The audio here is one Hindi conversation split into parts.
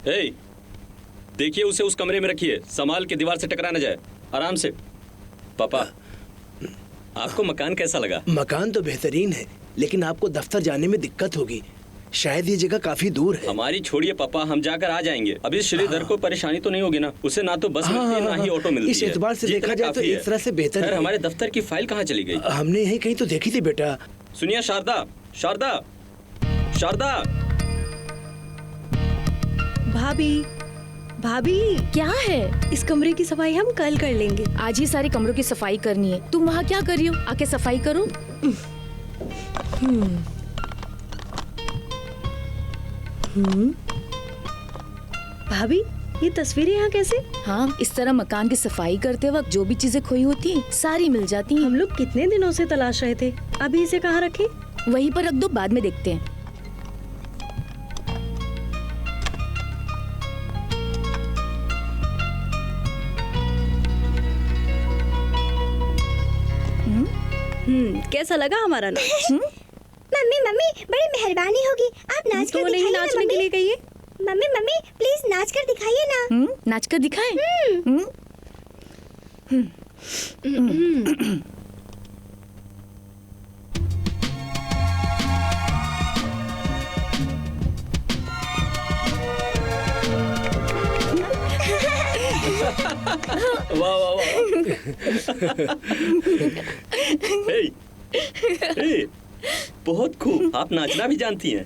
हे, देखिए उसे उस कमरे में रखिए, संभाल के दीवार से टकरा न जाए, आराम से। पापा, आपको मकान कैसा लगा? मकान तो बेहतरीन है, लेकिन आपको दफ्तर जाने में दिक्कत होगी। शायद ये जगह काफी दूर है। हमारी छोड़िए पापा, हम जाकर आ जाएंगे। अभी श्रीधर को परेशानी तो नहीं होगी ना? उसे ना तो बस मिलती है ना ही ऑटो मिलती है। इस एतबार से देखा जाए तो एक तरह से बेहतर है। हमारे दफ्तर की फाइल कहाँ चली गई? हमने यही कहीं तो देखी थी बेटा। सुनिए शारदा, शारदा, शारदा। भाभी, भाभी क्या है? इस कमरे की सफाई हम कल कर लेंगे। आज ही सारे कमरों की सफाई करनी है। तुम वहाँ क्या कर रही हो? आके सफाई करो। भाभी, ये तस्वीरें यहाँ कैसे? हाँ, इस तरह मकान की सफाई करते वक्त जो भी चीजें खोई होती हैं, सारी मिल जाती हैं। हम लोग कितने दिनों से तलाश रहे थे। अभी इसे कहाँ रखें? वहीं पर रख दो, बाद में देखते हैं। कैसा लगा हमारा नाच? मम्मी मम्मी बड़ी मेहरबानी होगी, आप नाच कर तो नहीं दिखाइए नाचने ना, के लिए कहिए। मम्मी मम्मी प्लीज नाच कर दिखाइए ना। नाच कर दिखाएं? वाह वाह वाह। हे, हे, बहुत खूब। आप नाचना भी जानती हैं?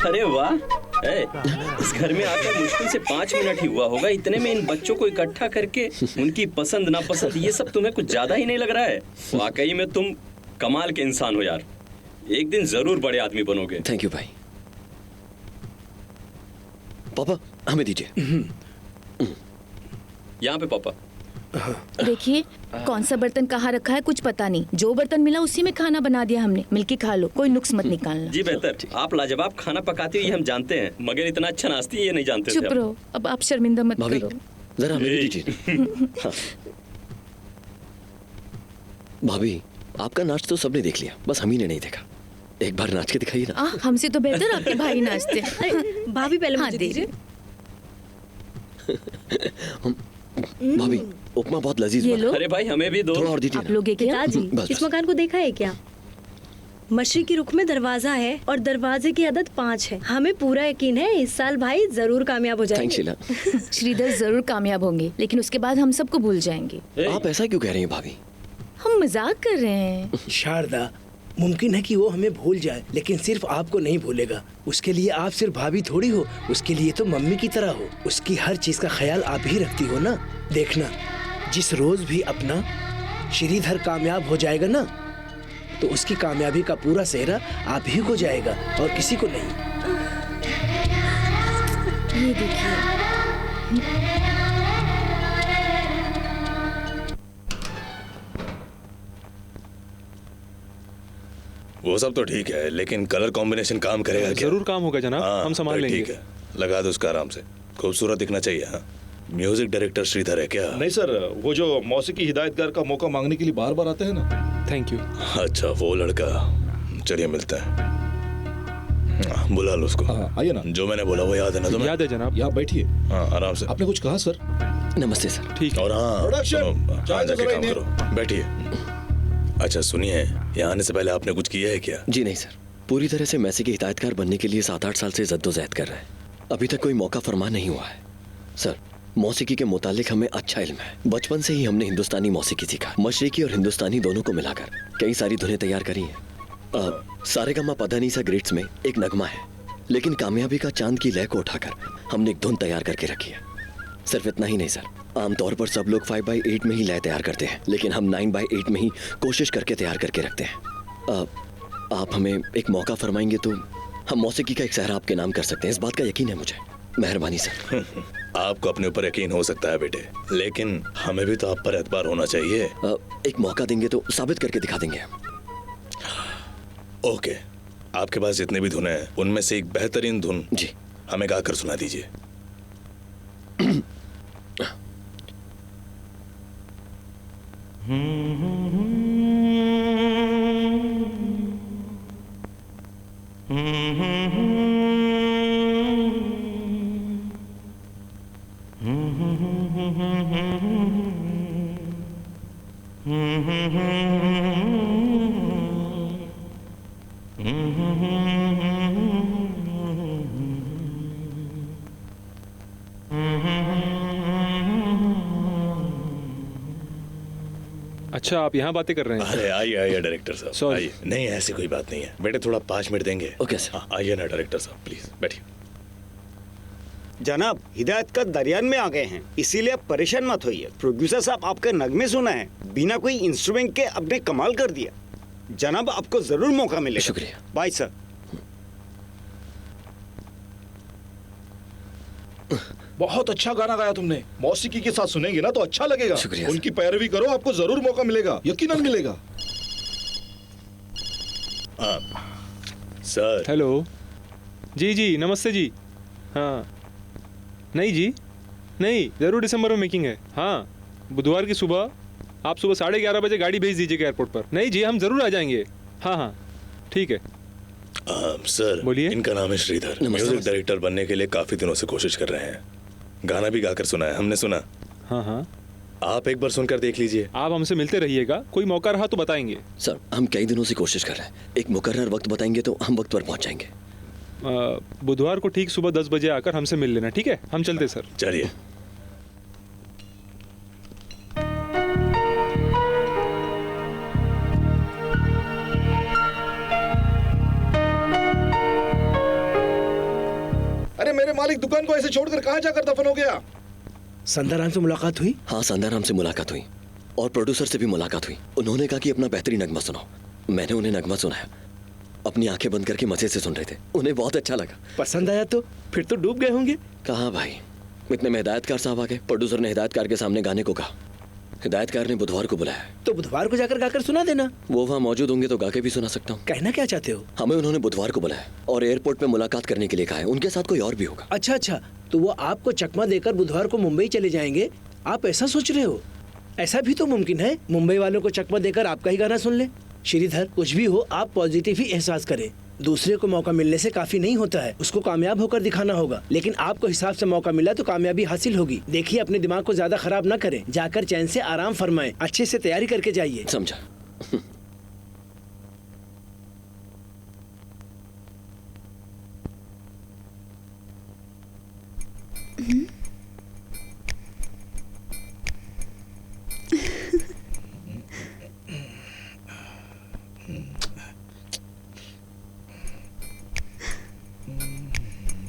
अरे वाह। इस घर में आकर मुश्किल से 5 मिनट ही हुआ होगा, इतने में इन बच्चों को इकट्ठा करके उनकी पसंद नापसंद ये सब तुम्हें कुछ ज्यादा ही नहीं लग रहा है? वाकई में तुम कमाल के इंसान हो यार, एक दिन जरूर बड़े आदमी बनोगे। थैंक यू भाई। पापा हमें दीजिए। यहाँ पे पापा। देखिए, कौन सा बर्तन कहाँ रखा है कुछ पता नहीं। जो बर्तन मिला उसी में खाना बना दिया हमने। मिलके खा लो, कोई नुक्स मत निकालना। जी बेहतर। आप लाजवाब खाना पकाती हुई हम जानते हैं, मगर इतना अच्छा नाचती है ये नहीं जानते थे। चुप रहो, अब आप शर्मिंदा मत भाभी करो। जरा हमें भी दीजिए। हाँ। भाभी आपका नाच तो सबने देख लिया, बस हम ही ने नहीं देखा। एक बार नाच के दिखाइए ना। हमसे तो बेहतर आपके भाई नाचते। भाभी पहले हाँ, मुझे दे दीजिए। भाभी उपमा बहुत लजीज ये बना। लो। अरे भाई हमें भी दो। थोड़ा और दीजिए आप ना। लोग एक पिताजी, बस, इस बस। मकान को देखा है क्या? मशरिकी रुख में दरवाजा है और दरवाजे की अदद 5 है। हमें पूरा यकीन है इस साल भाई जरूर कामयाब हो थैंक्स जाएंगे। शीला। श्रीधर जरूर कामयाब होंगे, लेकिन उसके बाद हम सबको भूल जाएंगे। आप ऐसा क्यों कह रही हैं भाभी? हम मजाक कर रहे हैं। शारदा, मुमकिन है कि वो हमें भूल जाए, लेकिन सिर्फ आपको नहीं भूलेगा। उसके लिए आप सिर्फ भाभी थोड़ी हो, उसके लिए तो मम्मी की तरह हो। उसकी हर चीज का ख्याल आप ही रखती हो ना। देखना, जिस रोज भी अपना श्रीधर कामयाब हो जाएगा ना, तो उसकी कामयाबी का पूरा सेहरा आप ही को जाएगा और किसी को नहीं। ये देखिए, वो सब तो ठीक है, लेकिन कलर कॉम्बिनेशन काम करेगा क्या? जरूर काम होगा जनाब। हाँ, हम संभाल लेंगे। ठीक है, लगा दो उसका आराम से। खूबसूरत दिखना चाहिए। हाँ, म्यूजिक डायरेक्टर श्रीधर है क्या? नहीं सर, वो जो मौसीकी हिदायतकार का मौका मांगने के लिए बार बार आते हैं ना। Thank you. अच्छा, वो लड़का। चलिए मिलता है। बुला लो उसको। हाँ, आइए ना। जो मैंने बोला वो याद है ना तुम्हें? याद है जनाब। यहाँ बैठिए। हाँ, आराम से। आपने कुछ कहा सर? नमस्ते सर। ठीक है। और हाँ, प्रोडक्शन, सुनो, चाय तो जाके जरा काम इन्हें। करो। बैठिए। अच्छा सुनिए, यहाँ आने से पहले आपने कुछ किया है क्या? जी नहीं सर, पूरी तरह से मैसी के हिदायतकार बनने के लिए 7-8 साल से जद्दोजहद कर रहे हैं। अभी तक कोई मौका फरमा नहीं हुआ है। सर, मौसीकी के मुतालिक हमें अच्छा इल्म है। बचपन से ही हमने हिंदुस्तानी मौसीकी सीखा। मशरिकी और हिंदुस्तानी दोनों को मिलाकर कई सारी धुनें तैयार करी हैं। सारेगामा पधानीसा ग्रेड्स में एक नगमा है, लेकिन कामयाबी का चांद की लय को उठाकर हमने एक धुन तैयार करके रखी है। सिर्फ इतना ही नहीं सर, आमतौर पर सब लोग 5/8 में ही लय तैयार करते हैं, लेकिन हम 9/8 में ही कोशिश करके तैयार करके रखते हैं। आप हमें एक मौका फरमाएंगे तो हम मौसीकी का एक सहरा आपके नाम कर सकते हैं। इस बात का यकीन है मुझे। मेहरबानी सर। आपको अपने ऊपर यकीन हो सकता है बेटे, लेकिन हमें भी तो आप पर एतबार होना चाहिए। एक मौका देंगे तो साबित करके दिखा देंगे हम। ओके, आपके पास जितने भी धुन हैं उनमें से एक बेहतरीन धुन जी हमें गाकर सुना दीजिए। अच्छा, आप यहाँ बातें कर रहे हैं? अरे आइए आइए डायरेक्टर साहब, Sorry. आइए। नहीं ऐसी कोई बात नहीं है बेटे, थोड़ा 5 मिनट देंगे? Okay sir. हाँ आइए ना डायरेक्टर साहब, प्लीज बैठिए। जनाब, हिदायत का दरियान में आ गए हैं, इसीलिए आप परेशान मत होइए। प्रोड्यूसर साहब आपके नगमे सुना है, बिना कोई इंस्ट्रूमेंट के आपने कमाल कर दिया। जनाब आपको जरूर मौका मिलेगा। शुक्रिया। Bye sir. बहुत अच्छा गाना गाया तुमने, मौसीकी के साथ सुनेंगे ना तो अच्छा लगेगा। शुक्रिया उनकी पैरवी करो, आपको जरूर मौका मिलेगा, यकीनन मिलेगा। सर। हेलो जी जी, नमस्ते जी। हाँ नहीं जी, नहीं, ज़रूर दिसंबर में मेकिंग है। हाँ, बुधवार की सुबह आप सुबह 11:30 बजे गाड़ी भेज दीजिएगा एयरपोर्ट पर। नहीं जी, हम ज़रूर आ जाएंगे। हाँ हाँ ठीक है। सर बोलिए। इनका नाम है श्रीधर, म्यूजिक डायरेक्टर बनने के लिए काफी दिनों से कोशिश कर रहे हैं। गाना भी गाकर सुना है हमने, सुना। हाँ हाँ, आप एक बार सुनकर देख लीजिए। आप हमसे मिलते रहिएगा, कोई मौका रहा तो बताएंगे। सर हम कई दिनों से कोशिश कर रहे हैं, एक मुकर्रर वक्त बताएंगे तो हम वक्त पर पहुंच जाएंगे। बुधवार को ठीक सुबह 10 बजे आकर हमसे मिल लेना, ठीक है? हम चलते सर। चलिए। अरे मेरे मालिक दुकान को ऐसे छोड़कर कहाँ जाकर दफन हो गया? संदाराम से मुलाकात हुई? हाँ, संदाराम से मुलाकात हुई और प्रोड्यूसर से भी मुलाकात हुई। उन्होंने कहा कि अपना बेहतरीन नगमा सुनाओ। मैंने उन्हें नगमा सुनाया, अपनी आंखें बंद करके मजे से सुन रहे थे। उन्हें बहुत अच्छा लगा। पसंद आया तो फिर तो डूब गए होंगे। कहाँ भाई, इतने में हिदायतकार साहब आ गए। प्रोड्यूसर ने हिदायतकार के सामने गाने को कहा। हिदायतकार ने बुधवार को बुलाया। तो बुधवार को जाकर गाकर सुना देना। वो वहाँ मौजूद होंगे तो गा के भी सुना सकता हूँ। कहना क्या चाहते हो? हमें उन्होंने बुधवार को बुलाया और एयरपोर्ट पे मुलाकात करने के लिए कहा है। उनके साथ कोई और भी होगा। अच्छा अच्छा, तो वो आपको चकमा देकर बुधवार को मुंबई चले जाएंगे, आप ऐसा सोच रहे हो? ऐसा भी तो मुमकिन है मुंबई वालों को चकमा देकर आपका ही गाना सुन ले। श्रीधर, कुछ भी हो आप पॉजिटिव ही एहसास करें। दूसरे को मौका मिलने से काफी नहीं होता है, उसको कामयाब होकर दिखाना होगा। लेकिन आपको हिसाब से मौका मिला तो कामयाबी हासिल होगी। देखिए, अपने दिमाग को ज्यादा खराब ना करें, जाकर चैन से आराम फरमाएं, अच्छे से तैयारी करके जाइए। समझा।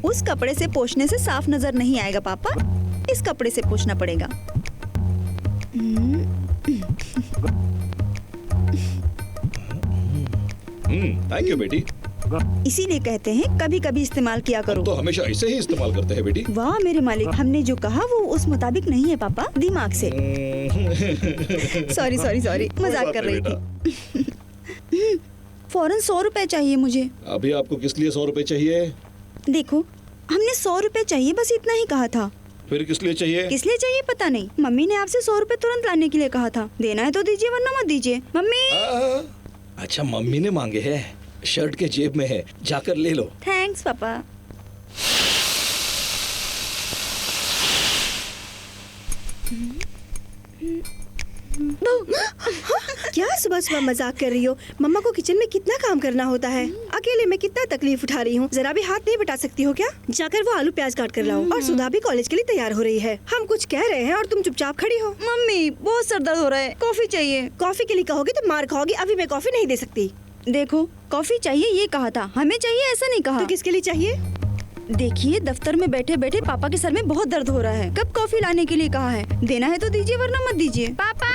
उस कपड़े से पोंछने से साफ नजर नहीं आएगा पापा, इस कपड़े से पोंछना पड़ेगा। थैंक यू बेटी। इसीलिए कहते हैं कभी कभी इस्तेमाल किया करो। तो हमेशा ऐसे ही इस्तेमाल करते हैं बेटी। वाह मेरे मालिक, हमने जो कहा वो उस मुताबिक नहीं है पापा, दिमाग से। सॉरी सॉरी सॉरी, मजाक कर रही थी। फौरन 100 रुपए चाहिए मुझे। अभी आपको किस लिए 100 रुपए चाहिए? देखो, हमने 100 रुपए चाहिए, बस इतना ही कहा था। फिर किस लिए चाहिए? किस लिए चाहिए पता नहीं। मम्मी ने आपसे 100 रुपए तुरंत लाने के लिए कहा था। देना है तो दीजिए वरना मत दीजिए। मम्मी। अच्छा, मम्मी ने मांगे हैं, शर्ट के जेब में है, जाकर ले लो। थैंक्स पापा। क्या सुबह सुबह मजाक कर रही हो? मम्मा को किचन में कितना काम करना होता है, अकेले में कितना तकलीफ उठा रही हूँ। जरा भी हाथ नहीं बटा सकती हो क्या? जाकर वो आलू प्याज काट कर लाओ। और सुधा भी कॉलेज के लिए तैयार हो रही है। हम कुछ कह रहे हैं और तुम चुपचाप खड़ी हो। मम्मी बहुत सर दर्द हो रहा है, कॉफी चाहिए। कॉफी के लिए कहोगी तो मार खाओगी। अभी मैं कॉफी नहीं दे सकती। देखो, कॉफी चाहिए ये कहा था, हमें चाहिए ऐसा नहीं कहा। तो किसके लिए चाहिए? देखिए, दफ्तर में बैठे बैठे पापा के सर में बहुत दर्द हो रहा है। कब कॉफी लाने के लिए कहा है? देना है तो दीजिए वरना मत दीजिए। पापा।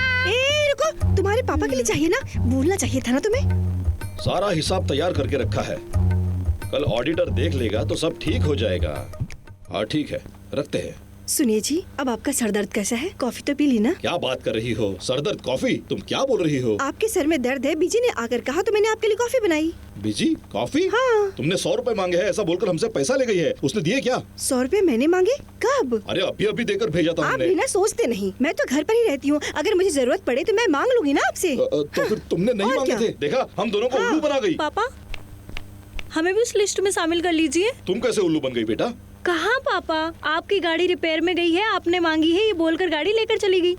रुको, तुम्हारे पापा के लिए चाहिए ना, बोलना चाहिए था ना तुम्हें। सारा हिसाब तैयार करके रखा है, कल ऑडिटर देख लेगा तो सब ठीक हो जाएगा। हाँ ठीक है, रखते हैं। सुनिए जी, अब आपका सर दर्द कैसा है? कॉफी तो पी ली ना? क्या बात कर रही हो? सरदर्द कॉफी? तुम क्या बोल रही हो? आपके सर में दर्द है, बीजी ने आकर कहा तो मैंने आपके लिए कॉफी बनाई। बीजी कॉफी? हाँ। तुमने 100 रुपए मांगे हैं ऐसा बोलकर हमसे पैसा ले गई है। उसने दिए क्या? 100 रुपए मैंने मांगे? कब? अरे अभी देकर भेजा था आप हमने। बिना सोचते नहीं, मैं तो घर पर ही रहती हूँ, अगर मुझे जरूरत पड़े तो मैं मांग लूंगी ना आपसे। तो फिर तुमने नहीं और मांगे क्या? थे? देखा, हम दोनों को उल्लू बना गई। पापा, हमें भी उस लिस्ट में शामिल कर लीजिए। तुम कैसे उल्लू बन गई बेटा? कहाँ पापा, आपकी गाड़ी रिपेयर में गई है, आपने मांगी है, ये बोलकर गाड़ी लेकर चली गई।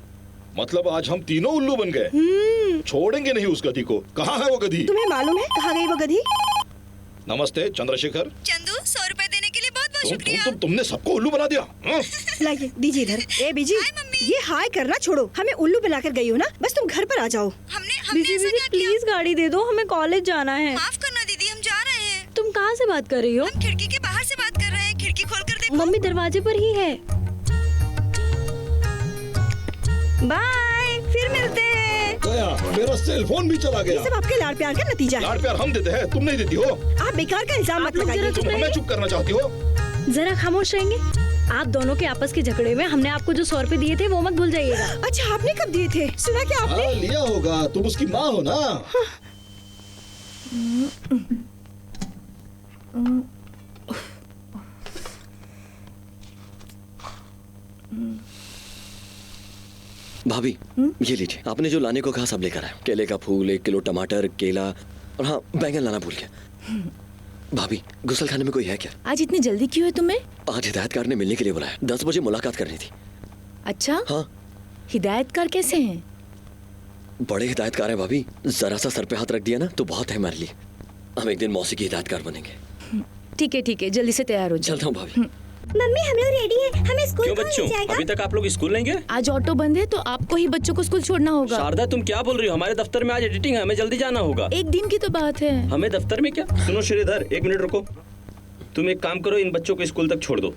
मतलब आज हम तीनों उल्लू बन गए। छोड़ेंगे नहीं उस गधी को। कहाँ है वो गधी? तुम्हें मालूम है कहाँ गई वो गधी? नमस्ते चंद्रशेखर। चंदू, 100 रुपए देने के लिए बहुत बहुत शुक्रिया। तुमने सबको उल्लू बना दिया। हाँ? लाइए, दीजिए इधर। ए बीजी, ये हाय करना छोड़ो, हमें उल्लू बनाकर गई हो ना, बस तुम घर पर आ जाओ। दीदी प्लीज गाड़ी दे दो, हमें कॉलेज जाना है। माफ करना दीदी, हम जा रहे हैं। तुम कहाँ से बात कर रही हो? हम खिड़की के बाहर से बात कर रहे हैं, खिड़की खोलकर देखो। मम्मी दरवाजे पर ही है। बाय, फिर मिलते हैं। गया, मेरा सेल फोन भी चला ये गया। सब आपके लाड़ प्यार का नतीजा है। लाड़ प्यार हम देते हैं, तुम नहीं देती हो। आप बेकार का इल्जाम मत लोग लगाइए। जरा तुम हमें चुप करना चाहती हो। जरा खामोश रहेंगे? आप दोनों के आपस के झगड़े में हमने आपको जो 100 रुपए दिए थे वो मत भूल जाइएगा। अच्छा, आपने कब दिए थे? सुना क्या आपने? हाँ, लिया होगा, तुम उसकी माँ हो ना। भाभी ये लीजिए, आपने जो लाने को कहा सब लेकर आए। केले का फूल, 1 किलो टमाटर, केला और हाँ बैंगन लाना भूल गया। भाभी गुसल खाने में कोई है क्या? आज इतनी जल्दी क्यों है तुम्हें? आज हिदायतकार ने मिलने के लिए बुलाया, 10 बजे मुलाकात करनी थी। अच्छा, हाँ हिदायतकार कैसे हैं? बड़े हिदायतकार हैं भाभी, जरा सा सर पे हाथ रख दिया ना तो बहुत है हमारे लिए। हम एक दिन मौसी की हिदायतकार बनेंगे। ठीक है, जल्दी से तैयार हो जाओ। चलता हूँ भाभी। मम्मी हम लोग रेडी हैं, हमें स्कूल क्यों बच्चों, अभी तक आप लोग स्कूल नहीं गए? आज ऑटो बंद है तो आपको ही बच्चों को स्कूल छोड़ना होगा। शारदा तुम क्या बोल रही हो? हमारे दफ्तर में आज एडिटिंग है, हमें जल्दी जाना होगा। एक दिन की तो बात है। हमें दफ्तर में क्या? सुनो श्रीधर, 1 मिनट रुको। तुम एक काम करो, इन बच्चों को स्कूल तक छोड़ दो।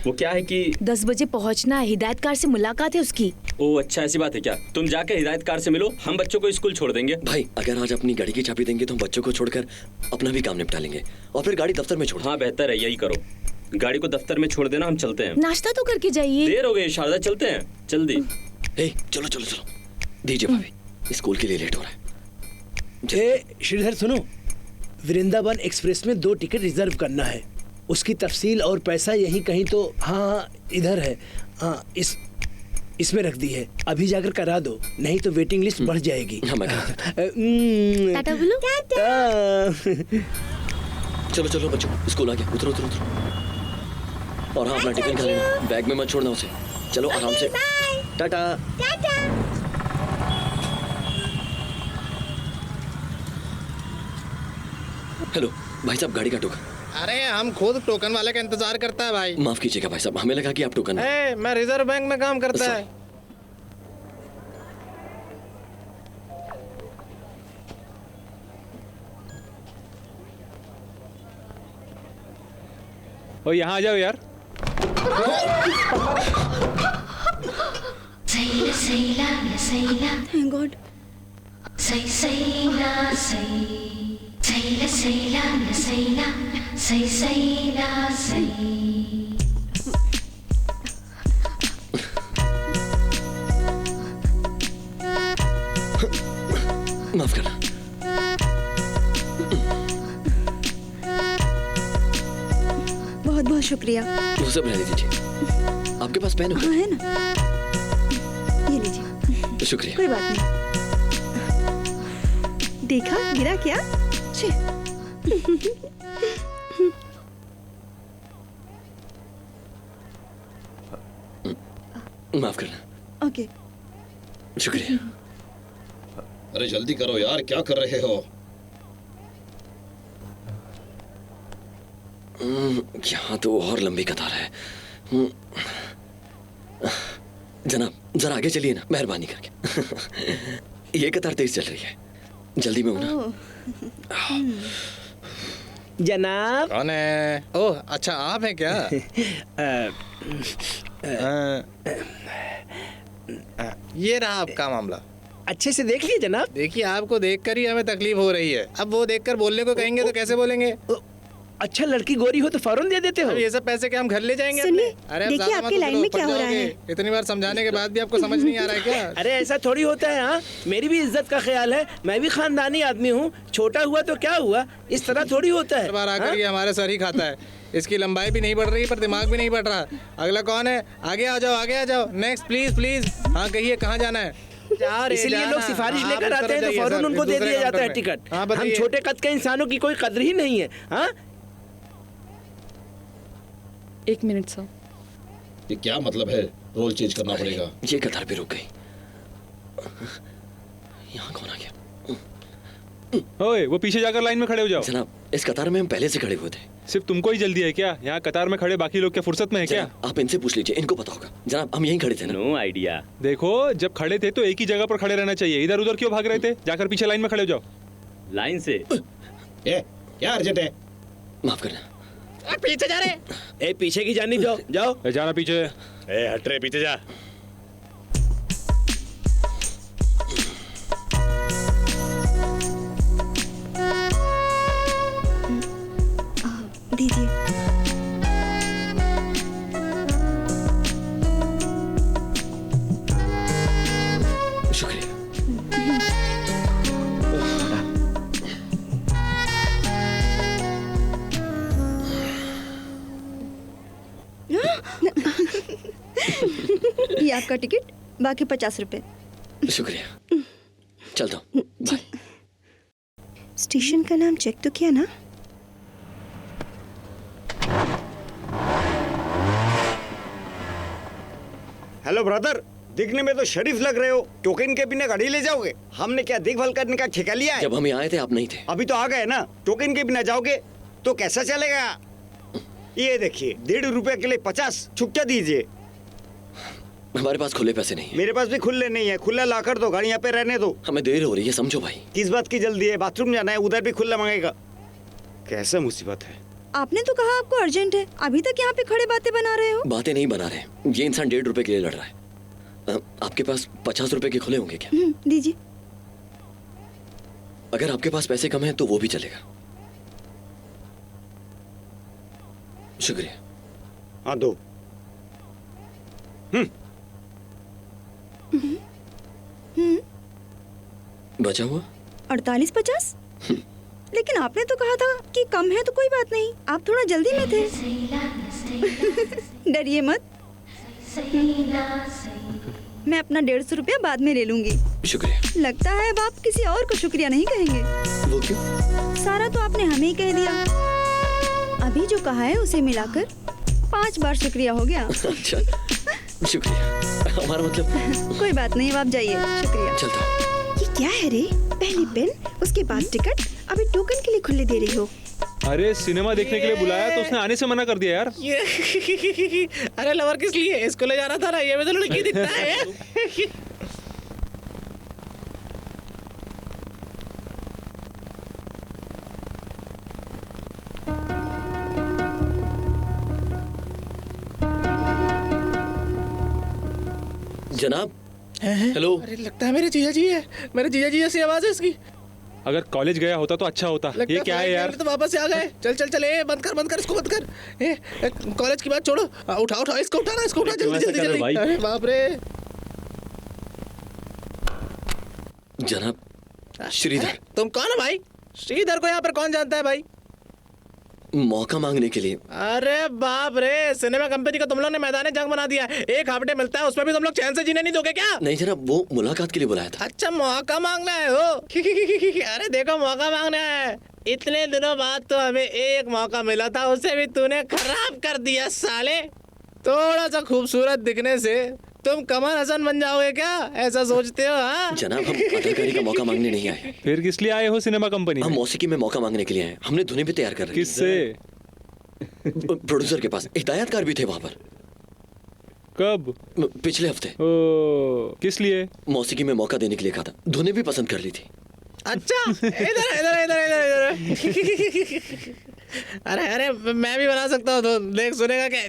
वो क्या है कि 10 बजे पहुंचना है, हिदायतकार से मुलाकात है उसकी। ओह अच्छा, ऐसी बात है क्या? तुम जाकर हिदायतकार से मिलो, हम बच्चों को स्कूल छोड़ देंगे। भाई अगर आज अपनी गाड़ी की चाबी देंगे तो हम बच्चों को छोड़कर अपना भी काम निपटा लेंगे और फिर गाड़ी दफ्तर में छोड़। हाँ बेहतर है, यही करो। गाड़ी को दफ्तर में छोड़ देना, हम चलते हैं। नाश्ता तो करके जाइए। देर हो गई शारदा, चलते हैं जल्दी। चलो चलो चलो, दीजिए भाभी, स्कूल के लिए लेट हो रहा है। श्रीधर सुनो, वृंदावन एक्सप्रेस में 2 टिकट रिजर्व करना है। उसकी तफसील और पैसा यहीं कहीं तो हाँ इधर है। हाँ इसमें रख दी है, अभी जाकर करा दो, नहीं तो वेटिंग लिस्ट बढ़ जाएगी। टाटा बोलो। चलो चलो बच्चों, स्कूल आ गया, उतरो उतरो उतरो। और हाँ अपना टिफिन खा लेना, बैग में मत छोड़ना उसे। चलो आराम से, टाटा। हेलो भाई साहब, गाड़ी का टोकन। अरे हम खुद टोकन वाले का इंतजार करता है भाई। माफ कीजिएगा भाई साहब, हमें लगा कि आप टोकन। मैं रिजर्व बैंक में काम करता है। और यहाँ आ जाओ यार। Thank God. माफ करना। बहुत बहुत शुक्रिया। वो सब रहने दीजिए, आपके पास पेन हाँ, है ना, ये लीजिए। शुक्रिया। कोई बात नहीं। देखा, गिरा क्या? छी। माफ करना। ओके। शुक्रिया। अरे जल्दी करो यार, क्या कर रहे हो? यहाँ तो और लंबी कतार है। जनाब जरा आगे चलिए ना, मेहरबानी करके। ये कतार तेज चल रही है, जल्दी में हूं ना। जनाब। कौन है? ओह अच्छा, आप हैं क्या? ये रहा आपका मामला। अच्छे से देख लिए जनाब। देखिए, आपको देखकर ही हमें तकलीफ हो रही है। अब वो देखकर बोलने को कहेंगे तो कैसे बोलेंगे? अच्छा लड़की गोरी हो तो फौरन दे देते हो। ये सब पैसे क्या हम घर ले जाएंगे सुनिए, अपने? अरे आप देखिए ज्यादा आपकी मत लाइन उछलो, में क्या ऊपर हो रहा जाओगे। है। इतनी बार समझाने के बाद भी आपको समझ नहीं आ रहा है क्या? अरे ऐसा थोड़ी होता है। हाँ, मेरी भी इज्जत का ख्याल है, मैं भी खानदानी आदमी हूँ। छोटा हुआ तो क्या हुआ, इस तरह थोड़ी होता है। बार आकर ये हमारे सर ही खाता है। इसकी लंबाई भी नहीं बढ़ रही पर दिमाग भी नहीं बढ़ रहा। अगला कौन है? आगे आ जाओ, आगे आ जाओ। Next please please. हाँ कहिए कहाँ जाना है? इसलिए लोग सिफारिश लेकर आते हैं तो फौरन उनको दे दिया जाता है टिकट। हम छोटे कद के इंसानों की कोई कद्र ही नहीं है। हाँ, 1 मिनट सर। ये क्या मतलब है? रोल चेंज करना पड़ेगा। ये कतार भी रुक गई। यहाँ कौन आ गया? ओए, वो पीछे जाकर लाइन में खड़े हो जाओ। जनाब, इस कतार में हम पहले से खड़े हुए थे। सिर्फ तुमको ही जल्दी है क्या? यहाँ कतार में खड़े बाकी लोग क्या फुर्सत में है क्या? आप इनसे पूछ लीजिए, इनको पता होगा। जनाब, हम यहीं खड़े थे ना। No idea. देखो, जब खड़े थे तो एक ही जगह पर खड़े रहना चाहिए। इधर उधर क्यों भाग रहे थे? जाकर पीछे लाइन में खड़े हो जाओ। लाइन से क्या अर्जेंट है? माफ करना। पीछे जा रहे। पीछे की जानी जाओ, जाओ। जाना पीछे। हट रहे, पीछे जा। दीजिए। शुक्रिया। ये आपका टिकट, बाकी 50 रुपए। शुक्रिया। चलता हूँ। बाय। स्टेशन का नाम चेक तो किया ना? हेलो ब्रदर, दिखने में तो शरीफ लग रहे हो। टोकन के बिना गाड़ी ले जाओगे? हमने क्या देखभाल करने का ठेका लिया है? जब हम यहाँ आए थे आप नहीं थे। अभी तो आ गए ना। टोकन के बिना जाओगे तो कैसा चलेगा? ये देखिए, 1.5 रुपए के लिए 50 छुट्टा दीजिए। हमारे पास खुले पैसे नहीं है। मेरे पास भी खुले नहीं है। खुला ला कर दो, गाड़ी यहाँ पे रहने दो। हमें देर हो रही है, समझो भाई। किस बात की जल्दी है? बाथरूम जाना है, उधर भी खुला मांगेगा। कैसा मुसीबत है। आपने तो कहा आपको अर्जेंट है, अभी तक यहाँ पे खड़े बातें बना रहे हो। बातें नहीं बना रहे। ये इंसान 1.5 रुपए के लिए लड़ रहा है। आपके पास 50 रुपए के खुले होंगे क्या? दीजिए। अगर आपके पास पैसे कम हैं तो वो भी चलेगा। शुक्रिया। हाँ दो। बचा हुआ 48-50। लेकिन आपने तो कहा था कि कम है तो कोई बात नहीं, आप थोड़ा जल्दी में थे। डरिए मत, मैं अपना 150 रुपया बाद में ले लूंगी। शुक्रिया। लगता है अब आप किसी और को शुक्रिया नहीं कहेंगे। वो क्यों? सारा तो आपने हमें ही कह दिया। अभी जो कहा है उसे मिलाकर 5 बार शुक्रिया हो गया। अच्छा, शुक्रिया। हमारा मतलब। कोई बात नहीं, अब आप जाइए। शुक्रिया। चलता हूँ। ये क्या है रे? पहले पेन, उसके बाद टिकट, अभी टोकन के लिए खुले दे रही हो। अरे सिनेमा देखने के लिए बुलाया तो उसने आने से मना कर दिया यार। अरे लवर किस लिए? इसको ले जाना था ना। ये भी तो लड़की दिखता है। जनाब, हेलो। अरे लगता है मेरे जीजा जी है। मेरे जीजा जी जैसी आवाज है इसकी। अगर कॉलेज गया होता तो अच्छा होता। ये क्या है यार? तो वापस आ गए। चल चल चल, ए बंद कर इसको बंद कर। कॉलेज की बात छोड़ो, उठा इसको उठाना, इसको उठा जल्दी जल्दी जल्दी। अरे बाप रे। जनाब, श्रीधर। तुम कौन हो भाई? श्रीधर को यहाँ पर कौन जानता है भाई? मौका मांगने के लिए। अरे बाप रे, सिनेमा कंपनी को तुम लोग ने मैदान जंग बना दिया है। एक हाफ डे मिलता है, उसमें भी तुम लोग चैन से जीने नहीं दोगे क्या? नहीं जनाब, वो मुलाकात के लिए बुलाया था। अच्छा, मौका मांगना है हो? अरे देखो, मौका मांगना है। इतने दिनों बाद तो हमें एक मौका मिला था, उसे भी तूने खराब कर दिया साले। थोड़ा सा खूबसूरत दिखने से तुम कमल हसन बन जाओगे क्या? ऐसा सोचते हो? हाँ जनाब, हम अदाकारी का मौका मांगने नहीं आए। फिर किस लिए आए हो सिनेमा कंपनी? हम मौसीकी में मौका मांगने के लिए आए। हमने धुनें भी तैयार कर रही। किससे? प्रोड्यूसर के पास। हिदायतकार भी थे वहाँ पर। कब? पिछले हफ्ते। किस लिए? मौसीकी में मौका देने के लिए कहा था। धुनें भी पसंद कर ली थी। अच्छा, इधर इधर इधर इधर। अरे मैं भी बना सकता हूँ। तो देख, सुनेगा क्या?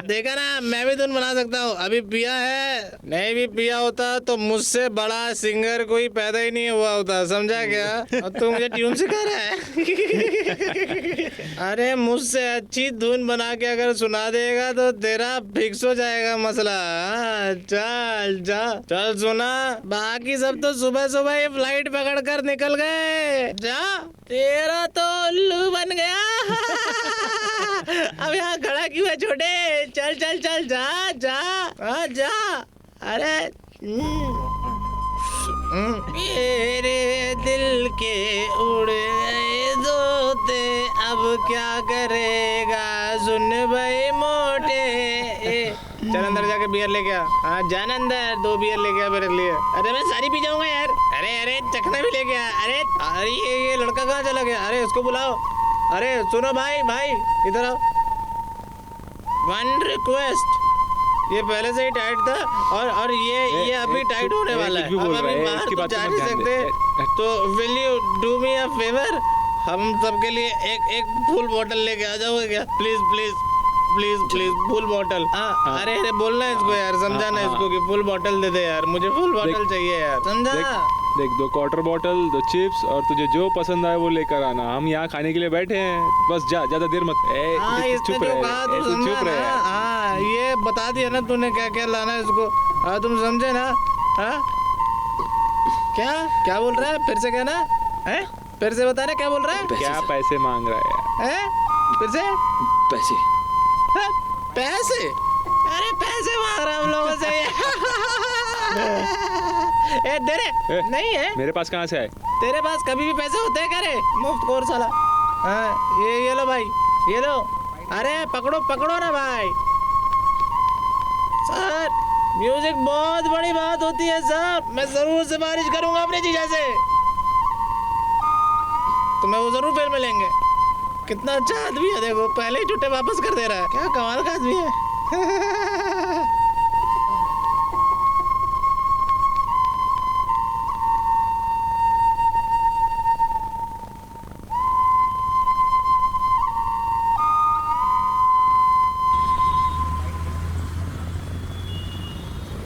देखा ना, मैं भी धुन बना सकता हूँ। अभी पिया है, नहीं भी पिया होता तो मुझसे बड़ा सिंगर कोई पैदा ही नहीं हुआ होता, समझा क्या? और तू मुझे ट्यून सिखा रहा है? अरे मुझसे अच्छी धुन बना के अगर सुना देगा तो तेरा फिक्स हो जाएगा मसला। चल जा, चल सुना। बाकी सब तो सुबह सुबह ही फ्लाइट पकड़ कर निकल गए। जा, तेरा तो उल्लू बन गया। अब यहाँ खड़ा क्यों है छोटे? चल चल चल, जा जा, हाँ जा। अरे मेरे दिल के उड़ गए तोते, अब क्या करेगा सुन भाई मोटे। चल अंदर जाके बियर लेके आ। हाँ जान अंदर, 2 बियर लेके आ मेरे लिए। अरे मैं सारी पी जाऊंगा यार। अरे अरे चखना भी लेके आ। अरे अरे ये लड़का कहाँ चला गया? अरे उसको बुलाओ। अरे सुनो भाई, भाई इधर आओ। 1 रिक्वेस्ट, ये पहले से ही टाइट था और ये अभी टाइट होने वाला है। अब अभी बाहर तो जा नहीं सकते, तो will you do me a favour? हम सबके लिए एक फुल बॉटल लेके आ जाओगे क्या? Please please please please, full bottle. हाँ अरे अरे बोलना इसको यार, समझाना इसको कि फुल बॉटल दे दे यार, मुझे फुल बॉटल चाहिए यार, समझा? देख 2 क्वार्टर बॉटल, 2 चिप्स और तुझे जो पसंद आए वो लेकर आना। हम यहाँ खाने के लिए बैठे हैं, बस जा, ज्यादा देर मत। चुप रहे। हाँ ये बता दिया ना तूने क्या क्या लाना है इसको। हाँ तुम समझे ना? हाँ क्या क्या बोल रहा है? फिर से कहना है, फिर से बता रहे क्या बोल रहा है? क्या पैसे मांग रहा है? फिर से पैसे? पैसे? अरे पैसे मांग रहा हम लोगों से। दे रे। नहीं है मेरे पास, कहाँ से आए? तेरे पास कभी भी पैसे होते हैं क्या रे? मुफ्त कोर्स वाला। हाँ ये लो भाई, ये लो। अरे पकड़ो पकड़ो ना भाई। सर म्यूजिक बहुत बड़ी बात होती है सर, मैं जरूर सिफारिश करूंगा अपने जीजा से, तुम्हें वो जरूर फिर मिलेंगे। कितना अच्छा आदमी है, देखो पहले ही छुट्टे वापस कर दे रहा है। क्या कमाल का आदमी है।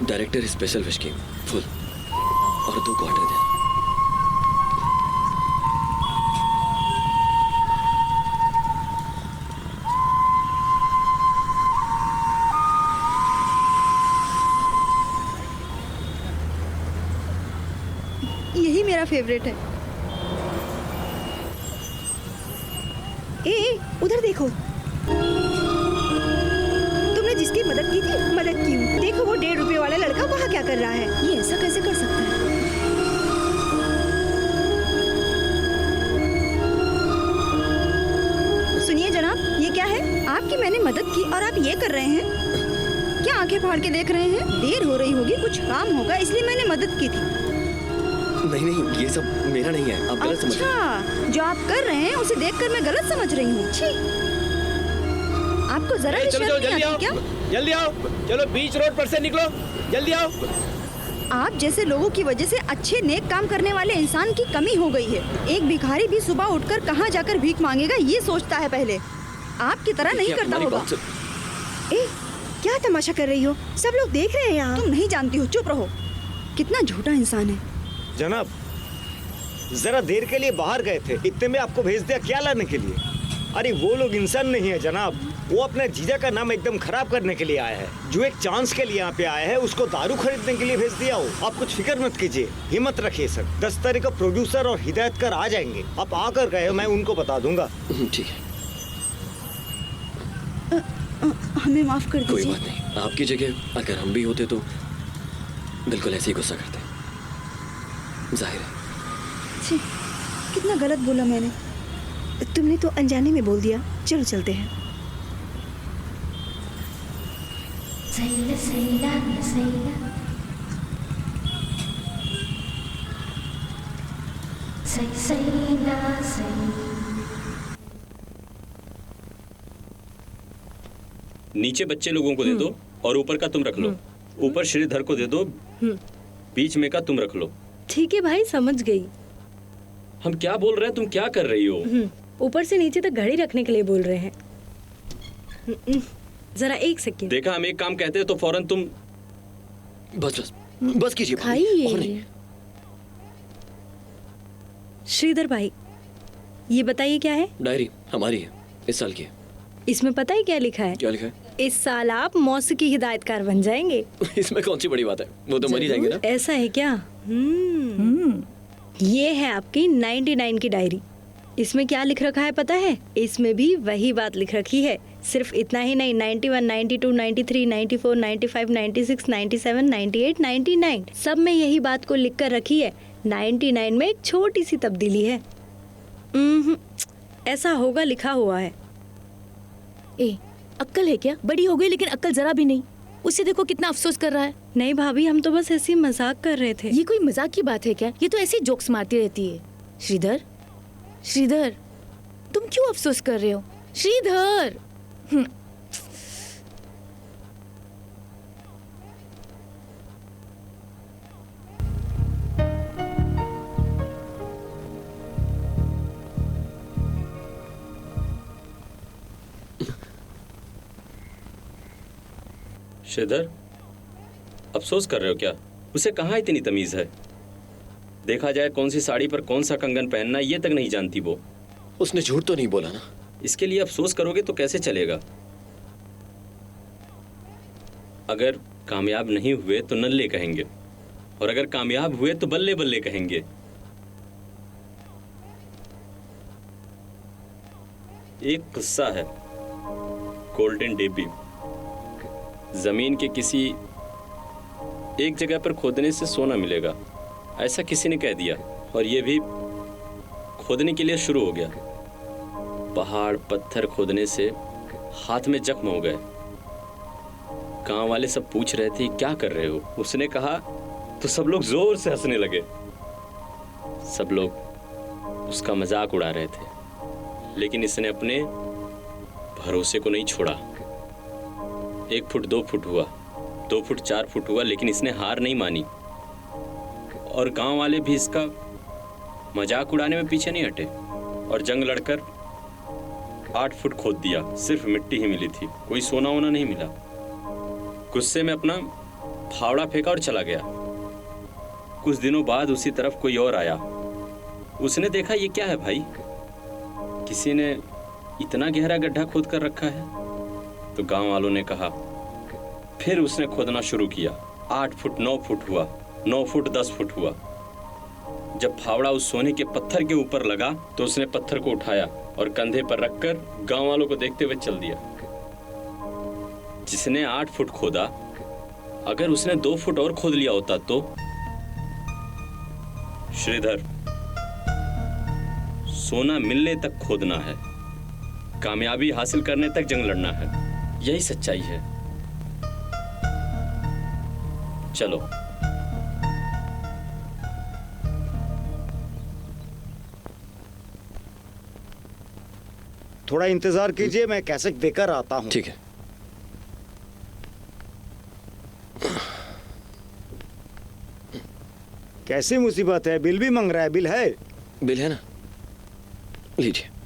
डायरेक्टर स्पेशल विश की फुल और 2 क्वार्टर दे। यही मेरा फेवरेट है। ए उधर देखो, तुमने जिसकी मदद की थी, मदद की। देखो वो 1.5 रुपए वाला लड़का वहाँ क्या कर रहा है। ये ऐसा कैसे कर सकता है? सुनिए जनाब, ये क्या है? आपकी मैंने मदद की और आप ये कर रहे हैं? क्या आंखें फाड़ के देख रहे हैं? देर हो रही होगी, कुछ काम होगा इसलिए मैंने मदद की थी। नहीं, ये सब मेरा नहीं है, आप गलत समझ रहे हैं। अच्छा, जो आप कर रहे हैं उसे देखकर मैं गलत समझ रही हूँ। छी, आपको जरा भी शर्म नहीं आती क्या? जल्दी आओ, चलो बीच रोड पर से निकलो, जल्दी आओ। आप जैसे लोगों की वजह से अच्छे नेक काम करने वाले इंसान की कमी हो गई है। एक भिखारी भी सुबह उठकर कहाँ जाकर भीख मांगेगा ये सोचता है पहले, आपकी तरह नहीं करता होगा। ए, क्या तमाशा कर रही हो? सब लोग देख रहे हैं यहाँ। तुम नहीं जानती हो, चुप रहो। कितना झूठा इंसान है। जनाब जरा देर के लिए बाहर गए थे, इतने में आपको भेज दिया क्या लाने के लिए? अरे वो लोग इंसान नहीं है जनाब, वो अपने जीजा का नाम एकदम खराब करने के लिए आया है। जो एक चांस के लिए यहाँ पे आया है उसको दारू खरीदने के लिए भेज दिया हो। आप कुछ फिक्र मत कीजिए, हिम्मत रखिए सर। 10 तारीख को प्रोड्यूसर और हिदायतकार आ जाएंगे, आप आकर गए, मैं उनको बता दूंगा। ठीक है, हमें माफ कर दीजिए। कोई बात नहीं, आपकी जगह अगर हम भी होते तो बिल्कुल ऐसे ही गुस्सा करते। जाहिर है। कितना गलत बोला मैंने। तुमने तो अनजाने में बोल दिया। चलो चलते हैं। नीचे बच्चे लोगों को दे दो और ऊपर का तुम रख लो। ऊपर श्रीधर को दे दो, बीच में का तुम रख लो। ठीक है भाई, समझ गई। हम क्या बोल रहे हैं, तुम क्या कर रही हो? ऊपर से नीचे तक घड़ी रखने के लिए बोल रहे हैं। जरा एक सेकंड। देखा, हम एक काम कहते हैं तो फौरन तुम बस कीजिए भाभी, और नहीं। खाइए। श्रीधर भाई, ये बताइए क्या है? डायरी हमारी है, इस साल की है। इसमें पता है क्या लिखा है? क्या लिखा है? इस साल आप मौसीकी हिदायतकार बन जाएंगे। इसमें कौन सी बड़ी बात है, वो तो मर ही जाएंगे ना। ऐसा है क्या? ये है आपकी 99 की डायरी। इसमें क्या लिख रखा है पता है? इसमें भी वही बात लिख रखी है। सिर्फ इतना ही नहीं, 91, 92, 93, 94, 95, 96, 97, 98, 99 सब में यही बात को लिख कर रखी है। 99 में एक छोटी सी तब्दीली है। ऐसा होगा लिखा हुआ है। ए, अक्ल है क्या? बड़ी हो गई लेकिन अक्ल जरा भी नहीं। उसे देखो कितना अफसोस कर रहा है। नहीं भाभी, हम तो बस ऐसी मजाक कर रहे थे। ये कोई मजाक की बात है क्या? ये तो ऐसे जोक्स मारती रहती है। श्रीधर, श्रीधर, तुम क्यों अफसोस कर रहे हो? श्रीधर। श्रीधर, अफसोस कर रहे हो क्या? उसे कहाँ इतनी तमीज है? देखा जाए कौन सी साड़ी पर कौन सा कंगन पहनना ये तक नहीं जानती वो। उसने झूठ तो नहीं बोला ना? इसके लिए अफसोस करोगे तो कैसे चलेगा? अगर कामयाब नहीं हुए तो नल्ले कहेंगे, और अगर कामयाब हुए तो बल्ले बल्ले कहेंगे। एक किस्सा है, गोल्डन डेबी। जमीन के किसी एक जगह पर खोदने से सोना मिलेगा, ऐसा किसी ने कह दिया, और ये भी खोदने के लिए शुरू हो गया। पहाड़ पत्थर खोदने से हाथ में जख्म हो गए। गांव वाले सब पूछ रहे थे क्या कर रहे हो? उसने कहा तो सब लोग जोर से हंसने लगे। सब लोग उसका मजाक उड़ा रहे थे, लेकिन इसने अपने भरोसे को नहीं छोड़ा। 1 फुट 2 फुट हुआ, 2 फुट 4 फुट हुआ, लेकिन इसने हार नहीं मानी। और गांव वाले भी इसका मजाक उड़ाने में पीछे नहीं हटे, और जंग लड़कर 8 फुट खोद दिया। सिर्फ मिट्टी ही मिली थी, कोई सोना वोना नहीं मिला। गुस्से में अपना फावड़ा फेंका और चला गया। कुछ दिनों बाद उसी तरफ कोई और आया। उसने देखा ये क्या है भाई, किसी ने इतना गहरा गड्ढा खोद कर रखा है। तो गांव वालों ने कहा। फिर उसने खोदना शुरू किया। 8 फुट 9 फुट हुआ, 9 फुट 10 फुट हुआ। जब फावड़ा उस सोने के पत्थर के ऊपर लगा तो उसने पत्थर को उठाया और कंधे पर रखकर गांव वालों को देखते हुए चल दिया। जिसने 8 फुट खोदा, अगर उसने 2 फुट और खोद लिया होता तो? श्रीधर, सोना मिलने तक खोदना है, कामयाबी हासिल करने तक जंग लड़ना है। यही सच्चाई है। चलो। थोड़ा इंतजार कीजिए, मैं कैसेट देकर आता हूँ। ठीक है। कैसी मुसीबत है? बिल भी मांग रहा है। बिल है? बिल है ना, लीजिए।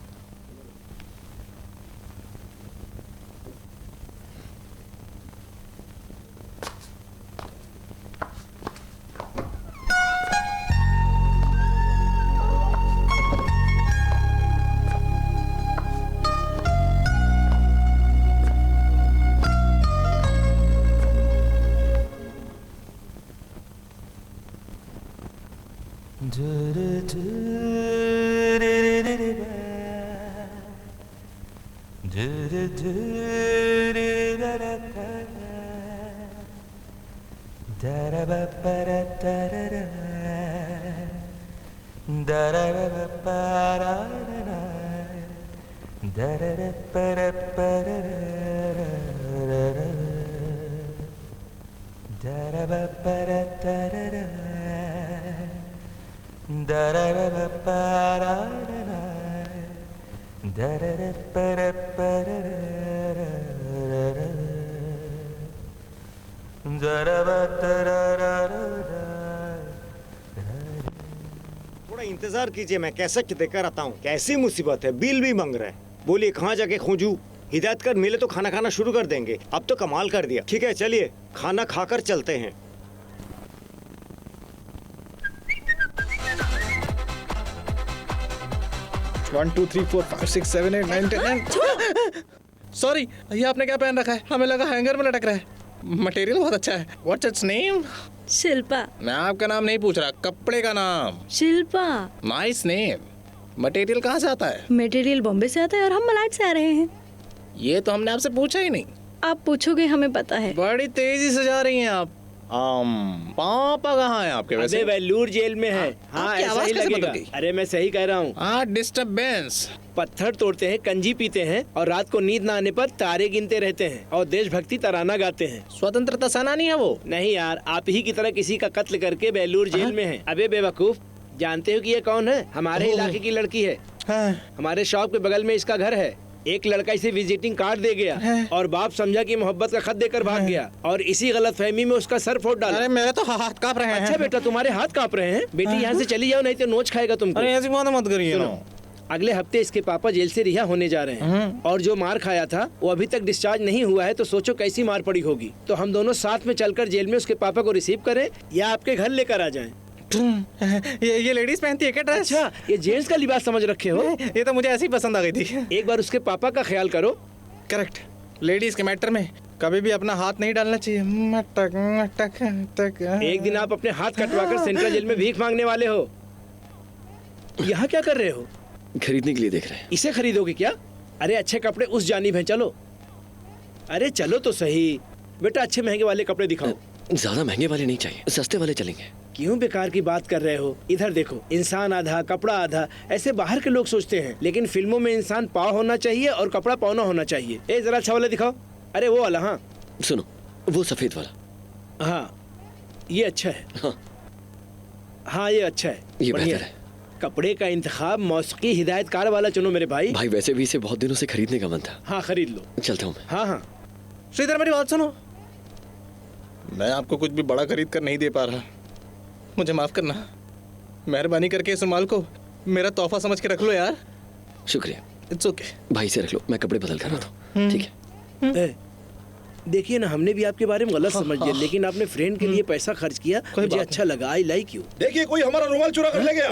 थोड़ा थोड़ा इंतजार कीजिए, मैं कैसेट देकर आता हूँ। कैसी मुसीबत है, बिल भी मांग रहा है। बोलिए कहाँ जाके खोजूं? हिदायत कर मिले तो खाना खाना शुरू कर देंगे। अब तो कमाल कर दिया। ठीक है चलिए खाना खाकर चलते हैं। One two three four five six seven eight nine ten. Sorry, ये आपने क्या पहन रखा है? हमें लगा हैंगर में लटक रहा है। मटेरियल बहुत अच्छा है। What's its name? शिल्पा। मैं आपका नाम नहीं पूछ रहा, कपड़े का नाम। शिल्पा। Nice name. मटेरियल कहाँ से आता है? मटेरियल बॉम्बे से आता है और हम मलाड से आ रहे हैं। ये तो हमने आपसे पूछा ही नहीं। आप पूछोगे, हमें पता है। बड़ी तेजी से जा रही हैं आप। पापा कहाँ है आपके? वैसे वेल्लूर जेल में है। हाँ ऐसा ही लगेगा। अरे मैं सही कह रहा हूँ। हाँ डिस्टर्बेंस। पत्थर तोड़ते हैं, कंजी पीते हैं और रात को नींद ना आने पर तारे गिनते रहते हैं और देशभक्ति तराना गाते हैं। स्वतंत्रता सेनानी है वो? नहीं यार, आप ही की तरह किसी का कत्ल करके वेल्लूर जेल में है। अबे बेवकूफ, जानते हो कि ये कौन है? हमारे इलाके की लड़की है। हमारे शॉप के बगल में इसका घर है। एक लड़का इसे विजिटिंग कार्ड दे गया और बाप समझा कि मोहब्बत का खत देकर भाग गया और इसी गलतफहमी में उसका सर फोड़ डाला। अरे मेरे तो हाथ कांप रहे हैं। अच्छा बेटा, तुम्हारे हाथ कांप रहे हैं? बेटी यहाँ से चली जाओ नहीं तो नोच खाएगा तुमको। अरे ऐसी बात मत करिए ना। अगले हफ्ते इसके पापा जेल से रिहा होने जा रहे हैं और जो मार खाया था वो अभी तक डिस्चार्ज नहीं हुआ है, तो सोचो कैसी मार पड़ी होगी। तो हम दोनों साथ में चलकर जेल में उसके पापा को रिसीव करें या आपके घर लेकर आ जाएं। ये लेडीज पहनती है क्या ड्रेस? अच्छा, ये जेंट्स का लिबास समझ रखे हो? ये तो मुझे ऐसी पसंद आ गई थी। एक बार उसके पापा का ख्याल करो। करेक्ट। लेडीज के मैटर में कभी भी अपना हाथ नहीं डालना चाहिए। मटक मटक मटक। एक दिन आप अपने हाथ कटवाकर सेंट्रल जेल में भीख मांगने वाले हो। यहाँ क्या कर रहे हो? खरीदने के लिए देख रहे हैं। इसे खरीदोगे क्या? अरे अच्छे कपड़े उस जानिब हैं, चलो। अरे चलो तो सही बेटा, अच्छे महंगे वाले कपड़े दिखाओ। ज्यादा महंगे वाले नहीं चाहिए, सस्ते वाले चलेंगे। क्यों बेकार की बात कर रहे हो? इधर देखो, इंसान आधा कपड़ा आधा, ऐसे बाहर के लोग सोचते हैं, लेकिन फिल्मों में इंसान पाव होना चाहिए और कपड़ा पौना होना चाहिए। ए जरा अच्छा वाला दिखाओ। अरे वो वाला। हाँ सुनो, वो सफेद वाला। हाँ ये अच्छा है। हाँ ये अच्छा है, ये बढ़िया बेहतर है। कपड़े का इंतखाब मौसीकी हिदायतकार वाला चुनो मेरे भाई। भाई वैसे भी इसे बहुत दिनों से खरीदने का मन था। हाँ खरीद लो। चलता हूँ मैं। हाँ हाँ श्रीधर मेरी बात सुनो, मैं आपको कुछ भी बड़ा खरीद कर नहीं दे पा रहा, मुझे माफ करना। मेहरबानी करके इस रुमाल को मेरा तोहफा समझ के रख लो यार। शुक्रिया। It's okay. भाई से रख लो, मैं कपड़े बदल कर आता हूँ। ठीक है। देखिए ना, हमने भी आपके बारे में गलत समझ लिया, लेकिन आपने फ्रेंड के लिए पैसा खर्च किया, मुझे अच्छा लगा। I like you. देखिए कोई हमारा रुमाल चुरा कर ले गया।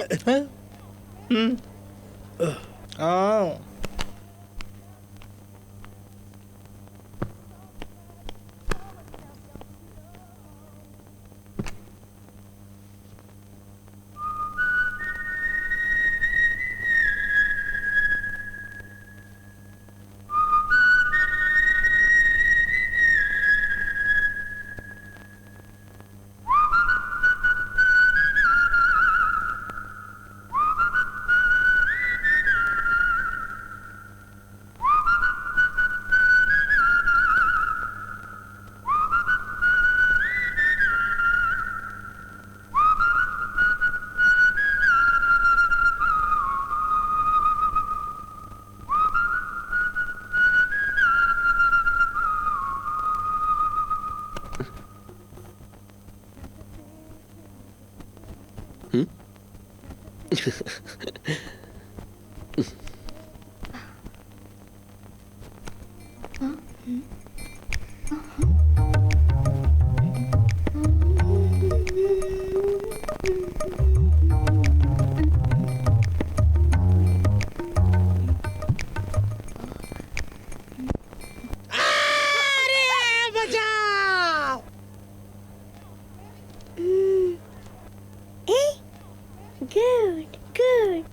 Good good.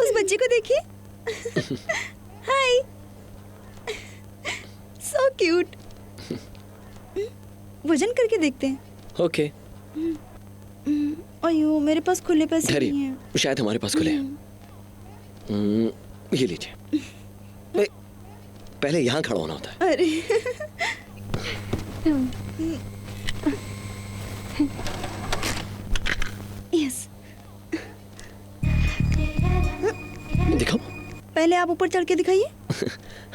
उस बच्चे को देखिए। हाय, सो क्यूट। वजन करके देखते हैं। ओके। अयो मेरे पास खुले पैसे नहीं हैं। शायद हमारे पास खुले हैं। ये लीजिए। पहले यहाँ खड़ा होना होता है। अरे यस। दिखाओ। पहले आप ऊपर चढ़ के दिखाइए।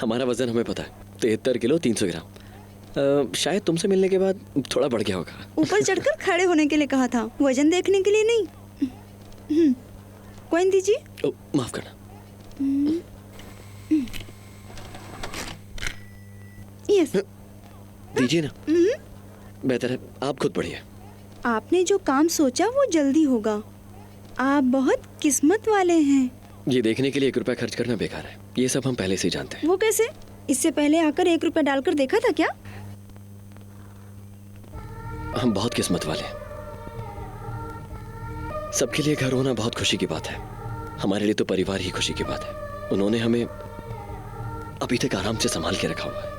हमारा वजन हमें पता है, 73 किलो 300 ग्राम। शायद तुमसे मिलने के बाद थोड़ा बढ़ गया होगा। ऊपर चढ़कर खड़े होने के लिए कहा था, वजन देखने के लिए नहीं। कॉइन दीजिए। ओ, माफ करना। यस दीजिए ना। बेहतर है आप खुद पढ़िए। आपने जो काम सोचा वो जल्दी होगा। आप बहुत किस्मत वाले हैं। ये देखने के लिए 1 रुपया खर्च करना बेकार है, ये सब हम पहले से ही जानते हैं। वो कैसे? इससे पहले आकर 1 रुपया डालकर देखा था क्या? हम बहुत किस्मत वाले हैं। सबके लिए घर होना बहुत खुशी की बात है। हमारे लिए तो परिवार ही खुशी की बात है। उन्होंने हमें अभी तक आराम से संभाल के रखा हुआ है।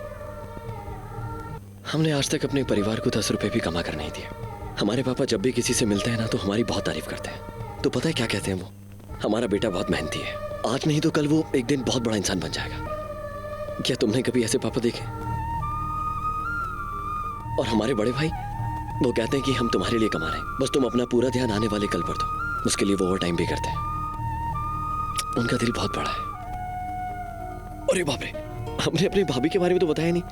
हमने आज तक अपने परिवार को 10 रुपए भी कमा कर नहीं दिए। हमारे पापा जब भी किसी से मिलते हैं ना तो हमारी बहुत तारीफ करते हैं। तो पता है क्या कहते हैं वो? हमारा बेटा बहुत मेहनती है, आज नहीं तो कल वो एक दिन बहुत बड़ा इंसान बन जाएगा। क्या तुमने कभी ऐसे पापा देखे? और हमारे बड़े भाई वो कहते हैं कि हम तुम्हारे लिए कमा रहे हैं, बस तुम अपना पूरा ध्यान आने वाले कल पर दो। उसके लिए वो ओवर टाइम भी करते हैं। उनका दिल बहुत बड़ा है। अरे बाप रे, हमने अपनी भाभी के बारे में तो बताया नहीं।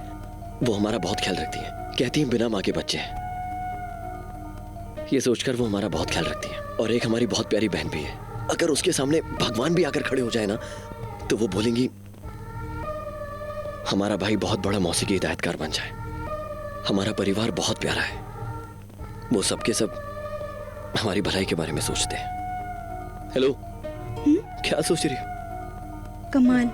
वो हमारा बहुत ख्याल रखती है, कहती है बिना माँ के बच्चे हैं। ये सोचकर वो हमारा बहुत ख्याल रखती है। और एक हमारी बहुत प्यारी बहन भी है। अगर उसके सामने भगवान भी आकर खड़े हो जाए ना तो वो बोलेंगी हमारा भाई बहुत बड़ा मौसीकी हिदायतकार बन जाए। हमारा परिवार बहुत प्यारा है। वो सबके सब हमारी भलाई के बारे में सोचते हैं। हेलो, क्या सोच रही हो? कमाल,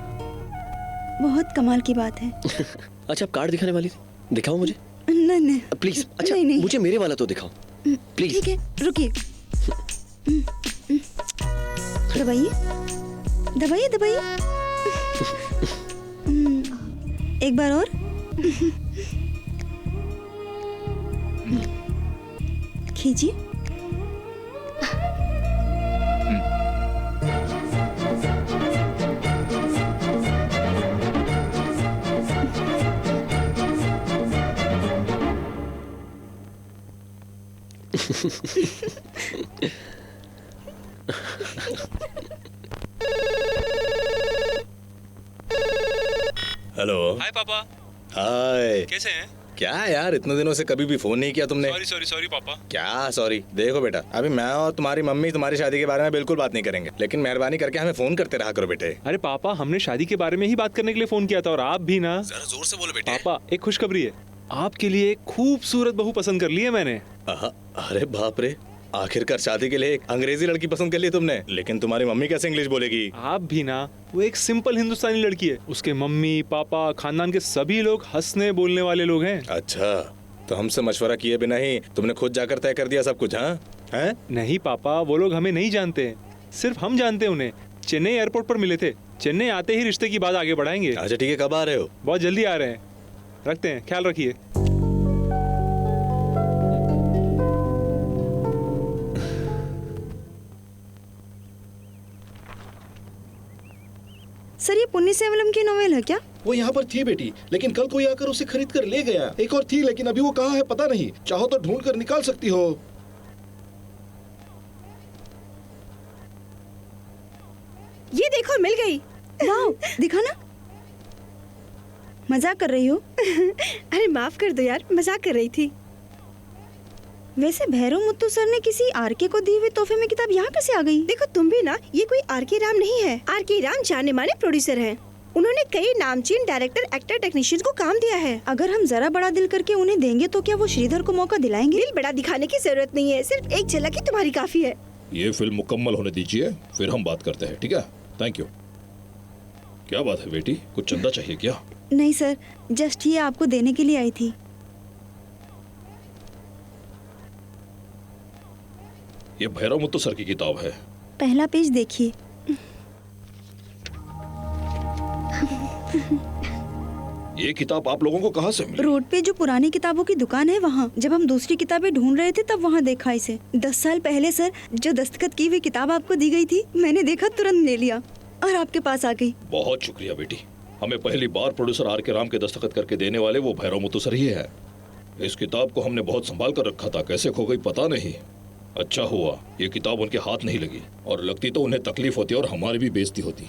बहुत कमाल की बात है। अच्छा, आप कार्ड दिखाने वाली थी, दिखाओ मुझे। नहीं नहीं प्लीज। अच्छा नहीं, नहीं। मुझे मेरे वाला तो दिखाओ प्लीज। ठीक है, रुकिए। दबाइए दबाइए दबाइए। एक बार और। खींचिए। हेलो। हाय पापा। हाय। कैसे हैं? क्या यार, इतने दिनों से कभी भी फोन नहीं किया तुमने। सॉरी पापा। क्या सॉरी? देखो बेटा, अभी मैं और तुम्हारी मम्मी तुम्हारी शादी के बारे में बिल्कुल बात नहीं करेंगे, लेकिन मेहरबानी करके हमें फोन करते रहा करो बेटे। अरे पापा, हमने शादी के बारे में ही बात करने के लिए फोन किया था। और आप भी ना। जरा जोर से बोलो बेटे। पापा, एक खुशखबरी है। आपके लिए एक खूबसूरत बहू पसंद कर ली है मैंने। अरे बाप रे, आखिरकार शादी के लिए एक अंग्रेजी लड़की पसंद कर ली तुमने। लेकिन तुम्हारी मम्मी कैसे इंग्लिश बोलेगी? आप भी ना। वो एक सिंपल हिंदुस्तानी लड़की है। उसके मम्मी पापा खानदान के सभी लोग हंसने बोलने वाले लोग हैं। अच्छा, तो हमसे मशवरा किए बिना ही तुमने खुद जाकर तय कर दिया सब कुछ? हाँ हैं? नहीं पापा, वो लोग हमें नहीं जानते हैं, सिर्फ हम जानते हैं उन्हें। चेन्नई एयरपोर्ट पर मिले थे। चेन्नई आते ही रिश्ते की बात आगे बढ़ाएंगे। अच्छा ठीक है, कब आ रहे हो? बहुत जल्दी आ रहे हैं। रखते हैं, ख्याल रखिए। सर, ये पुन्नी सेवलम की नोवेल है क्या? वो यहाँ पर थी बेटी, लेकिन कल कोई आकर उसे खरीद कर ले गया। एक और थी, लेकिन अभी वो कहाँ है पता नहीं। चाहो तो ढूंढ कर निकाल सकती हो। ये देखो, मिल गई। वाह, दिखा ना। मजाक कर रही हो? अरे माफ कर दो यार, मजाक कर रही थी। वैसे भैरव मुत्तू सर ने किसी आरके को दी हुई तोहफे में किताब यहाँ कैसे आ गई? देखो तुम भी ना, ये कोई आरके राम नहीं है। आरके राम जाने माने प्रोड्यूसर हैं। उन्होंने कई नामचीन डायरेक्टर, एक्टर, टेक्नीशियन को काम दिया है। अगर हम जरा बड़ा दिल करके उन्हें देंगे तो क्या वो श्रीधर को मौका दिलाएंगे? दिल बड़ा दिखाने की जरूरत नहीं है, सिर्फ एक झलक ही तुम्हारी काफी है। ये फिल्म मुकम्मल होने दीजिए, फिर हम बात करते हैं, ठीक है? Thank you. क्या बात है बेटी, कुछ चंदा चाहिए क्या? नहीं सर, जस्ट ये आपको देने के लिए आई थी। ये भैरव मुत्तू सर की किताब है। पहला पेज देखिए। ये किताब आप लोगों को कहाँ से मिली? रोड पे जो पुरानी किताबों की दुकान है वहाँ। जब हम दूसरी किताबें ढूंढ रहे थे तब वहाँ देखा इसे। 10 साल पहले सर, जो दस्तखत की हुई किताब आपको दी गई थी, मैंने देखा, तुरंत ले लिया और आपके पास आ गई। बहुत शुक्रिया बेटी। हमें पहली बार प्रोड्यूसर आर के राम के दस्तखत करके देने वाले वो भैरव मुत्तू सर ही है। इस किताब को हमने बहुत संभाल कर रखा था, कैसे खो गई पता नहीं। अच्छा हुआ ये किताब उनके हाथ नहीं लगी, और लगती तो उन्हें तकलीफ होती और हमारी भी बेइज्जती होती।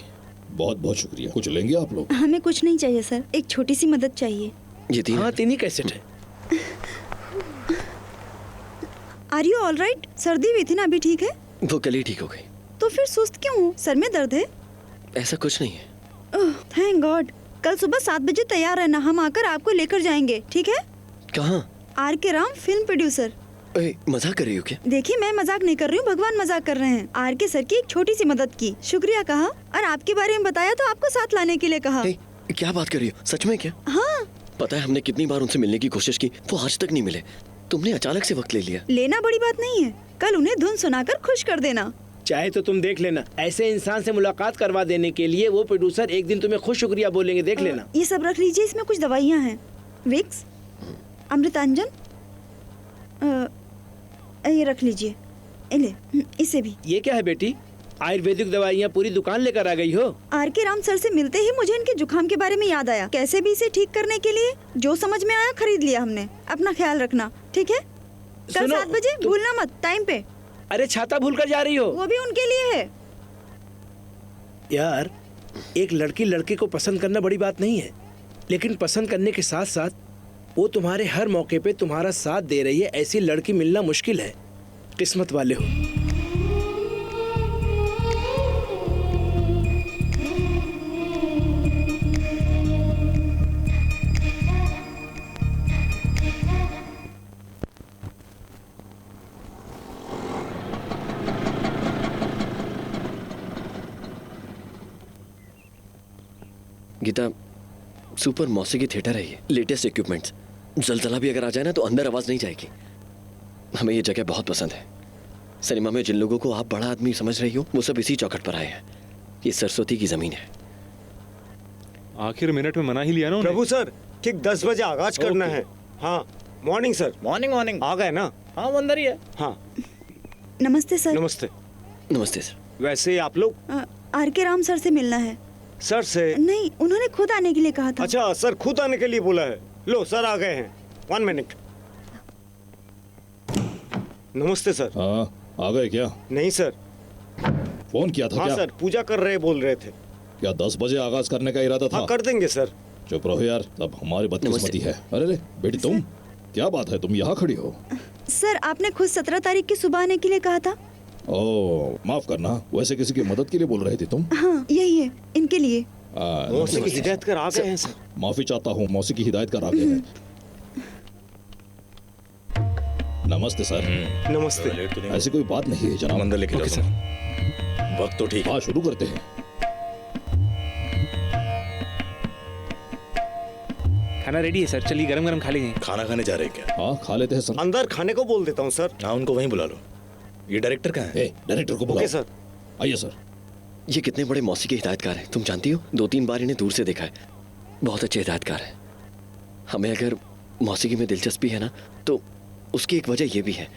बहुत बहुत शुक्रिया। कुछ लेंगे आप लोग? हमें कुछ नहीं चाहिए सर, एक छोटी सी मदद चाहिए। ये तीन? हाँ, 3 ही कैसेट है। Are you all right? सर्दी हुई थी ना, अभी ठीक है? वो कल ही ठीक हो गई। तो फिर सुस्त क्यों हो? सर में दर्द है? ऐसा कुछ नहीं है। Thank God. कल सुबह 7 बजे तैयार रहना, हम आकर आपको लेकर जाएंगे, ठीक है? कहाँ? आर के राम, फिल्म प्रोड्यूसर। मजाक कर रही हो क्या? देखिए मैं मजाक नहीं कर रही हूँ, भगवान मजाक कर रहे हैं। आर के सर की एक छोटी सी मदद की, शुक्रिया कहा और आपके बारे में बताया तो आपको साथ लाने के लिए कहा। क्या बात कर रही हो? सच में क्या? हाँ। पता है हमने कितनी बार उनसे मिलने की कोशिश की, वो आज तक नहीं मिले। तुमने अचानक से वक्त ले लिया। लेना बड़ी बात नहीं है, कल उन्हें धुन सुनाकर खुश कर देना। चाहे तो तुम देख लेना, ऐसे इंसान से मुलाकात करवा देने के लिए वो प्रोड्यूसर एक दिन तुम्हें खुश शुक्रिया बोलेंगे, देख लेना। ये सब रख लीजिए, इसमें कुछ दवाइयाँ हैं। विक्स, अमृतांजन, ये रख लीजिए। ले, इसे भी। ये क्या है बेटी? आयुर्वेदिक दवाइयाँ पूरी दुकान लेकर आ गई हो? आर के राम सर से मिलते ही मुझे इनके जुकाम के बारे में याद आया। कैसे भी इसे ठीक करने के लिए जो समझ में आया खरीद लिया हमने। अपना ख्याल रखना, ठीक है? कल 7 बजे भूलना मत, टाइम पे। अरे छाता भूल कर जा रही हो? वो भी उनके लिए है। यार, एक लड़की लड़के को पसंद करना बड़ी बात नहीं है, लेकिन पसंद करने के साथ साथ वो तुम्हारे हर मौके पे तुम्हारा साथ दे रही है, ऐसी लड़की मिलना मुश्किल है। किस्मत वाले हो। गीता, सुपर मौसीकी थिएटर है ये, लेटेस्ट इक्विपमेंट्स। जलजला भी अगर आ जाए ना तो अंदर आवाज नहीं जाएगी। हमें ये जगह बहुत पसंद है। सिनेमा में जिन लोगों को आप बड़ा आदमी समझ रही हो वो सब इसी चौखट पर आए हैं। ये सरस्वती की जमीन है। आखिर मिनट में मना ही लिया ना उन्हें। प्रभु सर, ठीक 10 बजे आगाज करना है। हाँ, मॉर्निंग सर। मॉर्निंग आ गए ना? हाँ, वो अंदर ही है। हाँ, नमस्ते सर। नमस्ते। नमस्ते सर। वैसे आप लोग? आर के राम सर से मिलना है। सर से? नहीं, उन्होंने खुद आने के लिए कहा था। अच्छा, सर खुद आने के लिए बोला है। लो सर आ गए हैं। 1 मिनट। नमस्ते सर। हाँ, आ गए क्या? नहीं सर। फोन किया था? हाँ क्या सर, पूजा कर रहे बोल रहे थे। क्या 10 बजे आगाज करने का इरादा था? हाँ, कर देंगे सर। चुप रहो यार, तब हमारी बदकिस्मती है। अरे रे बेटी, तुम क्या बात है, तुम यहाँ खड़ी हो? सर आपने खुद 17 तारीख की सुबह आने के लिए कहा था। ओह, माफ करना, वैसे किसी की मदद के लिए बोल रही थी तुम? हाँ, यही है, इनके लिए। मौसी की हिदायत कर आ गए हैं सर। माफी चाहता हूँ, मौसी की हिदायत कर आ गए हैं। नमस्ते सर। नमस्ते। ऐसी कोई बात नहीं है जनाब। अंदर लेके जाओ। वक्त तो ठीक है। हाँ, शुरू करते हैं। खाना रेडी है सर, चलिए गरम गरम खा लेंगे। खाना खाने जा रहे हैं क्या? हाँ, खा लेते हैं सर। अंदर खाने को बोल देता हूँ सर। हाँ, उनको वहीं बुला लो। ये डायरेक्टर कहाँ है? डायरेक्टर को बुलाओ। Okay sir. आइए सर। ये कितने बड़े मौसीकी हिदायतकार हैं, तुम जानती हो? 2-3 बार इन्हें दूर से देखा है। बहुत अच्छे हिदायतकार हैं। हमें अगर मौसीकी में दिलचस्पी है ना तो उसकी एक वजह ये भी है।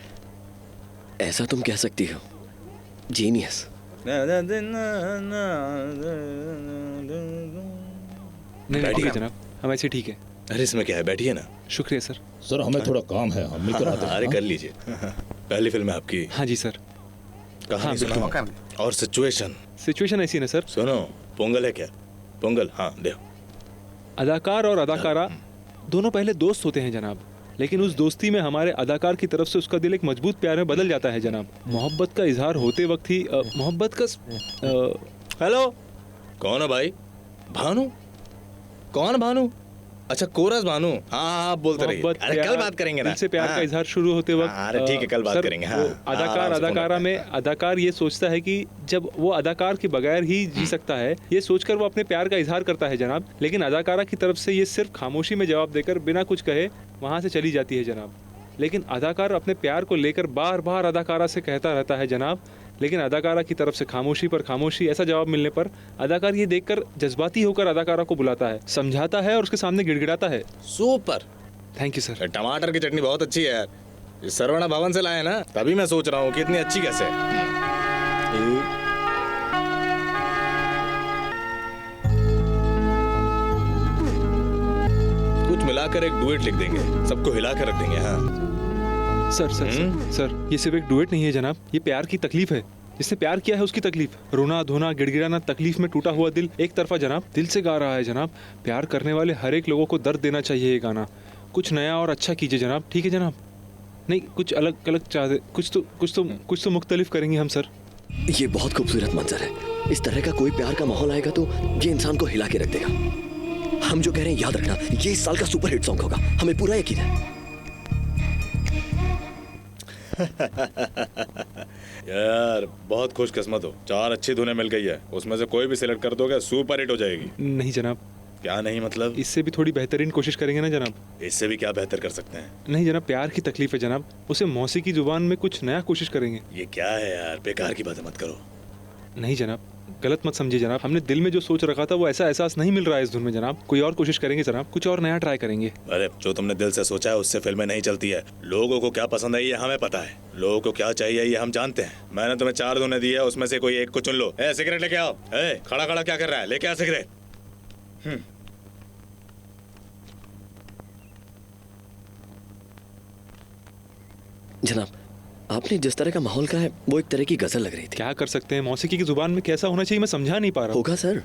ऐसा तुम कह सकती हो, जीनियस। नहीं ठीक है जनाब, हम ऐसे ठीक है। अरे इसमें क्या है, बैठिए ना। शुक्रिया सर। सर हमें थोड़ा काम है, हम मिलकर आते हैं। अरे कर लीजिए। पहली फिल्म है आपकी? हाँ जी सर। कहानी सुनाओ। और सिचुएशन ऐसी ना सर। सुनो, पोंगल है क्या? पोंगल, हाँ दे। अदाकार और अदाकारा दोनों पहले दोस्त होते हैं जनाब, लेकिन उस दोस्ती में हमारे अदाकार की तरफ से उसका दिल एक मजबूत प्यार में बदल जाता है जनाब। मोहब्बत का इजहार होते वक्त ही मोहब्बत का हेलो, कौन है भाई? भानु? कौन भानु? अच्छा, कोरस भानु। हाँ, आप बोलते रहिए। अरे कल बात करेंगे ना। दिल से प्यार का इजहार शुरू होते वक्त। अरे ठीक है, कल बात करेंगे। हाँ, अदाकार अदाकारा में अदाकार ये सोचता है कि जब वो अदाकार के बगैर ही जी सकता है, ये सोचकर वो अपने प्यार का इजहार करता है जनाब, लेकिन अदाकारा की तरफ से ये सिर्फ खामोशी में जवाब देकर बिना कुछ कहे वहाँ से चली जाती है जनाब। लेकिन अदाकार अपने प्यार को लेकर बार बार अदाकारा से कहता रहता है जनाब, लेकिन अदाकारा की तरफ से खामोशी पर खामोशी। ऐसा जवाब मिलने पर अदाकार ये देखकर जज्बाती होकर अदाकारा को बुलाता है, समझाता है और उसके सामने गिड़गिड़ाता है। Super, thank you sir. टमाटर की चटनी बहुत अच्छी है यार। इस सरवणा भवन से लाए ना, तभी मैं सोच रहा हूँ कि इतनी अच्छी कैसे है। कुछ मिलाकर एक डुएट लिख देंगे, सबको हिलाकर रख देंगे। हाँ सर सर ये सिर्फ एक डुएट नहीं है जनाब, ये प्यार की तकलीफ है। जिसने प्यार किया है उसकी तकलीफ, रोना धोना गिड़गिड़ाना, तकलीफ में टूटा हुआ दिल एक तरफा जनाब, दिल से गा रहा है जनाब। प्यार करने वाले हर एक लोगों को दर्द देना चाहिए ये गाना। कुछ नया और अच्छा कीजिए जनाब, ठीक है जनाब? नहीं कुछ अलग अलग चाहते, कुछ तो मुख्तलिफ करेंगे हम सर। ये बहुत खूबसूरत मंजर है। इस तरह का कोई प्यार का माहौल आएगा तो ये इंसान को हिला के रख देगा। हम जो कह रहे हैं याद रखना, ये इस साल का सुपर हिट सॉन्ग होगा, हमें पूरा यकीन है। यार बहुत खुशकिस्मत हो, 4 अच्छी धुनें मिल गई है, उसमें से कोई भी सिलेक्ट कर दोगे सुपर हिट हो जाएगी। नहीं जनाब। क्या नहीं मतलब? इससे भी थोड़ी बेहतरीन कोशिश करेंगे ना जनाब। इससे भी क्या बेहतर कर सकते हैं? नहीं जनाब, प्यार की तकलीफ है जनाब, उसे मौसीकी जुबान में कुछ नया कोशिश करेंगे। ये क्या है यार, बेकार की बातें मत करो। नहीं जनाब, गलत मत समझिए जनाब, हमने दिल में जो सोच रखा था वो ऐसा एहसास नहीं मिल रहा है इस धुन में जनाब। कोई और कोशिश करेंगे जनाब, कुछ और नया ट्राई करेंगे। अरे जो तुमने दिल से सोचा है उससे फिल्में नहीं चलती है। लोगों को क्या पसंद है ये हमें पता है, लोगों को क्या चाहिए ये हम जानते हैं। मैंने तुम्हें 4 धुनें दी है, उसमें से कोई एक को चुन लो। ए सिगरेट लेके आओ। ए खड़ा खड़ा क्या कर रहा है, लेके आ सिगरेट। जनाब, आपने जिस तरह का माहौल का है वो एक तरह की गजल लग रही थी। क्या कर सकते हैं, मौसीकी की जुबान में कैसा होना चाहिए मैं समझा नहीं पा रहा। होगा सर,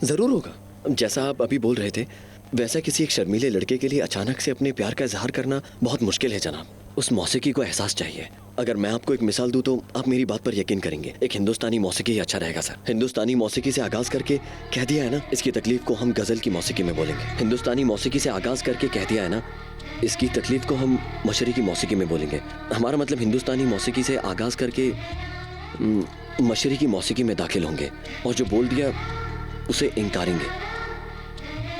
जरूर होगा। जैसा आप अभी बोल रहे थे वैसा किसी एक शर्मीले लड़के के लिए अचानक से अपने प्यार का इजहार करना बहुत मुश्किल है जनाब। उस मौसीकी को एहसास चाहिए। अगर मैं आपको एक मिसाल दूं तो आप मेरी बात पर यकीन करेंगे। एक हिंदुस्तानी मौसीकी ही अच्छा रहेगा सर। हिंदुस्तानी मौसीकी से आगाज करके कह दिया है ना, इसकी तकलीफ को हम गजल की मौसीकी में बोलेंगे। हिंदुस्तानी मौसीकी से आगाज करके कह दिया है ना, इसकी तकलीफ को हम मशरकी मौसीकी में बोलेंगे। हमारा मतलब हिंदुस्तानी मौसीकी से आगाज करके मशरकी मौसीकी में दाखिल होंगे और जो बोल दिया उसे इनकारेंगे।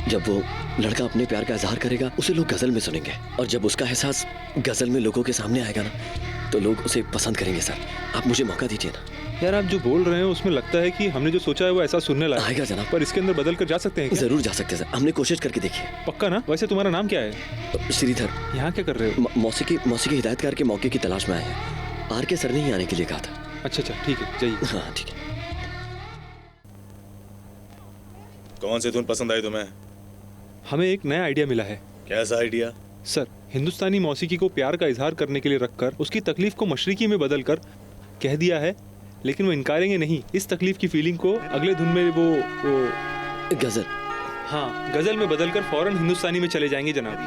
जब वो लड़का अपने प्यार का इजहार करेगा उसे लोग गजल में सुनेंगे और जब उसका एहसास गजल में लोगों के सामने आएगा ना तो लोग उसे पसंद करेंगे। सर आप मुझे मौका दीजिए ना। यार आप जो बोल रहे हैं उसमें लगता है कि हमने जो सोचा है वो ऐसा सुनने लायक आएगा जनाब, पर इसके अंदर बदल कर जा सकते हैं क्या? जरूर जा सकते हैं सर, हमने कोशिश करके देखी। पक्का ना? वैसे तुम्हारा नाम क्या है? श्रीधर। यहाँ क्या कर रहे हो? मौसीकी हिदायतकार के मौके की तलाश में आए हैं। आर के सर ने ही आने के लिए कहा था। अच्छा ठीक है, जाइए। हाँ ठीक है। कौन सी धुन पसंद आई तुम्हें? हमें एक नया आइडिया मिला है। कैसा आइडिया? सर, हिंदुस्तानी मौसीकी को प्यार का इजहार करने के लिए रखकर उसकी तकलीफ को मशरिकी में बदलकर कह दिया है, लेकिन वो इनकारेंगे नहीं। इस तकलीफ की फीलिंग को अगले धुन में वो गजल, हाँ गजल में बदलकर फौरन हिंदुस्तानी में चले जाएंगे जनाब।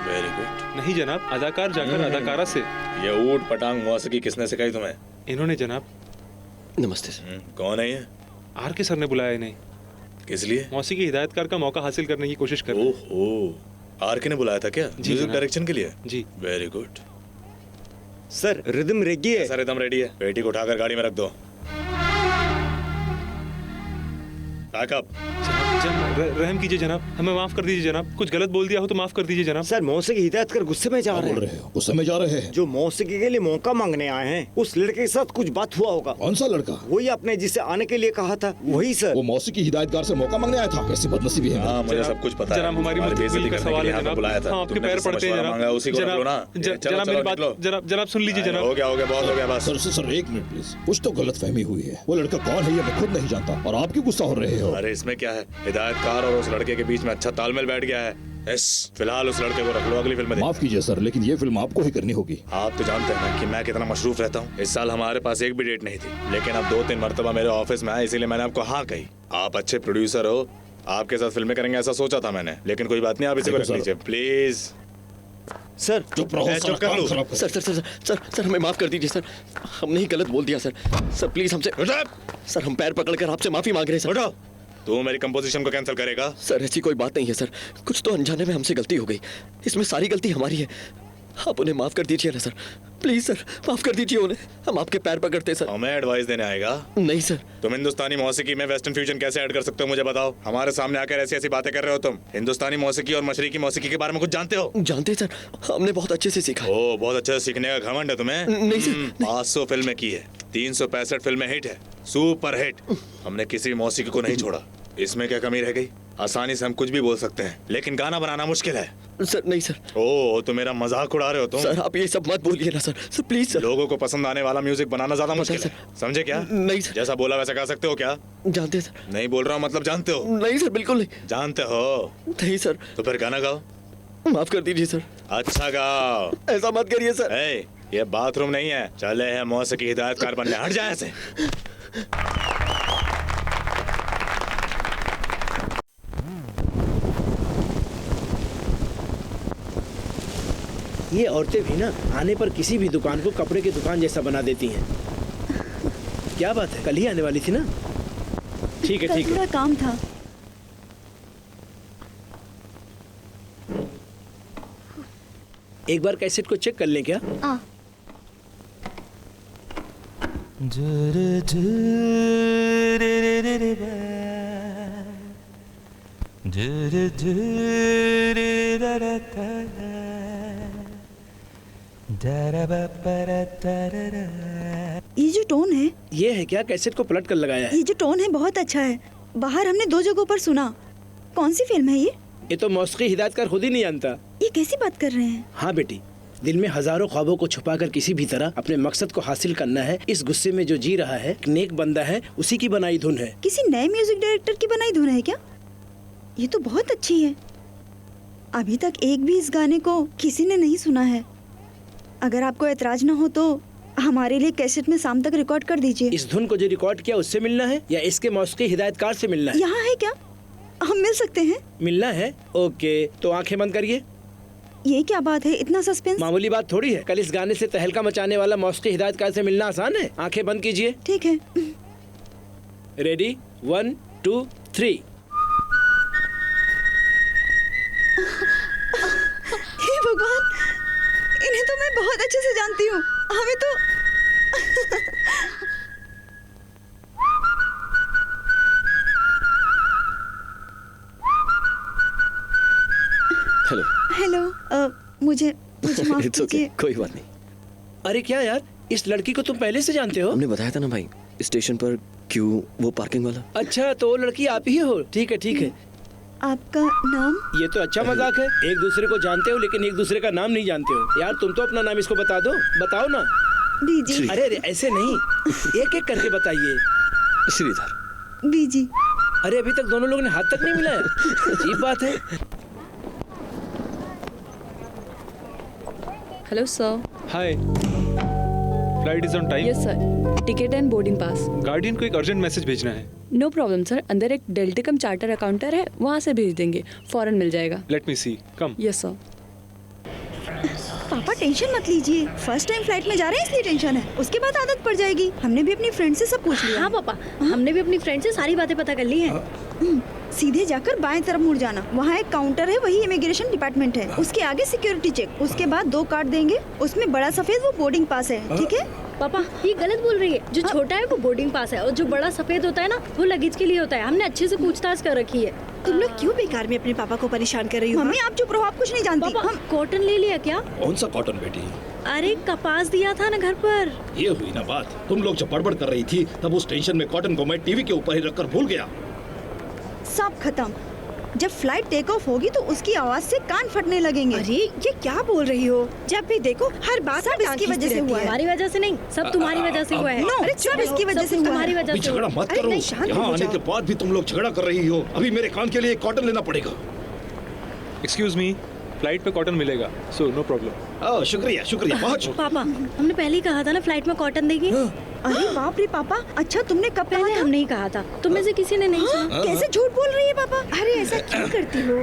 Very good. नहीं जनाब, अदाकार जाकर अदाकारा से। ये ऊट पटांग मौसीकी किसने सिखाई तुम्हें? इन्होंने जनाब। नमस्ते सर। कौन है ये? आर के सर ने बुलाया इन्हें। किस लिए? मौसीकी हिदायतकार का मौका हासिल करने की कोशिश कर रहे हैं। ओहो, आर के ने बुलाया था क्या? म्यूजिक डायरेक्शन के लिए? जी। Very good. Sir rhythm ready है। सर रिदम रेडी है। पेटी को उठाकर गाड़ी में रख दो। बैकअप। रहम कीजिए जनाब, हमें माफ कर दीजिए जनाब, कुछ गलत बोल दिया हो तो माफ कर दीजिए जनाब। सर मौसीकी हिदायतकार गुस्से में जा रहे हैं। गुस्से में जा रहे हैं? जो मौसीकी के लिए मौका मांगने आए हैं उस लड़के के साथ कुछ बात हुआ होगा। कौन सा लड़का? वही आपने जिसे आने के लिए कहा था वही सर। वो मौसीकी हिदायतकार से मौका मांगने आया था? कैसी बदनसीबी है। हाँ मुझे सब कुछ पता है। जनाब हमारी बेइज्जती का सवाल है जनाब, हम आपके पैर पड़ते हैं जनाब। उसी को रख लो ना। जनाब मेरी बात जनाब सुन लीजिए जनाब। हो गया बहुत हो गया बस। Sir 1 minute please. कुछ तो गलतफहमी हुई है। वो लड़का कौन है ये मैं खुद नहीं जानता और आप क्यों गुस्सा हो रहे हो? अरे इसमें क्या है, हिदायतकार और उस लड़के के बीच में अच्छा तालमेल बैठ गया है। फिलहाल उस लड़के को रख लो, अगली फिल्म में। माफ कीजिए सर, लेकिन ये फिल्म आपको ही करनी होगी। आप तो जानते हैं ना कि मैं कितना मशरूफ रहता हूँ। इस साल हमारे पास एक भी डेट नहीं थी, लेकिन अब 2-3 मरतबा मेरे ऑफिस में आए, इसीलिए मैंने आपको हाँ कही। आप अच्छे प्रोड्यूसर हो, आपके साथ फिल्में करेंगे ऐसा सोचा था मैंने, लेकिन कोई बात नहीं, आप इसे को रख लीजिए प्लीज। सर चुप रहो। चुप कर लो। Sir sir sir sir sir हमें माफ कर दीजिए सर, हमने ही गलत बोल दिया सर। सर प्लीज हमसे, सर हम पैर पकड़कर आपसे माफी मांग रहे हैं सर। तू मेरी कंपोजिशन को कैंसिल करेगा? सर ऐसी कोई बात नहीं है सर, कुछ तो अनजाने में हमसे गलती हो गई, इसमें सारी गलती हमारी है। आप उन्हें माफ कर दीजिए ना सर, प्लीज सर माफ कर दीजिए उन्हें, हम आपके पैर पकड़ते सर। हमें एडवाइस देने आएगा? नहीं सर। तुम हिंदुस्तानी मौसीकी में वेस्टर्न फ्यूजन कैसे ऐड कर सकते हो मुझे बताओ। हमारे सामने आकर ऐसी ऐसी बातें कर रहे हो तुम। हिंदुस्तानी मौसीकी और मशरिकी मौसीकी के बारे में कुछ जानते हो? जानते सर, हमने बहुत अच्छे से सीखा। ओ बहुत अच्छे से सीखने का घमंड है तुम्हें? नहीं सर। 500 फिल्में की है, 365 फिल्में हिट है, सुपर हिट। हमने किसी भी मौसीकी को नहीं छोड़ा। इसमें क्या कमी रह गई? आसानी से हम कुछ भी बोल सकते हैं, लेकिन गाना बनाना मुश्किल है। सर नहीं सर। ओ तो मेरा मजाक उड़ा रहे हो तुम? सर आप ये सब मत बोलिए ना सर, सर प्लीज सर। लोगों को पसंद आने वाला म्यूजिक बनाना ज्यादा मुश्किल है, समझे क्या? नहीं सर। जैसा बोला वैसा गा सकते हो क्या? जानते सर। नहीं बोल रहा हूँ मतलब जानते हो? नहीं सर बिल्कुल नहीं। जानते हो? नहीं सर। तो फिर गाना गाओ। माफ कर दीजिए सर। अच्छा गाओ। ऐसा मत करिए सर। ये बाथरूम नहीं है, चले है मौसीकी हिदायतकार बनने, हट जाए ऐसे। ये औरतें भी ना आने पर किसी भी दुकान को कपड़े की दुकान जैसा बना देती हैं। क्या बात है, कल ही आने वाली थी ना? ठीक है कल ठीक है। थोड़ा काम था। एक बार कैसेट को चेक कर लें क्या? ये जो टोन है, ये है क्या? कैसेट को पलट कर लगाया है। ये जो टोन है बहुत अच्छा है। बाहर हमने 2 जगहों पर सुना। कौन सी फिल्म है ये? ये तो मौसीकी हिदायतकार खुद ही नहीं जानता। ये कैसी बात कर रहे हैं? हाँ बेटी, दिल में हजारों ख्वाबों को छुपाकर किसी भी तरह अपने मकसद को हासिल करना है। इस गुस्से में जो जी रहा है, एक नेक बंदा है, उसी की बनाई धुन है। किसी नए म्यूजिक डायरेक्टर की बनाई धुन है क्या? ये तो बहुत अच्छी है। अभी तक एक भी इस गाने को किसी ने नहीं सुना है। अगर आपको एतराज ना हो तो हमारे लिए कैसेट में शाम तक रिकॉर्ड कर दीजिए। इस धुन को जो रिकॉर्ड किया उससे मिलना है या इसके मौसीकी हिदायतकार से मिलना है? यहाँ है क्या? हम मिल सकते हैं? मिलना है? ओके, तो आंखें बंद करिए। ये क्या बात है, इतना सस्पेंस? मामूली बात थोड़ी है। कल इस गाने से तहलका मचाने वाला मौसीकी हिदायतकार से मिलना आसान है। आंखें बंद कीजिए। ठीक है। रेडी, 1 2 3। हे भगवान, इन्हें तो मैं बहुत अच्छे से जानती हूँ। हमें तो हेलो। हेलो, मुझे माफ इट्स ओके, कीजिए। कोई बात नहीं। अरे क्या यार, इस लड़की को तुम पहले से जानते हो? हमने बताया था ना भाई, स्टेशन पर क्यों वो पार्किंग वाला। अच्छा, तो वो लड़की आप ही हो। ठीक है ठीक है। आपका नाम? ये तो अच्छा मजाक है। एक दूसरे को जानते हो लेकिन एक दूसरे का नाम नहीं जानते हो। यार तुम तो अपना नाम इसको बता दो। बताओ ना। बीजी। अरे अरे ऐसे नहीं, एक एक करके बताइए। श्रीधर। बीजी। अरे अभी तक दोनों लोगों ने हाथ तक नहीं मिलाया। अजीब बात है। Hello sir. Hi, flight is on time? Yes sir, ticket and boarding pass. Guardian को एक अर्जेंट मैसेज भेजना है। नो प्रॉब्लम सर, अंदर एक डेल्टिकम चार्टर अकाउंटर है, वहाँ से भेज देंगे, फौरन मिल जाएगा। Let me see, come. Yes sir. पापा टेंशन मत लीजिए, फर्स्ट टाइम फ्लाइट में जा रहे हैं इसलिए टेंशन है, उसके बाद आदत पड़ जाएगी। हमने भी अपनी फ्रेंड से सब पूछ लिया। हाँ पापा, हमने भी अपनी फ्रेंड से सारी बातें पता कर ली हैं। सीधे जाकर बाएं तरफ मुड़ जाना, वहाँ एक काउंटर है, वही इमिग्रेशन डिपार्टमेंट है। उसके आगे सिक्योरिटी चेक, उसके बाद 2 कार्ड देंगे, उसमें बड़ा सफेद वो बोर्डिंग पास है। ठीक है पापा, ये गलत बोल रही है। जो छोटा है वो बोर्डिंग पास है और जो बड़ा सफेद होता है ना, वो लगेज के लिए होता है। हमने अच्छे से पूछताछ कर रखी है। तुम लोग क्यों बेकार में अपने पापा को परेशान कर रही हो? मम्मी आप चुप रहो, आप कुछ नहीं जानती। पापा, हम कॉटन ले लिया क्या? कौन सा कॉटन बेटी? अरे कपास दिया था ना घर पर। ये हुई ना बात। तुम लोग जब बड़बड़ कर रही थी तब उस टेंशन में कॉटन को मैं टीवी के ऊपर ही रखकर भूल गया। सब खत्म। जब फ्लाइट टेक ऑफ होगी तो उसकी आवाज से कान फटने लगेंगे। अरे ये क्या बोल रही हो? जब भी देखो हर बात सब इसकी वजह से हुआ है। हमारी वजह से नहीं, सब तुम्हारी वजह से हुआ है। नो, सब इसकी वजह से हुआ तुम्हारी है। वजह से झगड़ा हुआ। मत अरे करो। नहीं, शांत यहाँ हो आने जाओ। के बाद भी तुम लोग झगड़ा कर रही हो। अभी मेरे कान के लिए कॉटन लेना पड़ेगा। एक्सक्यूज मी, फ्लाइट पे कॉटन मिलेगा, सो नो प्रॉब्लम। शुक्रिया शुक्रिया, बहुत शुक्रिया। पापा, हमने पहले ही कहा था ना फ्लाइट में कॉटन देगी। अरे बाप रे पापा, अच्छा तुमने कब कहा पहले था? हमने ही कहा था, तुम में से किसी ने नहीं सुना। कैसे झूठ बोल रही है पापा? अरे ऐसा क्यों करती हो?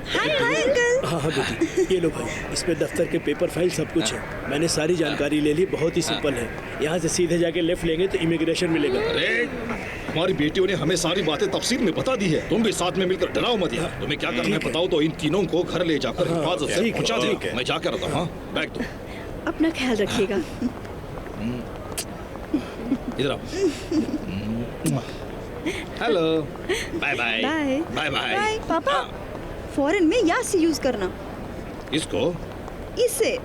Hi uncle. हाँ हाँ बेटी, ये लो भाई, इसमें दफ्तर के पेपर फाइल सब कुछ है। मैंने सारी जानकारी ले ली, बहुत ही सिंपल है। यहाँ से सीधे जाके लेफ्ट लेंगे तो इमिग्रेशन मिलेगा। अरे हमारी बेटियों ने हमें सारी बातें तफसील में बता दी है। तुम भी साथ में मिलकर डराओ मत यार। तुम्हें क्या करना है बताओ तो इन तीनों को घर ले जाकर हिफाजत से पहुंचा दे। मैं जाकर आता हूँ। हाँ, बैग दो। अपना ख्याल रखिएगा। इधर आओ। Hello, bye bye. Bye bye bye. Bye पापा, फॉरेन में या से यूज करना, इसको इससे।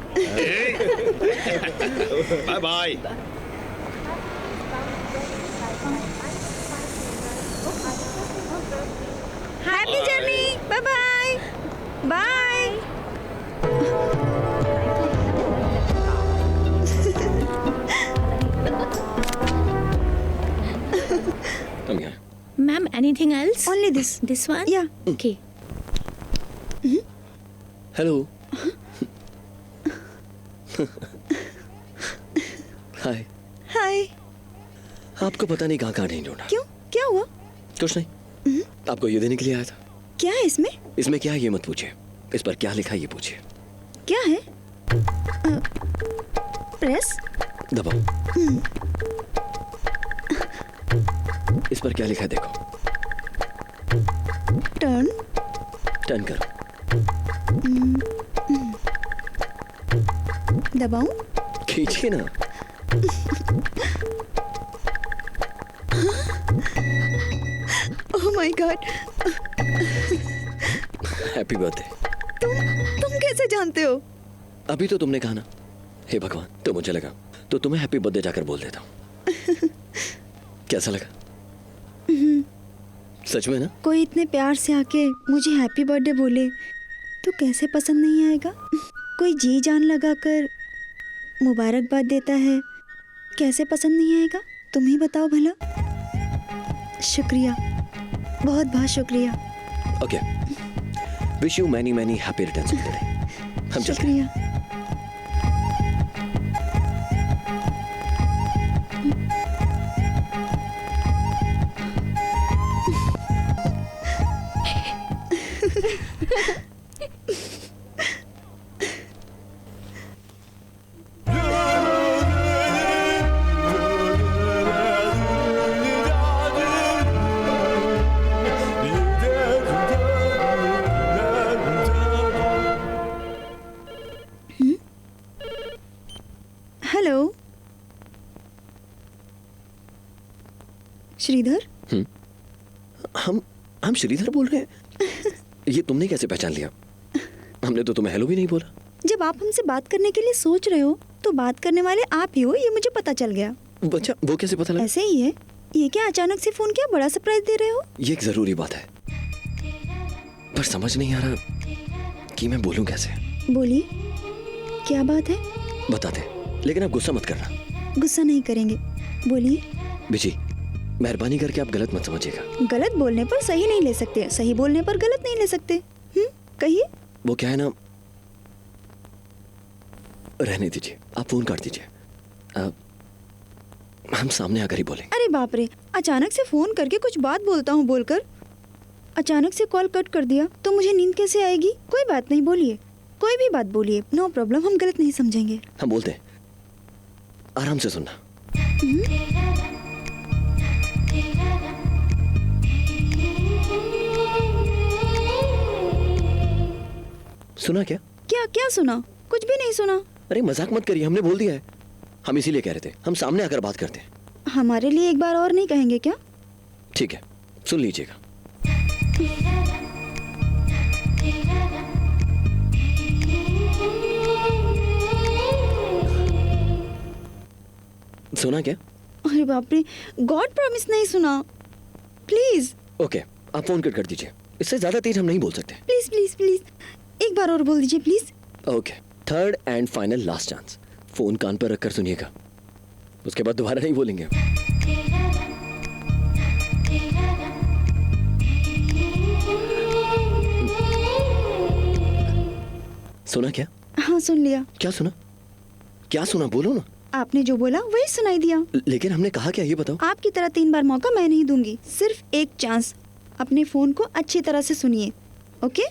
Bye bye. Happy journey, bye bye bye. हम यहाँ। Ma'am, anything else? Only this. This one? Yeah. Okay. Hello. Hi. Hi. आपको पता नहीं कहाँ नहीं ढूंढा। क्यों, क्या हुआ? कुछ नहीं, आपको ये देने के लिए आया था। क्या है इसमें? इसमें क्या है ये मत पूछिए, इस पर क्या लिखा है ये पूछिए। क्या है? प्रेस? दबाओ। इस पर क्या लिखा है देखो। टर्न। टर्न करो। दबाऊं? खींचिए ना। Oh my God. Happy birthday. तुम कैसे जानते हो? अभी तो तुमने कहा ना। हे भगवान, तो मुझे लगा तो तुम्हें हैप्पी बर्थडे जाकर बोल देता हूँ। कैसा लगा? सच में ना? कोई इतने प्यार से आके मुझे हैप्पी बर्थडे बोले तो कैसे पसंद नहीं आएगा? कोई जी जान लगाकर मुबारकबाद देता है, कैसे पसंद नहीं आएगा? तुम ही बताओ भला। शुक्रिया, बहुत बहुत शुक्रिया। Okay, wish you many many happy returns of the day. हम चलते हैं। शुक्रिया। हेलो श्रीधर। हम श्रीधर बोल रहे हैं। ये तुमने कैसे पहचान लिया? हमने तो तुम्हें हेलो भी नहीं बोला। जब आप हमसे बात करने के लिए सोच रहे हो तो बात करने वाले आप ही हो, ये मुझे पता चल गया। बच्चा, वो कैसे पता लगा? ऐसे ही है। ये क्या अचानक से फोन किया? बड़ा सरप्राइज दे रहे हो। ये एक जरूरी बात है, पर समझ नहीं आ रहा कि मैं बोलूं कैसे। बोलिए, क्या बात है? बता दे, लेकिन आप गुस्सा मत करना। गुस्सा नहीं करेंगे, बोलिए। बिजी, मेहरबानी करके आप गलत मत समझिएगा। गलत बोलने पर सही नहीं ले सकते, सही बोलने पर गलत नहीं ले सकते। कहिए। वो क्या है ना, रहने दीजिए, आप फोन काट दीजिए। हम सामने आकर ही बोलेंगे। अरे बाप रे, अचानक से फोन करके कुछ बात बोलता हूँ बोलकर अचानक से कॉल कट कर दिया तो मुझे नींद कैसे आएगी? कोई बात नहीं, बोलिए, कोई भी बात बोलिए, नो प्रॉब्लम, हम गलत नहीं समझेंगे। हम बोलते हैं, आराम से सुनना। सुना क्या? क्या क्या सुना? कुछ भी नहीं सुना। अरे मजाक मत करिए, हमने बोल दिया है। हम इसीलिए कह रहे थे, हम सामने आकर बात करते हैं। हमारे लिए एक बार और नहीं कहेंगे क्या? ठीक है, सुन लीजिएगा। सुना क्या? अरे बाप रे, गॉड प्रॉमिस नहीं सुना। प्लीज। ओके, आप फोन कट कर दीजिए, इससे ज्यादा तेज हम नहीं बोल सकते। प्लीज प्लीज प्लीज, एक बार और बोल दीजिए please. Okay, third and final last chance. Phone कान पर रखकर सुनिएगा, उसके बाद दोबारा नहीं बोलेंगे। सुना क्या? हाँ सुन लिया। क्या सुना? क्या सुना? बोलो ना। आपने जो बोला वही सुनाई दिया। लेकिन हमने कहा क्या, ये बताओ। आपकी तरह 3 बार मौका मैं नहीं दूंगी, सिर्फ एक चांस। अपने फोन को अच्छी तरह से सुनिए, ओके?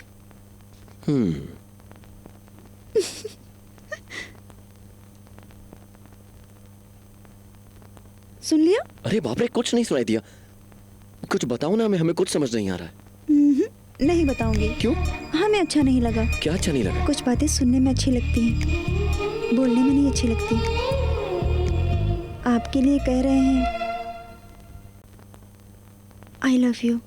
सुन लिया? अरे बाप रे, कुछ नहीं सुनाई दिया। कुछ बताओ ना, हमें कुछ समझ नहीं आ रहा है। नहीं बताऊंगी। क्यों? हमें अच्छा नहीं लगा। क्या अच्छा नहीं लगा? कुछ बातें सुनने में अच्छी लगती हैं, बोलने में नहीं अच्छी लगती। आपके लिए कह रहे हैं आई लव यू।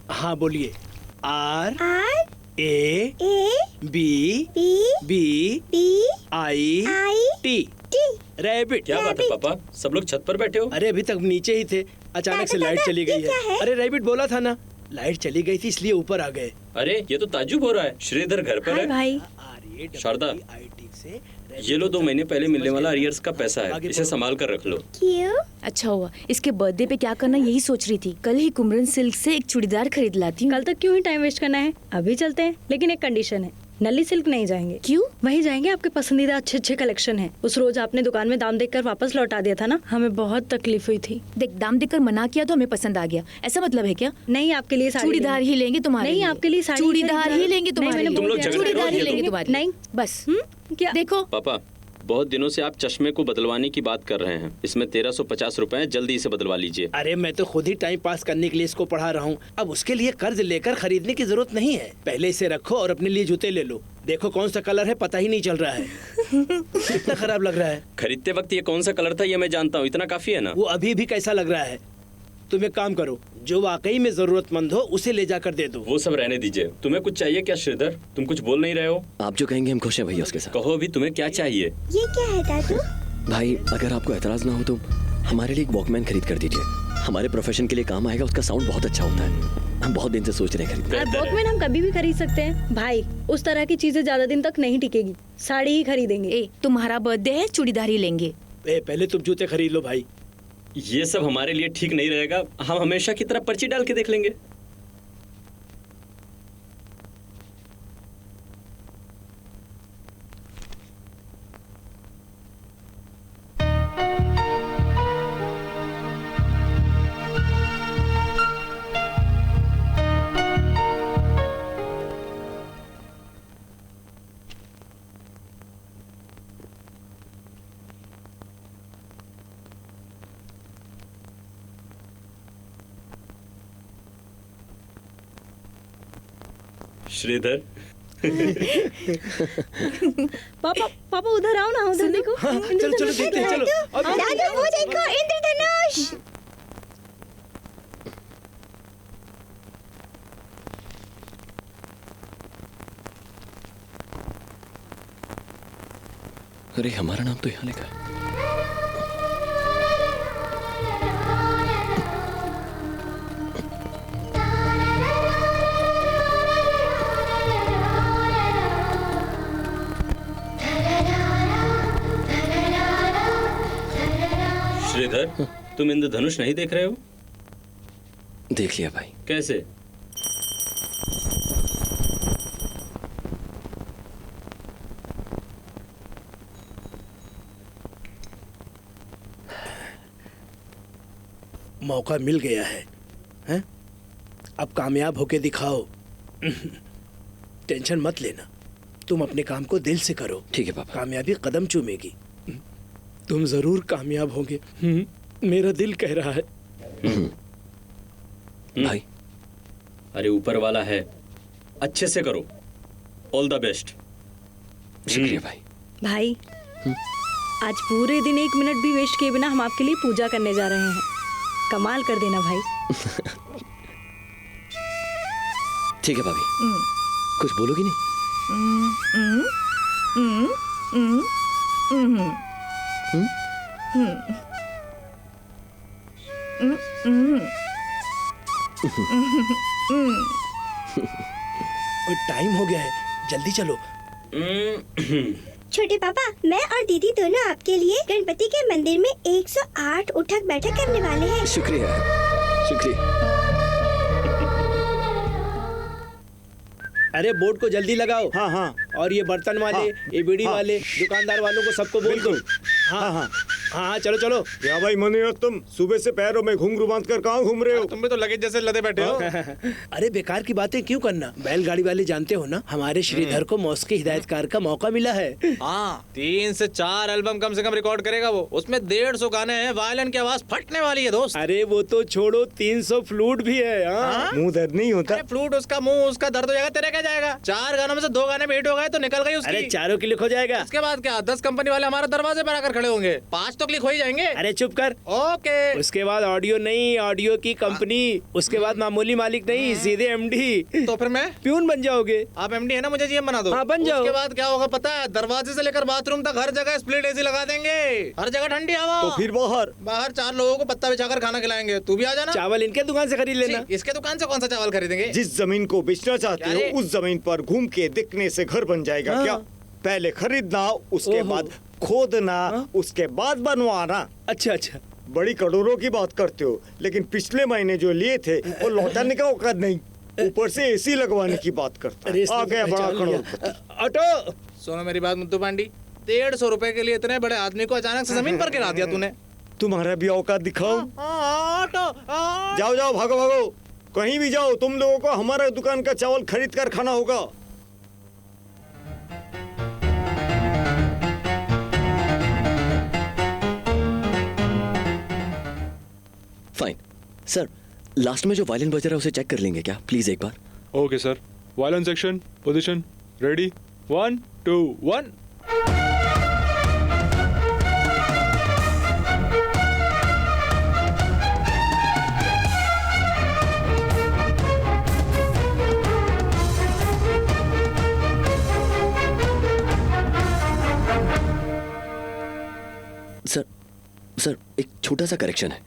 हाँ बोलिए। R A B B I T. Rabbit. क्या बात है पापा, सब लोग छत पर बैठे हो? अरे अभी तक नीचे ही थे, अचानक से लाइट चली गई है। अरे रैबिट बोला था ना, लाइट चली गई थी इसलिए ऊपर आ गए। अरे ये तो ताज्जुब हो रहा है, श्रीधर घर पर है। भाई शारदा, ये लो 2 महीने पहले मिलने वाला अरियर्स का पैसा है, इसे संभाल कर रख लो। क्यों? अच्छा हुआ, इसके बर्थडे पे क्या करना यही सोच रही थी। कल ही कुमरन सिल्क से एक चूड़ीदार खरीद लाती हूँ। कल तक क्यों ही टाइम वेस्ट करना है, अभी चलते हैं। लेकिन एक कंडीशन है, नली सिल्क नहीं जाएंगे। क्यों? वहीं जाएंगे, आपके पसंदीदा अच्छे अच्छे कलेक्शन है। उस रोज आपने दुकान में दाम देखकर वापस लौटा दिया था ना, हमें बहुत तकलीफ हुई थी। देख, दाम देखकर मना किया तो हमें पसंद आ गया, ऐसा मतलब है क्या? नहीं, आपके लिए साड़ी चूड़ीदार ही लेंगे तुम्हारे नहीं, लिए। आपके लिए साड़ी चूड़ीदार ही लेंगे नहीं, तुम्हारे मैंने लिए। तुम लोग बोल दिया। झगड़ रहे हो, चूड़ीदार ही ये लेंगे तुम- तुम्हारे लिए। नहीं। बस क्या? देखो, पापा बहुत दिनों से आप चश्मे को बदलवाने की बात कर रहे हैं। इसमें 1350 रुपए हैं, जल्दी इसे बदलवा लीजिए। अरे मैं तो खुद ही टाइम पास करने के लिए इसको पढ़ा रहा हूँ। अब उसके लिए कर्ज लेकर खरीदने की जरूरत नहीं है। पहले इसे रखो और अपने लिए जूते ले लो। देखो कौन सा कलर है पता ही नहीं चल रहा है। कितना खराब लग रहा है। खरीदते वक्त ये कौन सा कलर था ये मैं जानता हूँ, इतना काफी है ना। वो अभी भी कैसा लग रहा है। तुम एक काम करो, जो वाकई में जरूरतमंद हो उसे ले जाकर दे दो। वो सब रहने दीजिए। तुम्हें कुछ चाहिए क्या श्रीधर? तुम कुछ बोल नहीं रहे हो। आप जो कहेंगे हम खुश हैं भैया उसके साथ। कहो अभी तुम्हें क्या चाहिए। ये क्या है दादू? भाई अगर आपको एतराज ना हो तो हमारे लिए एक वॉकमैन खरीद कर दीजिए। हमारे प्रोफेशन के लिए काम आएगा, उसका साउंड बहुत अच्छा होता है। हम बहुत दिन से सोच रहे हैं खरीदने। यार वॉकमैन हम कभी भी खरीद सकते हैं भाई। उस तरह की चीजें ज्यादा दिन तक नहीं टिकेगी, साड़ी ही खरीदेंगे। ए, तुम्हारा बर्थडे है, चूड़ीदार ही लेंगे। पहले तुम जूते खरीद लो भाई। ये सब हमारे लिए ठीक नहीं रहेगा। हम हमेशा की तरह पर्ची डाल के देख लेंगे। श्रीधर पापा पापा उधर आओ ना, उधर देखो। चलो चलो देखते हैं, चलो। दादू वो देखो, इंद्रधनुष। अरे हमारा नाम तो यहाँ लिखा है। श्रीधर तुम इंद्रधनुष नहीं देख रहे हो? देख लिया भाई। कैसे? मौका मिल गया है, हैं? अब कामयाब होके दिखाओ। टेंशन मत लेना, तुम अपने काम को दिल से करो। ठीक है पापा। कामयाबी कदम चूमेगी। तुम जरूर कामयाब होगे, मेरा दिल कह रहा है। भाई अरे ऊपर वाला है, अच्छे से करो। All the best. शुक्रिया भाई। भाई आज पूरे दिन 1 मिनट भी वेस्ट किए बिना हम आपके लिए पूजा करने जा रहे हैं। कमाल कर देना भाई। ठीक है भाभी। कुछ बोलोगी नहीं? और टाइम हो गया है, जल्दी चलो। छोटे पापा, मैं और दीदी दोनों आपके लिए गणपति के मंदिर में 108 उठक बैठक करने वाले हैं। शुक्रिया शुक्रिया। अरे बोर्ड को जल्दी लगाओ। हाँ हाँ। और ये बर्तन वाले, ये बीड़ी वाले, दुकानदार वालों को सबको बोल दो। हाँ हाँ हाँ, चलो चलो। क्या भाई मनीष, तुम सुबह से पैरों में घुंघरू बांध कर कहाँ घूम रहे हो? तुम भी तो लगेज जैसे लदे बैठे हो। अरे बेकार की बातें क्यों करना। बैलगाड़ी वाले जानते हो ना, हमारे श्रीधर को मौसीकी हिदायतकार का मौका मिला है। हाँ, 3 से 4 एल्बम कम से कम रिकॉर्ड करेगा वो। उसमें 150 गाने हैं, वायलिन की आवाज फटने वाली है दोस्त। अरे वो तो छोड़ो, 300 फ्लूट भी है। हाँ? मुंह दर्द नहीं होता? अरे फ्लूट उसका, मुंह उसका दर्द हो जाएगा, तेरे क्या जाएगा? 4 गानों में से 2 गाने में हिट हो गए तो निकल गई उसकी। अरे चारों क्लिक हो जाएगा। इसके बाद क्या 10 कंपनी वाले हमारे दरवाजे पर आकर खड़े होंगे। 5 तो क्लिक हो ही जाएंगे। अरे चुप कर। ओके। उसके बाद ऑडियो नहीं, ऑडियो की कंपनी। उसके बाद मामूली मालिक नहीं, सीधे एमडी। तो फिर मैं प्यून बन जाओगे। आप एमडी है ना, मुझे जीएम बना दो। हाँ बन जाओ। उसके बाद क्या होगा पता है? दरवाजे से लेकर बाथरूम तक हर जगह स्प्लिट एसी लगा देंगे। हर जगह ठंडी हवा। तो फिर बाहर 4 लोगों को पत्ता बिछाकर खाना खिलाएंगे। तू भी आ जाना। चावल इनके दुकान से खरीद लेना। इसके दुकान से कौन सा चावल खरीदेंगे? जिस जमीन को बेचना चाहते क्या रे? हो उस जमीन पर घूम के दिखने से घर बन जाएगा। हाँ। क्या पहले खरीदना, उसके ओहो। बाद खोदना, हाँ। उसके बाद बनवाना। अच्छा अच्छा। बड़ी करोड़ों की बात करते हो, लेकिन पिछले महीने जो लिए थे वो लौटाने का औकात नहीं। ऊपर से एसी लगवाने की बात करता है। आ गया बड़ा करोड़पति। ऑटो। सुनो मेरी बात मुद्दू पांडी, 150 रुपए के लिए इतने बड़े आदमी को अचानक से जमीन पर गिरा दिया तूने। तुम्हारा भी औकात दिखाओ। ऑटो जाओ जाओ, भागो भागो, कहीं भी जाओ, तुम लोगों को हमारे दुकान का चावल खरीद कर खाना होगा। फाइन सर, लास्ट में जो वायलिन बज रहा है उसे चेक कर लेंगे क्या प्लीज एक बार? Okay sir. Violin section position ready 1 2 1। Sir एक छोटा सा करेक्शन है,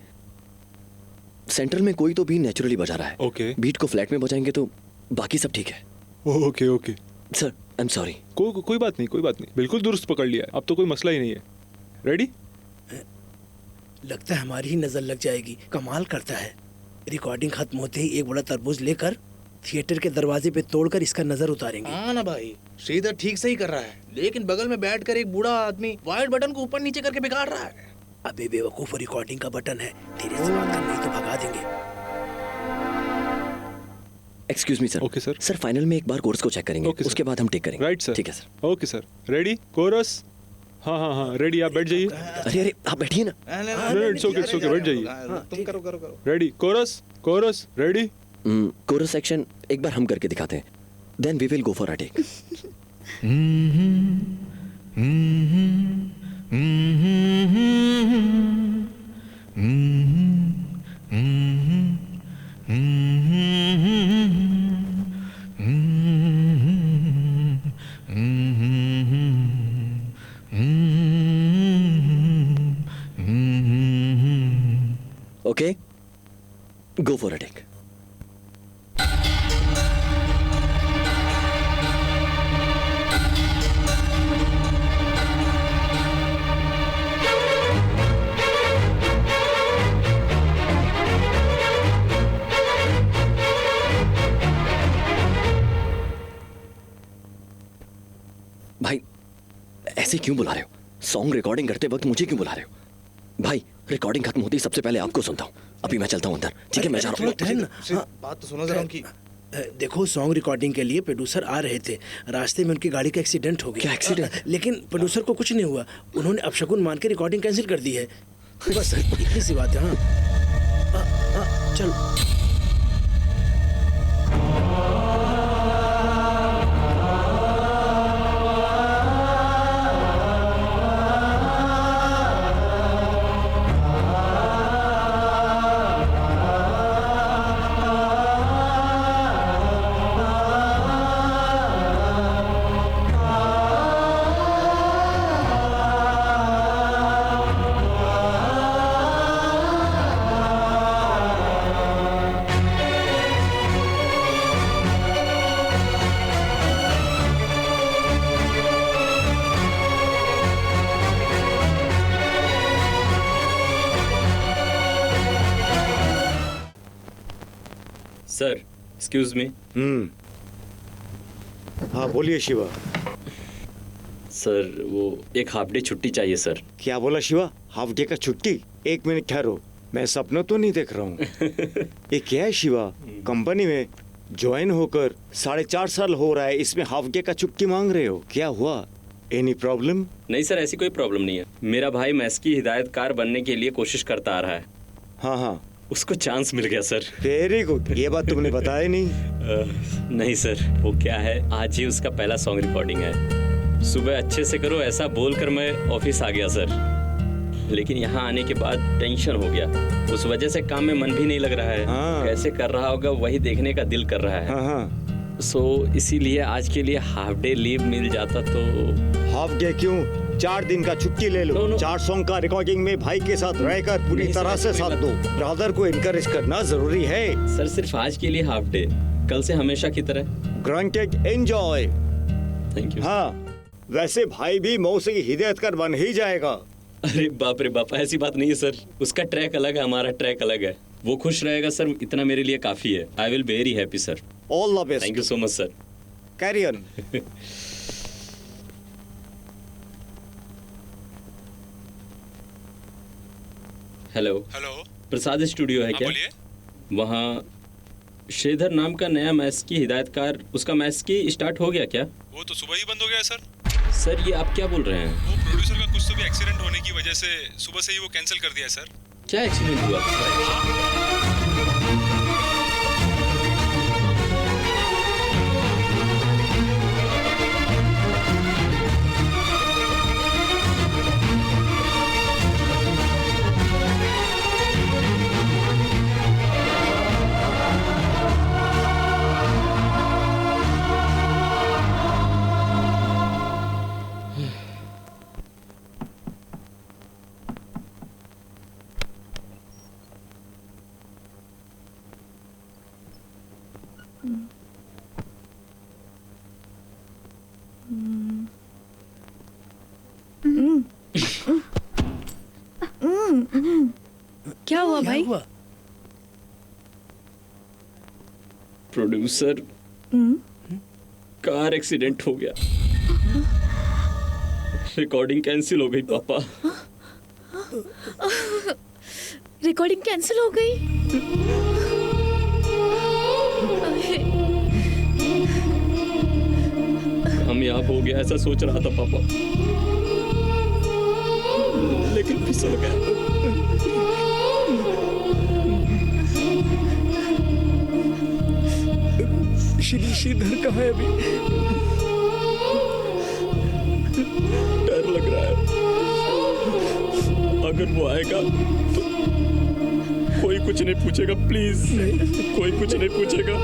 सेंट्रल में कोई तो भी नेचुरली बजा रहा है। ओके। बीट को फ्लैट में बजाएंगे तो बाकी सब ठीक है। Okay okay sir I am sorry. कोई बात नहीं, कोई बात नहीं, बिल्कुल दुरुस्त पकड़ लिया है, अब तो कोई मसला ही नहीं है। रेडी? लगता है हमारी ही नजर लग जाएगी। कमाल करता है, रिकॉर्डिंग खत्म होते ही एक बड़ा तरबूज लेकर थिएटर के दरवाजे पे तोड़कर इसका नजर उतारेंगे। हाँ ना भाई, श्रीधर ठीक से ही कर रहा है, लेकिन बगल में बैठकर एक बूढ़ा आदमी वाइट बटन को ऊपर नीचे करके बिगाड़ रहा है। अबे बेवकूफ, रिकॉर्डिंग का बटन है, धीरे से बात कर, नहीं तो भगा देंगे। Excuse me sir. Okay sir. Sir final में एक बार कोर्स को चेक करेंगे, ओके, उसके बाद हम टेक करेंगे। Right sir. ठीक है sir. Okay sir. Ready? Chorus? हाँ हाँ हाँ रेडी, आप बैठ जाइए। अरे अरे आप बैठिए ना। इट्स ओके बैठ जाइए। तुम करो करो करो। Ready? Chorus chorus ready? Chorus section एक बार हम करके दिखाते हैं, then we will go for a take. Okay, go for a take. भाई ऐसे क्यों बुला रहे हो? सॉन्ग रिकॉर्डिंग करते वक्त मुझे क्यों बुला रहे हो? भाई रिकॉर्डिंग खत्म होती सबसे पहले आपको सुनता हूँ। अभी मैं चलता हूँ अंदर, ठीक है? मैं जा रहा हूँ। बात तो सुनो जरा उनकी। देखो, सॉन्ग रिकॉर्डिंग के लिए प्रोड्यूसर आ रहे थे, रास्ते में उनकी गाड़ी का एक्सीडेंट हो गया। क्या एक्सीडेंट? लेकिन प्रोड्यूसर को कुछ नहीं हुआ, उन्होंने अपशकुन मान के रिकॉर्डिंग कैंसिल कर दी है। बस इतनी सी बात है। हाँ चलो। Sir excuse me. हाँ बोलिए शिवा। सर वो एक हाफ डे छुट्टी चाहिए सर। क्या बोला शिवा? हाफ डे का छुट्टी? एक मिनट ठहरो, मैं सपना तो नहीं देख रहा हूँ। ये क्या है शिवा? कंपनी में ज्वाइन होकर 4.5 साल हो रहा है, इसमें हाफ डे का छुट्टी मांग रहे हो? क्या हुआ? Any problem? नहीं सर, ऐसी कोई प्रॉब्लम नहीं है। मेरा भाई मैस की हिदायतकार बनने के लिए कोशिश करता आ रहा है। हाँ हाँ, उसको चांस मिल गया सर। Very good. ये बात तुमने बताया नहीं। नहीं सर, वो क्या है, आज ही उसका पहला सॉन्ग रिकॉर्डिंग है। सुबह अच्छे से करो ऐसा बोलकर मैं ऑफिस आ गया सर, लेकिन यहाँ आने के बाद टेंशन हो गया। उस वजह से काम में मन भी नहीं लग रहा है। कैसे कर रहा होगा वही देखने का दिल कर रहा है। सो इसीलिए आज के लिए हाफ डे लीव मिल जाता तो। हाफ डे क्यों? 4 दिन का छुट्टी ले लो। 4 सॉन्ग का रिकॉर्डिंग में भाई के साथ रहकर पूरी तरह से साथ दो। ब्रदर को इनकरेज करना जरूरी है। सर सिर्फ आज के लिए हाफ डे, कल से हमेशा की तरह। Granted, enjoy. Thank you. हाँ वैसे भाई भी मौसी की हिदायतकार बन ही जाएगा। अरे बाप रे बाप, ऐसी बात नहीं है सर। उसका ट्रैक अलग है, हमारा ट्रैक अलग है। वो खुश रहेगा सर, इतना मेरे लिए काफी है। I will very happy sir. All the best. Thank you so much sir. Carry on. Hello hello, Prasad studio है क्या? वहाँ श्रीधर नाम का नया मैच की हिदायतकार, उसका मैच की स्टार्ट हो गया क्या? वो तो सुबह ही बंद हो गया सर। सर ये आप क्या बोल रहे हैं? वो प्रोड्यूसर का कुछ तो भी एक्सीडेंट होने की वजह से सुबह से ही वो कैंसिल कर दिया सर। क्या एक्सीडेंट हुआ? क्या हुआ भाई? प्रोड्यूसर कार एक्सीडेंट हो गया, रिकॉर्डिंग कैंसिल हो गई पापा। रिकॉर्डिंग कैंसिल हो गई? कामयाब हो गया ऐसा सोच रहा था पापा, लेकिन फिसल गया। श्रीधर कहाँ है अभी? डर लग रहा है, अगर वो आएगा तो कोई कुछ नहीं पूछेगा, प्लीज नहीं, कोई कुछ नहीं पूछेगा।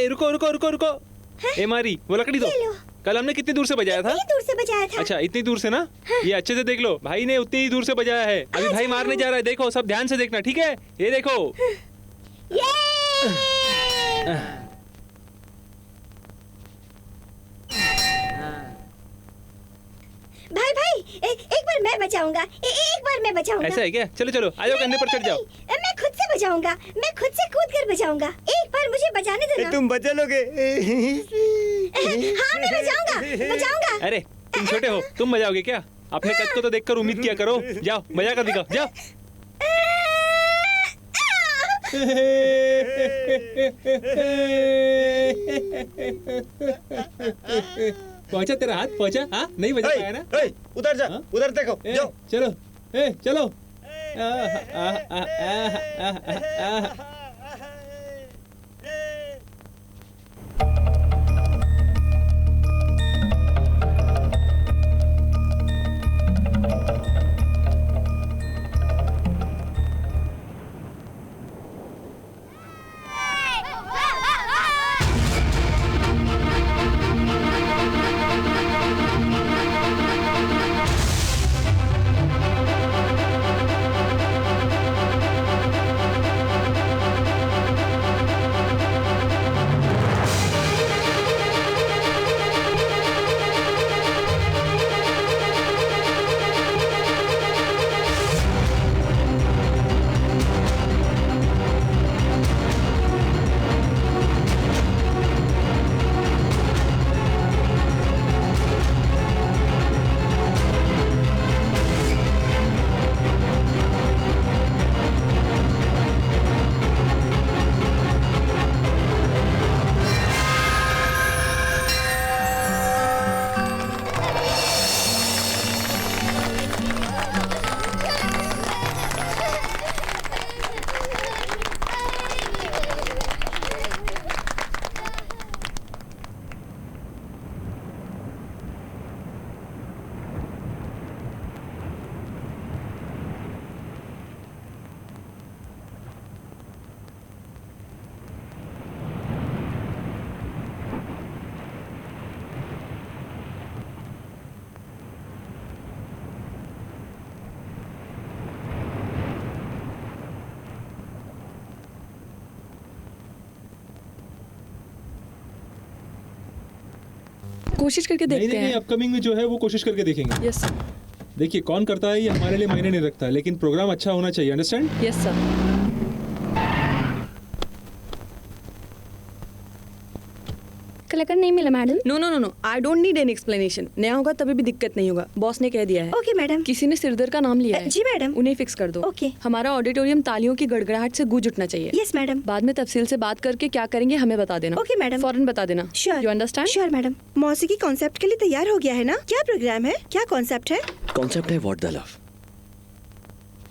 रुको रुको रुको रुको। ए मारी, वो लकड़ी दो। कल हमने कितनी दूर से बजाया था? दूर से बजाया था। अच्छा इतनी दूर से ना? ये अच्छे से देख लो, भाई ने उतनी ही दूर से बजाया है। अभी भाई मारने जा रहा है, देखो सब ध्यान से देखना, ठीक है? ये देखो। भाई भाई एक बार मैं बजाऊंगा, एक बार मैं बजाऊंगा। ऐसा है क्या? चलो चलो आ जाओ, कंधे पर चढ़ जाओ। मैं खुद से बजाऊंगा, मैं खुद से कूद कर बजाऊंगा। एक बार मुझे बजाने देना। तुम बजा लोगे? हाँ मैं बजाऊंगा, बजाऊंगा। अरे तुम छोटे हो, तुम बजाओगे क्या? अपने कद को तो देखकर उम्मीद किया करो। जाओ बजा कर दिखाओ, जाओ। पहुंचा तेरा हाथ, पहुंचा? हाँ नहीं बजा पाया ना? उधर जा, उधर देखो, जाओ। चलो चलो। कोशिश करके नहीं देखते नहीं हैं। अपकमिंग में जो है वो कोशिश करके देखेंगे। यस देखिए कौन करता है ये हमारे लिए मायने नहीं रखता, लेकिन प्रोग्राम अच्छा होना चाहिए। अंडरस्टैंड? Yes sir. कलाकार नहीं मिला madam. No no no no, I don't need an explanation. नया होगा तभी भी दिक्कत नहीं होगा, बॉस ने कह दिया है। Okay madam. किसी ने सिरदर का नाम लिया है। जी मैडम। उन्हें फिक्स कर दो। ओके। हमारा ऑडिटोरियम तालियों की गड़गड़ाहट से गूंज उठना चाहिए। Yes madam. बाद में तफसील से बात करके क्या करेंगे हमें बता देना। Okay madam. फौरन बता देना। Sure. You understand? Sure madam. मौसीकी कॉन्सेप्ट के लिए तैयार हो गया है ना? क्या प्रोग्राम है, क्या कॉन्सेप्ट है? कॉन्सेप्ट है व्हाट द लव।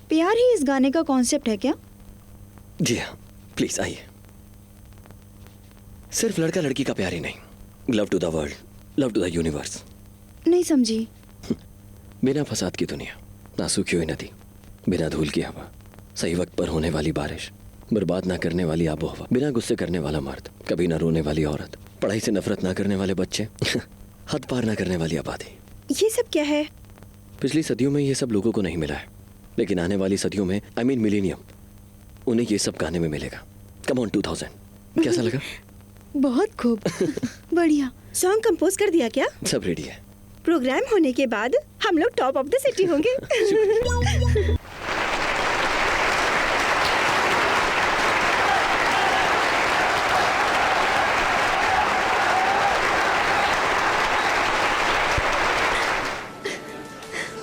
प्यार ही इस गाने का कॉन्सेप्ट है क्या? जी हाँ, प्लीज आइए। सिर्फ लड़का लड़की का प्यार ही नहीं, love to the world, love to the universe. नहीं समझी। बिना फसाद की दुनिया, ना सूखी हुई नदी, बिना धूल की हवा, सही वक्त पर होने वाली बारिश, बर्बाद ना करने वाली आबो हवा, बिना गुस्से करने वाला मर्द, कभी ना रोने वाली औरत, पढ़ाई से नफरत ना करने वाले बच्चे, हद पार ना करने वाली आबादी। ये सब क्या है? पिछली सदियों में ये सब लोगों को नहीं मिला है, लेकिन आने वाली सदियों में आई मीन मिलेनियम, उन्हें ये सब गाने में मिलेगा। Come on 2000। कैसा लगा? बहुत खूब। बढ़िया। सॉन्ग कंपोज कर दिया क्या? सब रेडी है। प्रोग्राम होने के बाद हम लोग टॉप ऑफ द सिटी होंगे।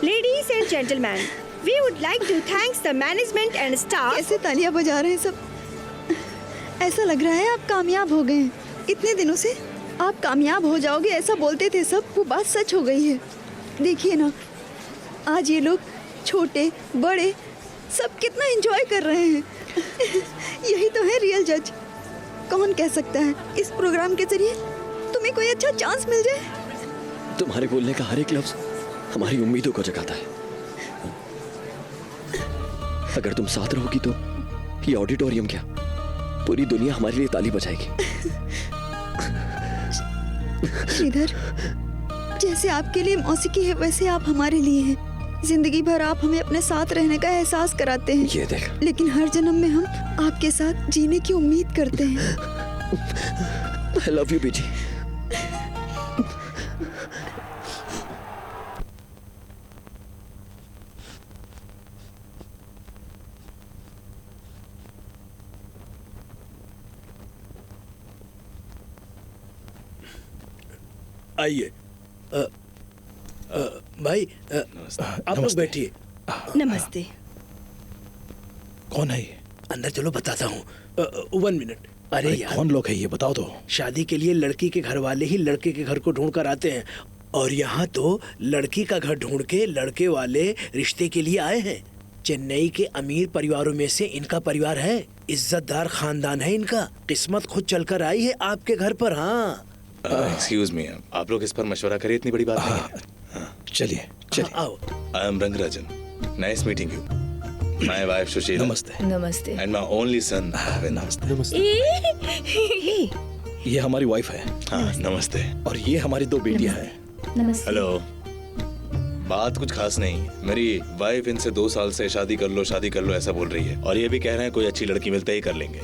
Ladies and gentlemen, we would like to thank the management and staff. कैसे तालियां बजा रहे हैं सब। ऐसा लग रहा है आप कामयाब हो गए हैं। इतने दिनों से आप कामयाब हो जाओगे ऐसा बोलते थे सब, वो बात सच हो गई है। देखिए ना, आज ये लोग छोटे बड़े सब कितना एंजॉय कर रहे हैं। यही तो है रियल जज। कौन कह सकता है इस प्रोग्राम के जरिए तुम्हें कोई अच्छा चांस मिल जाए। तुम्हारे बोलने का हर एक लफ्ज हमारी उम्मीदों को जगाता है। अगर तुम साथ रहोगी तो ये ऑडिटोरियम क्या, पूरी दुनिया हमारे लिए ताली बजाएगी। श्रीधर, जैसे आपके लिए मौसीकी है वैसे आप हमारे लिए हैं। जिंदगी भर आप हमें अपने साथ रहने का एहसास कराते हैं। ये देख। लेकिन हर जन्म में हम आपके साथ जीने की उम्मीद करते हैं। I love you, बीजी। आइए। भाई आप लोग बैठिए। नमस्ते। कौन है ये? अंदर चलो बताता हूँ। 1 मिनट। अरे यार, कौन लोग है ये बताओ तो। शादी के लिए लड़की के घर वाले ही लड़के के घर को ढूंढ कर आते हैं, और यहाँ तो लड़की का घर ढूंढ के लड़के वाले रिश्ते के लिए आए हैं। चेन्नई के अमीर परिवारों में से इनका परिवार है, इज्जतदार खानदान है इनका। किस्मत खुद चलकर आई है आपके घर पर। हाँ एक्सक्यूज मी, आप लोग इस पर मशवरा करें, इतनी बड़ी बात नहीं है। चलिए चलिए। आओ। I am Rangarajan, nice meeting you. My wife Sushila. नमस्ते। नमस्ते। And my only son. नमस्ते। ये हमारी वाइफ है। हाँ नमस्ते। और ये हमारी 2 बेटियां हैं। नमस्ते। हेलो। बात कुछ खास नहीं, मेरी वाइफ इनसे 2 साल से शादी कर लो ऐसा बोल रही है, और ये भी कह रहे हैं कोई अच्छी लड़की मिलते ही कर लेंगे।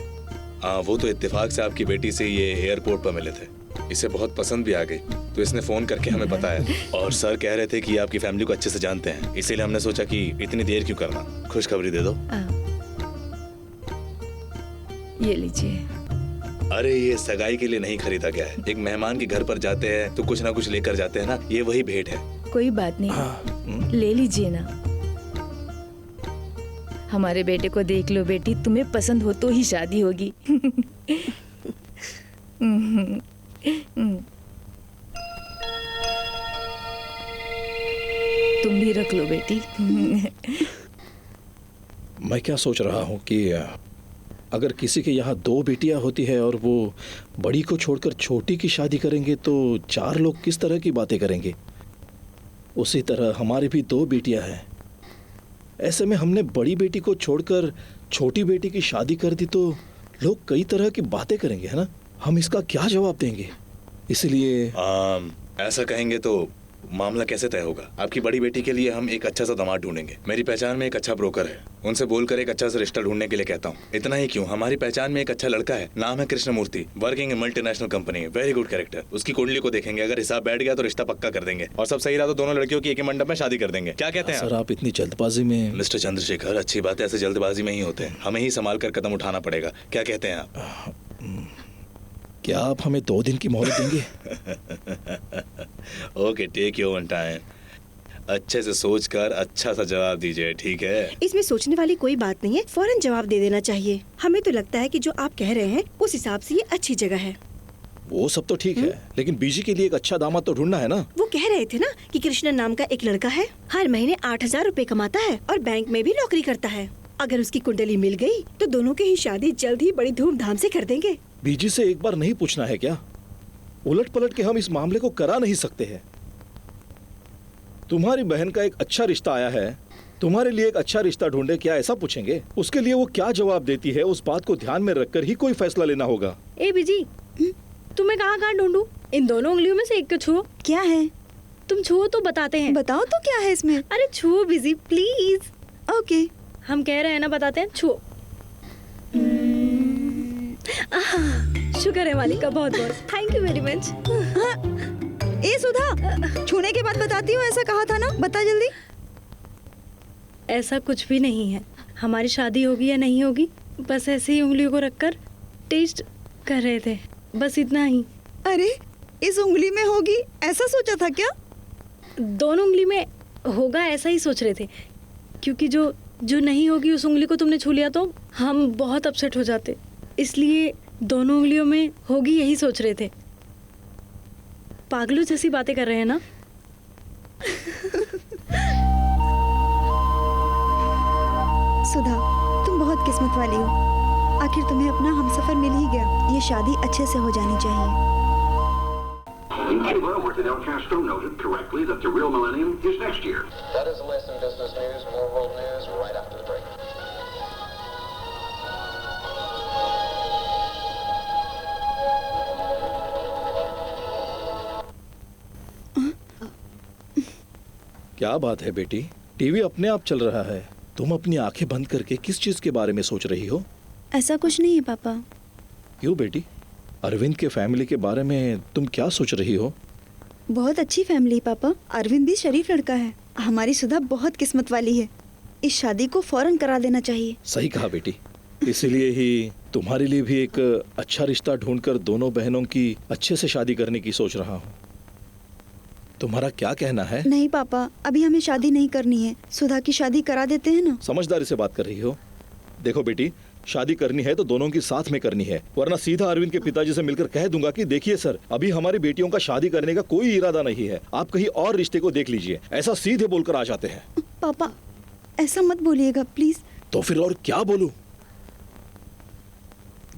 वो तो इत्तेफाक से आपकी बेटी से ये एयरपोर्ट पर मिले थे, इसे बहुत पसंद भी आ गई, तो इसने फोन करके हमें बताया। और सर कह रहे थे कि आपकी फैमिली को अच्छे से जानते हैं, इसीलिए हमने सोचा कि इतनी देर क्यों करना, खुशखबरी दे दो। ये लीजिए। अरे ये सगाई के लिए नहीं खरीदा गया है, एक मेहमान के घर पर जाते हैं तो कुछ ना कुछ लेकर जाते हैं ना, ये वही भेंट है। कोई बात नहीं, ले लीजिए ना। हमारे बेटे को देख लो बेटी, तुम्हें पसंद हो तो ही शादी होगी। तुम भी रख लो बेटी। मैं क्या सोच रहा हूँ कि अगर किसी के यहाँ 2 बेटियां होती है और वो बड़ी को छोड़कर छोटी की शादी करेंगे तो 4 लोग किस तरह की बातें करेंगे। उसी तरह हमारी भी 2 बेटियां हैं, ऐसे में हमने बड़ी बेटी को छोड़कर छोटी बेटी की शादी कर दी तो लोग कई तरह की बातें करेंगे, है ना। हम इसका क्या जवाब देंगे, इसलिए ऐसा कहेंगे तो मामला कैसे तय होगा? आपकी बड़ी बेटी के लिए हम एक अच्छा सा दामाद ढूंढेंगे। मेरी पहचान में एक अच्छा ब्रोकर है, उनसे बोलकर एक अच्छा सा रिश्ता ढूंढने के लिए कहता हूँ। इतना ही क्यों, हमारी पहचान में एक अच्छा लड़का है, नाम है Krishnamurthy, working in multinational company, very good character. उसकी कुंडली को देखेंगे, अगर हिसाब बैठ गया तो रिश्ता पक्का कर देंगे और सब सही रहा तो दोनों लड़कियों की एक ही मंडप में शादी कर देंगे। क्या कहते हैं सर आप इतनी जल्दबाजी में? मिस्टर चंद्रशेखर, अच्छी बात है, ऐसे जल्दबाजी में ही होते हैं, हमें ही संभाल कर कदम उठाना पड़ेगा। क्या कहते हैं आप? क्या आप हमें 2 दिन की मोहलत देंगे? Okay, take your own time. अच्छे से सोचकर अच्छा सा जवाब दीजिए, ठीक है? इसमें सोचने वाली कोई बात नहीं है, फौरन जवाब दे देना चाहिए। हमें तो लगता है कि जो आप कह रहे हैं उस हिसाब से ये अच्छी जगह है। वो सब तो ठीक है, लेकिन बीजी के लिए एक अच्छा दामाद तो ढूंढना है ना। वो कह रहे थे ना कि कृष्णन नाम का एक लड़का है, हर महीने 8,000 रुपए कमाता है और बैंक में भी नौकरी करता है। अगर उसकी कुंडली मिल गई तो दोनों की ही शादी जल्द ही बड़ी धूमधाम से कर देंगे। बीजी से एक बार नहीं पूछना है क्या? उलट पलट के हम इस मामले को करा नहीं सकते हैं। तुम्हारी बहन का एक अच्छा रिश्ता आया है, तुम्हारे लिए एक अच्छा रिश्ता ढूंढे, क्या ऐसा पूछेंगे? उसके लिए वो क्या जवाब देती है, उस बात को ध्यान में रखकर ही कोई फैसला लेना होगा। ए बीजी, तुम्हें कहाँ कहाँ ढूंढूं? इन दोनों उंगलियों में से एक को छुओ। क्या है? तुम छुओ तो बताते हैं। बताओ तो क्या है इसमें? अरे छुओ बीजी प्लीज। ओके, हम कह रहे हैं ना, बताते हैं, छुओ। शुक्र है मालिक का बहुत बहुत, थैंक यू वेरी मच। ए सुधा, छूने के बाद बताती हूँ, ऐसा कहा था ना, बता जल्दी। ऐसा कुछ भी नहीं है, हमारी शादी होगी या नहीं होगी बस ऐसे ही उंगलियों को रखकर टेस्ट कर रहे थे, बस इतना ही। अरे इस उंगली में होगी ऐसा सोचा था क्या? दोनों उंगली में होगा ऐसा ही सोच रहे थे, क्योंकि जो नहीं होगी उस उंगली को तुमने छू लिया तो हम बहुत अपसेट हो जाते, इसलिए दोनों उंगलियों में होगी यही सोच रहे थे। पागलों जैसी बातें कर रहे हैं ना। सुधा, तुम बहुत किस्मत वाली हो, आखिर तुम्हें अपना हमसफर मिल ही गया। ये शादी अच्छे से हो जानी चाहिए। In Cuba, where Fidel Castro noted correctly that the real millennium is next year. That is the latest in business news. More world news right after the break. क्या बात है बेटी, टीवी अपने आप चल रहा है, तुम अपनी आंखें बंद करके किस चीज के बारे में सोच रही हो? ऐसा कुछ नहीं है पापा। क्यों बेटी, अरविंद के फैमिली के बारे में तुम क्या सोच रही हो? बहुत अच्छी फैमिली पापा, अरविंद भी शरीफ लड़का है। हमारी सुधा बहुत किस्मत वाली है, इस शादी को फौरन करा देना चाहिए। सही कहा बेटी, इसीलिए ही तुम्हारे लिए भी एक अच्छा रिश्ता ढूंढकर दोनों बहनों की अच्छे से शादी करने की सोच रहा हूँ। तुम्हारा क्या कहना है? नहीं पापा, अभी हमें शादी नहीं करनी है, सुधा की शादी करा देते हैं ना। समझदारी से बात कर रही हो। देखो बेटी, शादी करनी है तो दोनों की साथ में करनी है, वरना सीधा अरविंद के पिताजी से मिलकर कह दूंगा कि देखिए सर, अभी हमारी बेटियों का शादी करने का कोई इरादा नहीं है, आप कहीं और रिश्ते को देख लीजिए, ऐसा सीधे बोलकर आ जाते हैं। पापा ऐसा मत बोलिएगा प्लीज। तो फिर और क्या बोलूं?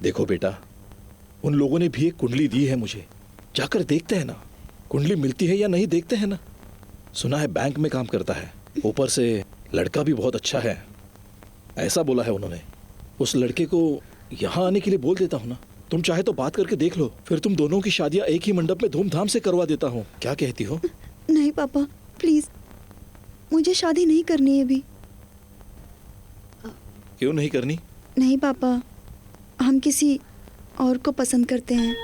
देखो बेटा, उन लोगों ने भी एक कुंडली दी है मुझे, जाकर देखते हैं ना, कुंडली मिलती है या नहीं देखते हैं ना। सुना है बैंक में काम करता है, ऊपर से लड़का भी बहुत अच्छा है, ऐसा बोला है उन्होंने। उस लड़के को यहाँ आने के लिए बोल देता हूँ ना, तुम चाहे तो बात करके देख लो, फिर तुम दोनों की शादियाँ एक ही मंडप में धूमधाम से करवा देता हूँ। क्या कहती हो? नहीं पापा प्लीज, मुझे शादी नहीं करनी है अभी। क्यों नहीं करनी? नहीं पापा, हम किसी और को पसंद करते हैं।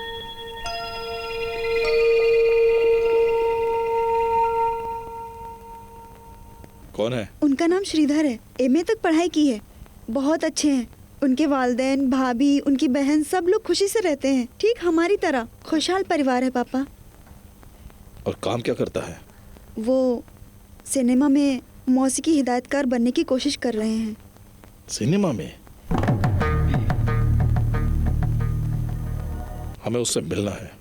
कौन है? उनका नाम श्रीधर है, एमए तक पढ़ाई की है, बहुत अच्छे हैं। उनके वालिदैन, भाभी, उनकी बहन सब लोग खुशी से रहते हैं, ठीक हमारी तरह खुशहाल परिवार है पापा। और काम क्या करता है? वो सिनेमा में मौसीकी हिदायतकार बनने की कोशिश कर रहे हैं। सिनेमा में? हमें उससे मिलना है।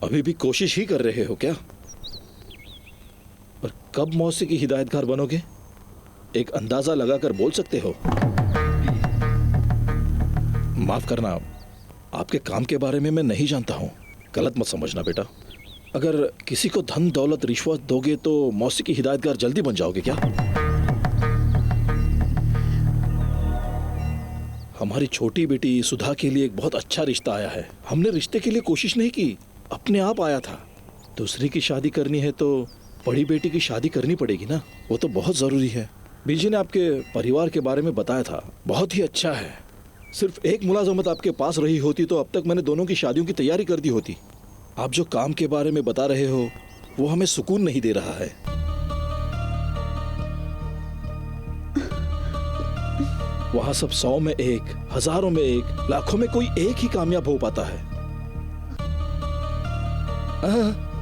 अभी भी कोशिश ही कर रहे हो क्या? और कब मौसीकी हिदायतकार बनोगे? एक अंदाजा लगाकर बोल सकते हो? माफ करना, आपके काम के बारे में मैं नहीं जानता हूं, गलत मत समझना बेटा। अगर किसी को धन दौलत रिश्वत दोगे तो मौसीकी हिदायतगार जल्दी बन जाओगे क्या? हमारी छोटी बेटी सुधा के लिए एक बहुत अच्छा रिश्ता आया है। हमने रिश्ते के लिए कोशिश नहीं की, अपने आप आया था। दूसरी की शादी करनी है तो बड़ी बेटी की शादी करनी पड़ेगी ना, वो तो बहुत जरूरी है। बीजी ने आपके परिवार के बारे में बताया था, बहुत ही अच्छा है। सिर्फ एक मुलाजमत आपके पास रही होती तो अब तक मैंने दोनों की शादियों की तैयारी कर दी होती। आप जो काम के बारे में बता रहे हो वो हमें सुकून नहीं दे रहा है। वहां सब 100 में 1, हजारों में 1, लाखों में कोई एक ही कामयाब हो पाता है।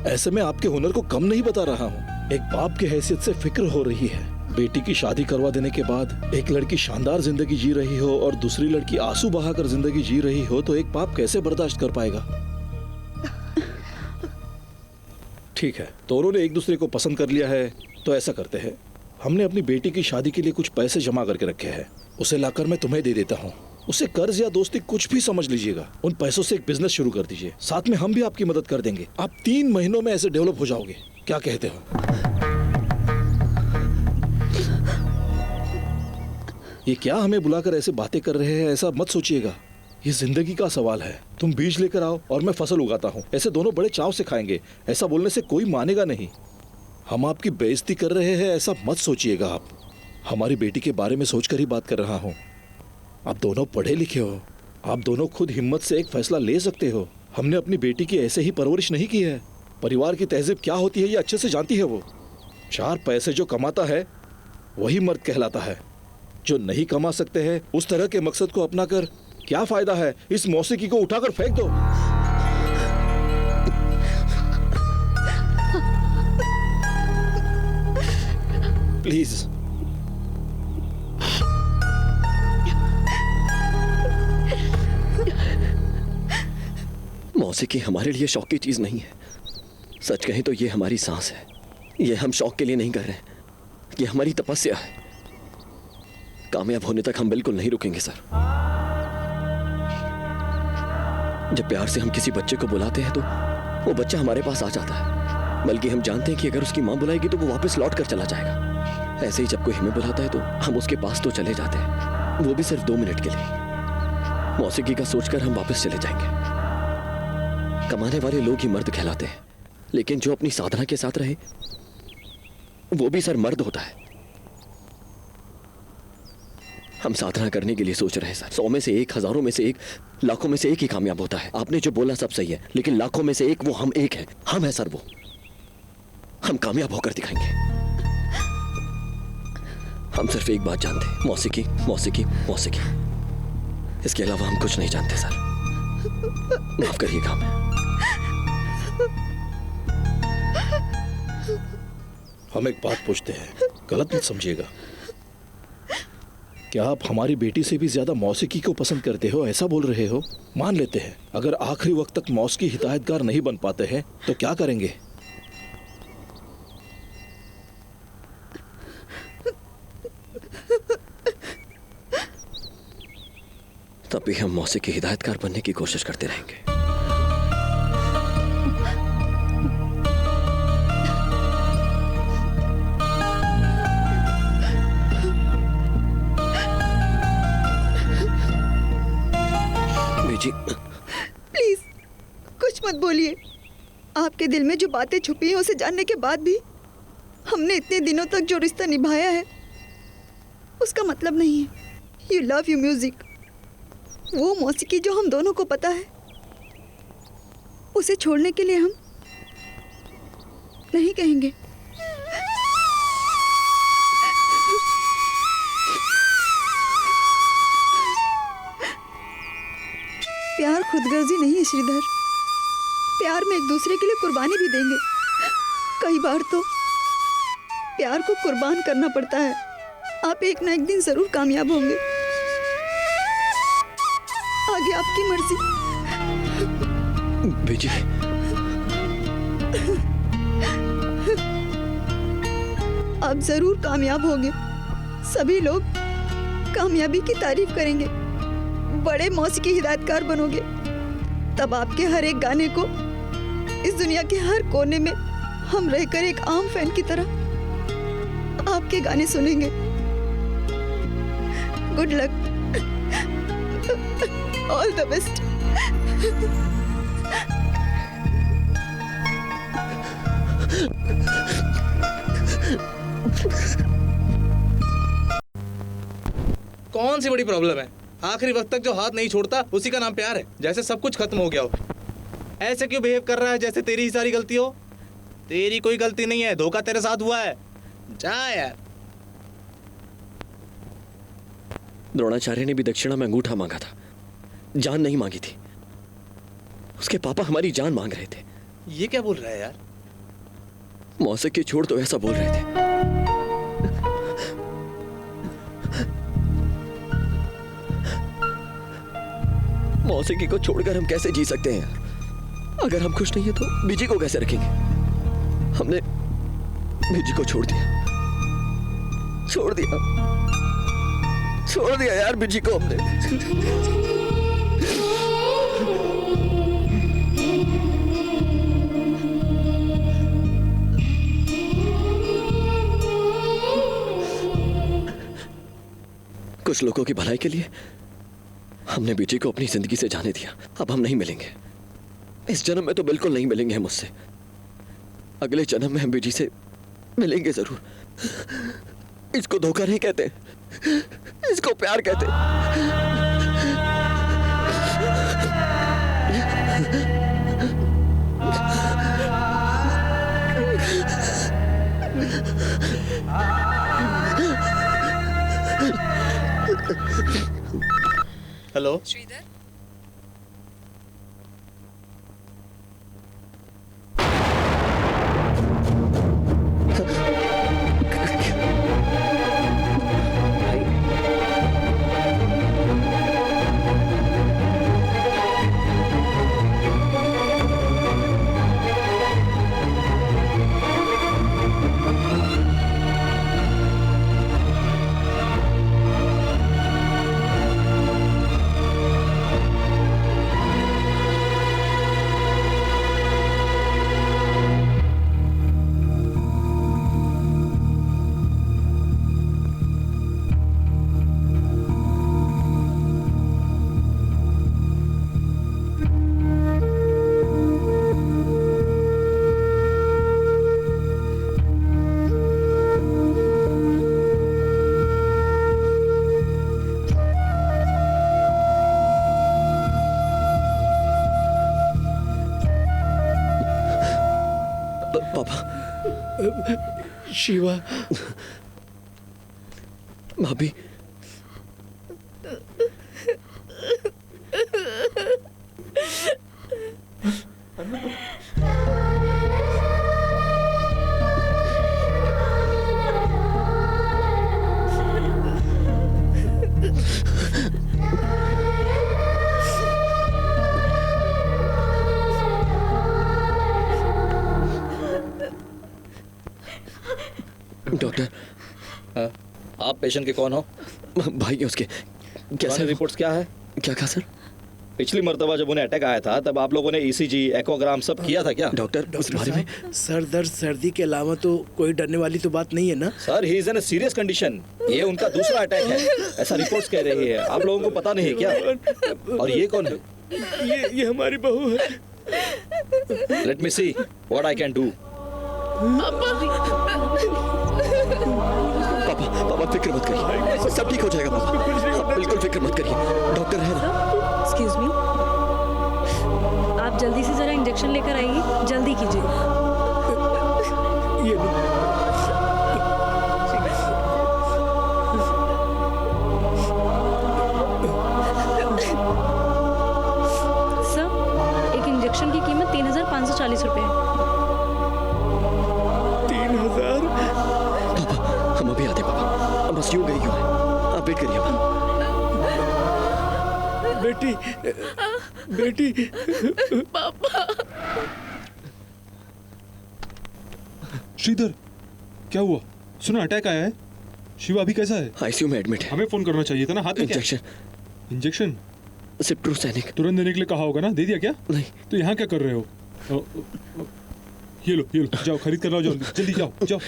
ऐसे में आपके हुनर को कम नहीं बता रहा हूँ। एक बाप की हैसियत से फिक्र हो रही है। बेटी की शादी करवा देने के बाद एक लड़की शानदार जिंदगी जी रही हो और दूसरी लड़की आंसू बहाकर जिंदगी जी रही हो तो एक बाप कैसे बर्दाश्त कर पाएगा? ठीक है, दोनों ने एक दूसरे को पसंद कर लिया है तो ऐसा करते हैं, हमने अपनी बेटी की शादी के लिए कुछ पैसे जमा करके रखे हैं, उसे लाकर मैं तुम्हें दे देता हूँ। उसे कर्ज या दोस्ती कुछ भी समझ लीजिएगा, उन पैसों से एक बिजनेस शुरू कर दीजिए। साथ में हम भी आपकी मदद कर देंगे। आप 3 महीनों में ऐसे डेवलप हो जाओगे। क्या कहते हो? ये क्या हमें बुलाकर ऐसे बातें कर रहे हैं, ऐसा मत सोचिएगा। ये जिंदगी का सवाल है। तुम बीज लेकर आओ और मैं फसल उगाता हूँ, ऐसे दोनों बड़े चाव से खाएंगे। ऐसा बोलने से कोई मानेगा नहीं। हम आपकी बेइज्जती कर रहे हैं ऐसा मत सोचिएगा। आप हमारी बेटी के बारे में सोचकर ही बात कर रहा हूँ। आप दोनों पढ़े लिखे हो, आप दोनों खुद हिम्मत से एक फैसला ले सकते हो। हमने अपनी बेटी की ऐसे ही परवरिश नहीं की है। परिवार की तहजीब क्या होती है ये अच्छे से जानती है वो। 4 पैसे जो कमाता है वही मर्द कहलाता है। जो नहीं कमा सकते हैं उस तरह के मकसद को अपनाकर क्या फायदा है? इस मौसीकी को उठाकर फेंक दो। प्लीज। मौसीकी हमारे लिए शौक की चीज नहीं है। सच कहें तो ये हमारी सांस है। ये हम शौक के लिए नहीं कर रहे, ये हमारी तपस्या है। कामयाब होने तक हम बिल्कुल नहीं रुकेंगे सर। जब प्यार से हम किसी बच्चे को बुलाते हैं तो वो बच्चा हमारे पास आ जाता है, बल्कि हम जानते हैं कि अगर उसकी माँ बुलाएगी तो वो वापस लौट कर चला जाएगा। ऐसे ही जब कोई हमें बुलाता है तो हम उसके पास तो चले जाते हैं, वो भी सिर्फ 2 मिनट के लिए। मौसीकी का सोचकर हम वापस चले जाएंगे। कमाने वाले लोग ही मर्द कहलाते हैं, लेकिन जो अपनी साधना के साथ रहे वो भी सर मर्द होता है। हम साधना करने के लिए सोच रहे हैं सर। 100 में से 1, हजारों में से 1, लाखों में से 1 ही कामयाब होता है। आपने जो बोला सब सही है, लेकिन लाखों में से 1 वो हम 1 है। हम है सर वो। हम कामयाब होकर दिखाएंगे। हम सिर्फ एक बात जानते हैं, मौसीकी मौसीकी मौसीकी। इसके अलावा हम कुछ नहीं जानते सर। माफ करिएगा हमें। हम एक बात पूछते हैं, गलत मत समझिएगा। क्या आप हमारी बेटी से भी ज्यादा मौसीकी को पसंद करते हो, ऐसा बोल रहे हो? मान लेते हैं अगर आखिरी वक्त तक मौसीकी हिदायतगार नहीं बन पाते हैं तो क्या करेंगे? तब भी हम मौसीकी हिदायतगार बनने की कोशिश करते रहेंगे। प्लीज कुछ मत बोलिए। आपके दिल में जो बातें छुपी हैं उसे जानने के बाद भी हमने इतने दिनों तक जो रिश्ता निभाया है उसका मतलब नहीं है। You love you music. वो मौसीकी जो हम दोनों को पता है उसे छोड़ने के लिए हम नहीं कहेंगे। प्यार खुदगर्जी नहीं है श्रीधर। प्यार में एक दूसरे के लिए कुर्बानी भी देंगे। कई बार तो प्यार को कुर्बान करना पड़ता है। आप एक ना एक दिन जरूर कामयाब होंगे। आगे आपकी मर्जी। बेजी, आप जरूर कामयाब होंगे। सभी लोग कामयाबी की तारीफ करेंगे। बड़े मौसीकी हिदायतकार बनोगे। तब आपके हर एक गाने को इस दुनिया के हर कोने में हम रहकर एक आम फैन की तरह आपके गाने सुनेंगे। Good luck, all the best. कौन सी बड़ी प्रॉब्लम है? आखिरी वक्त तक जो हाथ नहीं छोड़ता उसी का नाम प्यार है। जैसे सब कुछ खत्म हो गया हो। ऐसे क्यों बिहेव कर रहा है जैसे तेरी ही सारी गलती हो? तेरी कोई गलती नहीं है, धोखा तेरे साथ हुआ है। जा यार। द्रोणाचार्य ने भी दक्षिणा में अंगूठा मांगा था, जान नहीं मांगी थी। उसके पापा हमारी जान मांग रहे थे। ये क्या बोल रहा है यार? मौसिक की छोड़ तो ऐसा बोल रहे थे। मौसिकी को छोड़कर हम कैसे जी सकते हैं? अगर हम खुश नहीं है तो बीजी को कैसे रखेंगे? हमने बीजी को छोड़ दिया यार, बीजी को हमने। कुछ लोगों की भलाई के लिए हमने बीजी को अपनी जिंदगी से जाने दिया। अब हम नहीं मिलेंगे, इस जन्म में तो बिल्कुल नहीं मिलेंगे हम उससे। अगले जन्म में हम बीजी से मिलेंगे जरूर। इसको धोखा नहीं कहते, इसको प्यार कहते। हेलो श्रीधर, शिवा, भाभी, डॉक्टर, आप पेशेंट के कौन हो? भाई है उसके। कैसे रिपोर्ट्स क्या है? क्या कहा सर? पिछली मर्तबा जब उन्हें अटैक आया था तब आप लोगों ने ईसीजी, एक्वाग्राम सब किया था क्या? डॉक्टर, उस बारे में सर दर्द सर्दी के अलावा तो कोई डरने वाली तो बात नहीं है ना? Sir, he is in a serious condition. ये उनका दूसरा अटैक है, ऐसा रिपोर्ट्स कह रही है। आप लोगों को पता नहीं है क्या? और ये कौन है? ये हमारी बहू है। Late me see what I can do. पापा फिक्र मत करिए, सब ठीक हो जाएगा पापा, बिल्कुल फिक्र मत करिए। डॉक्टर है ना? एक्सक्यूज मी, आप जल्दी से जरा इंजेक्शन लेकर आइए, जल्दी कीजिए। ये सर, एक इंजेक्शन की कीमत 3,540 रुपए है। 3,000? पापा, हम अभी आते पापा, बस यूं गई है, आप वेट करिए। बेटी पापा। श्रीधर, क्या हुआ? सुना अटैक आया है। शिवा अभी कैसा है? आईसीयू में एडमिट है। हमें फोन करना चाहिए था ना। हाथ में इंजेक्शन। इंजेक्शन सिप्ट्रोसैनिक तुरंत देने के लिए कहा होगा ना? दे दिया क्या? नहीं। तो यहाँ क्या कर रहे हो? ये लो जाओ, खरीद कर लाओ, जाओ जल्दी जाओ जाओ।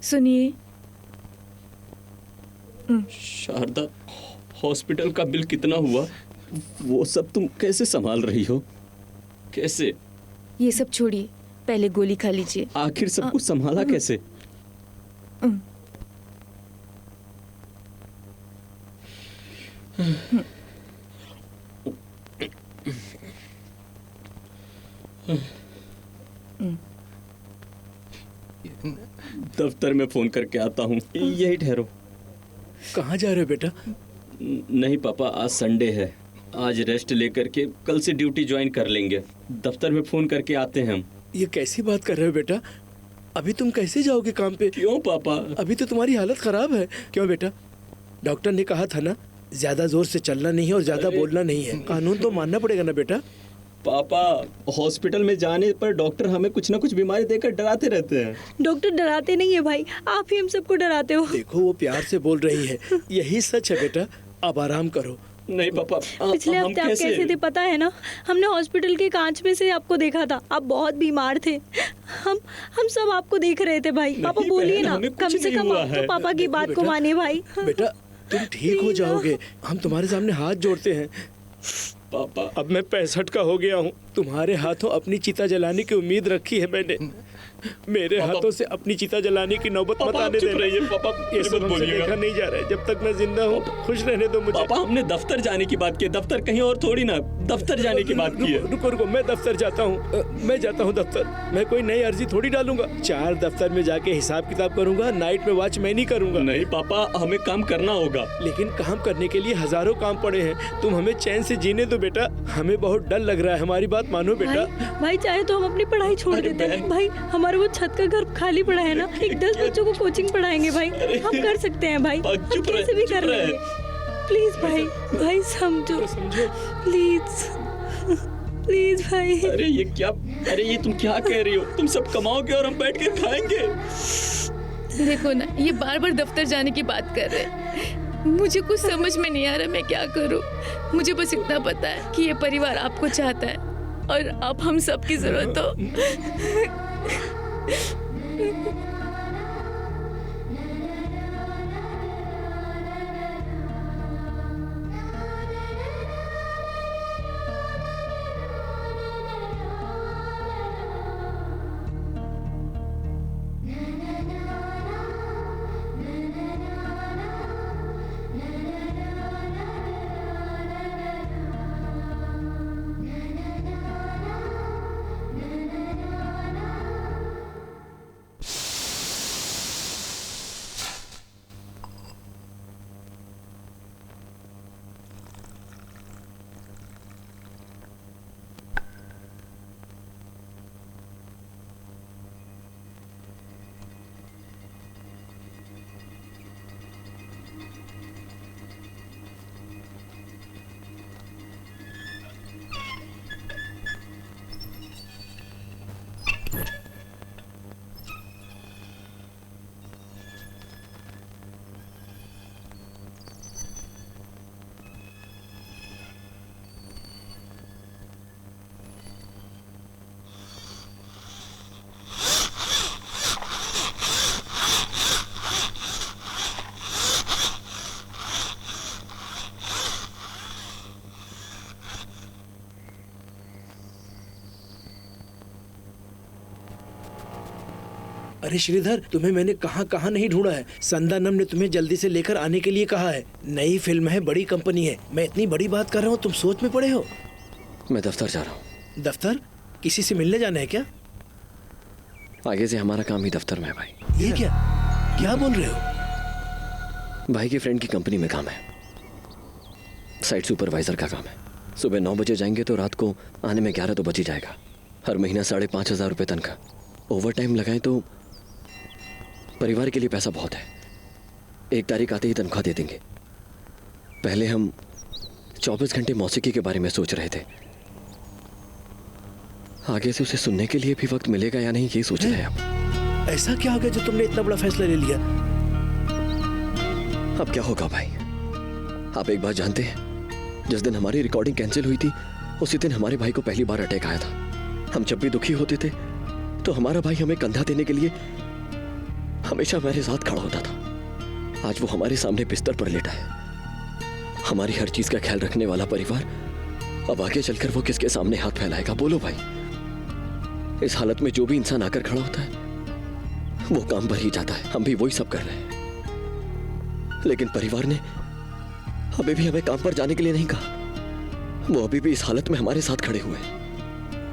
सुनिए, शारदा, हॉस्पिटल का बिल कितना हुआ? वो सब तुम कैसे संभाल रही हो? कैसे? ये सब छोड़िए, पहले गोली खा लीजिए। आखिर सब कुछ संभाला कैसे? दफ्तर में फोन करके आता हूँ, यही ठहरो। कहाँ जा रहे हो बेटा? नहीं पापा, आज संडे है, आज रेस्ट लेकर के कल से ड्यूटी ज्वाइन कर लेंगे। दफ्तर में फोन करके आते हैं हम। ये कैसी बात कर रहे हो बेटा? अभी तुम कैसे जाओगे काम पे? क्यों पापा? अभी तो तुम्हारी हालत खराब है। क्यों बेटा? डॉक्टर ने कहा था ना, ज्यादा जोर से चलना नहीं है और ज्यादा बोलना नहीं है। कानून तो मानना पड़ेगा ना बेटा। पापा, हॉस्पिटल में जाने पर डॉक्टर हमें कुछ ना कुछ बीमारी देकर डराते रहते हैं। डॉक्टर डराते नहीं है भाई, आप ही हम सबको डराते हो। देखो, वो प्यार से बोल रही है, यही सच है बेटा। अब आराम करो। नहीं पापा, पिछले हफ्ते आप कैसे थे पता है ना? हमने हॉस्पिटल के कांच में से आपको देखा था, आप बहुत बीमार थे। हम सब आपको देख रहे थे भाई। पापा बोलिए ना, कम से कम आप तो पापा की बात को मानिए भाई। बेटा, तुम ठीक हो जाओगे, हम तुम्हारे सामने हाथ जोड़ते हैं। पापा, अब मैं 65 का हो गया हूँ। तुम्हारे हाथों अपनी चिता जलाने की उम्मीद रखी है मैंने। मेरे हाथों से अपनी चिता जलाने की नौबत मत आने देना। ये सब हमसे देखा नहीं जा रहा है। जब तक मैं जिंदा हूँ, खुश रहने दो मुझे। पापा, हमने दफ्तर जाने की बात की, दफ्तर कहीं और थोड़ी ना, दफ्तर जाने की बात की है। रुको, मैं दफ्तर जाता हूँ। मैं जाता हूँ दफ्तर। मैं कोई नई अर्जी थोड़ी डालूंगा। 4 दफ्तर में जाके हिसाब किताब करूंगा। नाइट में वॉच मैं नहीं करूंगा। नहीं पापा, हमें काम करना होगा। लेकिन काम करने के लिए हजारों काम पड़े हैं। तुम हमें चैन से जीने दो बेटा। हमें बहुत डर लग रहा है। हमारी बात मानो बेटा। भाई चाहे तो हम अपनी पढ़ाई छोड़ देते हैं भाई। हमारा वो छत का घर खाली पड़ा है ना, एक 10 बच्चों को कोचिंग पढ़ाएंगे भाई। हम कर सकते हैं भाई, हम कैसे भी कर लेंगे। प्लीज भाई समझो प्लीज भाई। अरे ये क्या? अरे ये तुम क्या कह रही हो? तुम सब कमाओगे और हम बैठ कर खाएंगे। देखो ना, ये बार बार दफ्तर जाने की बात कर रहे हैं। मुझे कुछ समझ में नहीं आ रहा मैं क्या करूं। मुझे बस इतना पता है कि ये परिवार आपको चाहता है और आप हम सब की जरूरत हो। अरे श्रीधर, तुम्हें मैंने कहाँ नहीं ढूंढा है। संदानम ने तुम्हें जल्दी से लेकर आने के लिए कहा है। नई फिल्म है, बड़ी कंपनी है। मैं इतनी बड़ी बात कर रहा हूँ, तुम सोच में पड़े हो। मैं दफ्तर जा रहा हूँ। दफ्तर? किसी से मिलने जाना है क्या? आगे से हमारा काम ही दफ्तर में है भाई। ये क्या बोल रहे हो? भाई के फ्रेंड की कंपनी में काम है, साइट सुपरवाइजर का काम है। सुबह 9 बजे जाएंगे तो रात को आने में 11 तो बज ही जाएगा। हर महीना 5,500 रुपये तनख्वाह, ओवर टाइम लगाएं तो परिवार के लिए पैसा बहुत है। 1 तारीख आते ही तनख्वाह दे देंगे। पहले हम 24 घंटे मौसीकी के बारे में सोच रहे थे, आगे से उसे सुनने के लिए भी वक्त मिलेगा या नहीं ये सोच रहे हैं अब। ऐसा क्या हो गया जो तुमने इतना बड़ा फैसला ले लिया? अब क्या होगा भाई, आप एक बात जानते हैं, जिस दिन हमारी रिकॉर्डिंग कैंसिल हुई थी उसी दिन हमारे भाई को पहली बार अटैक आया था। हम जब भी दुखी होते थे तो हमारा भाई हमें कंधा देने के लिए हमेशा हमारे साथ खड़ा होता था। आज वो हमारे सामने बिस्तर पर लेटा है। हमारी हर चीज का ख्याल रखने वाला परिवार अब आगे चलकर वो किसके सामने हाथ फैलाएगा? बोलो भाई। इस हालत में जो भी इंसान आकर खड़ा होता है वो काम पर ही जाता है। हम भी वही सब कर रहे हैं, लेकिन परिवार ने अभी भी हमें काम पर जाने के लिए नहीं कहा। वो अभी भी इस हालत में हमारे साथ खड़े हुए हैं।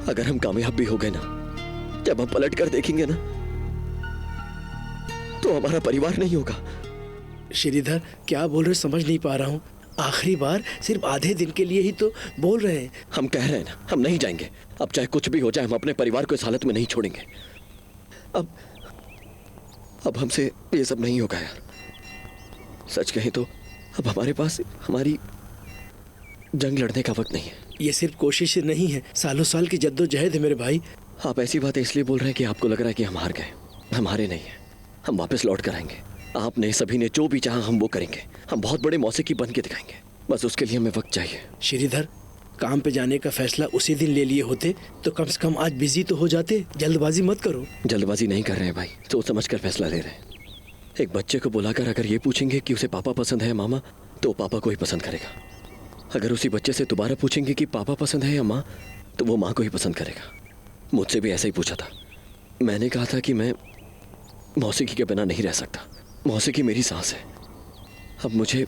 अगर हम कामयाब भी हो गए ना, जब हम पलट कर देखेंगे ना, तो हमारा परिवार नहीं होगा। श्रीधर क्या बोल रहे समझ नहीं पा रहा हूँ। आखिरी बार सिर्फ आधे दिन के लिए ही तो बोल रहे हैं। हम कह रहे हैं ना, हम नहीं जाएंगे। अब चाहे कुछ भी हो जाए, हम अपने परिवार को इस हालत में नहीं छोड़ेंगे। अब हमसे ये सब नहीं होगा यार। सच कहें तो अब हमारे पास हमारी जंग लड़ने का वक्त नहीं है। ये सिर्फ कोशिश नहीं है, सालों साल की जद्दोजहद है मेरे भाई। आप ऐसी बातें इसलिए बोल रहे हैं कि आपको लग रहा है कि हम हार गए। हम हारे नहीं हैं, हम वापस लौट कर आएंगे। आपने सभी ने जो भी चाहा हम वो करेंगे। हम बहुत बड़े मौसीकी बन के दिखाएंगे। बस उसके लिए हमें वक्त चाहिए। श्रीधर, काम पे जाने का फैसला उसी दिन ले लिए होते तो कम से कम आज बिजी तो हो जाते। जल्दबाजी मत करो। जल्दबाजी नहीं कर रहे हैं भाई, सोच समझ कर फैसला ले रहे हैं। एक बच्चे को बुलाकर अगर ये पूछेंगे कि उसे पापा पसंद है या मामा, तो पापा को ही पसंद करेगा। अगर उसी बच्चे से दोबारा पूछेंगे कि पापा पसंद है या माँ, तो वो माँ को ही पसंद करेगा। मुझसे भी ऐसा ही पूछा था। मैंने कहा था कि मैं मौसीकी के बिना नहीं रह सकता। मौसीकी मेरी सांस है। अब मुझे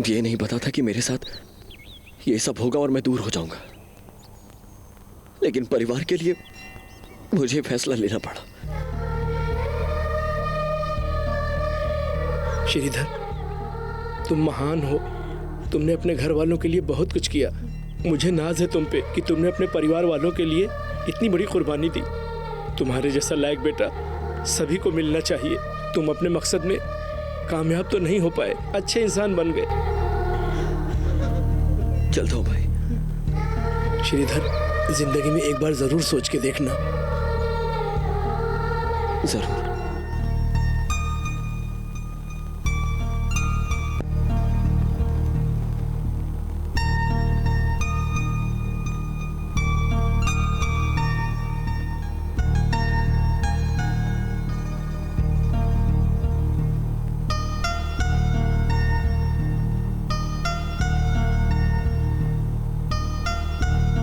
ये नहीं पता था कि मेरे साथ ये सब होगा और मैं दूर हो जाऊंगा, लेकिन परिवार के लिए मुझे फैसला लेना पड़ा। श्रीधर, तुम महान हो। तुमने अपने घर वालों के लिए बहुत कुछ किया। मुझे नाज है तुम पे कि तुमने अपने परिवार वालों के लिए इतनी बड़ी कुर्बानी दी। तुम्हारे जैसा लायक बेटा सभी को मिलना चाहिए। तुम अपने मकसद में कामयाब तो नहीं हो पाए, अच्छे इंसान बन गए। चलता हूँ भाई। श्रीधर, जिंदगी में एक बार जरूर सोच के देखना। जरूर।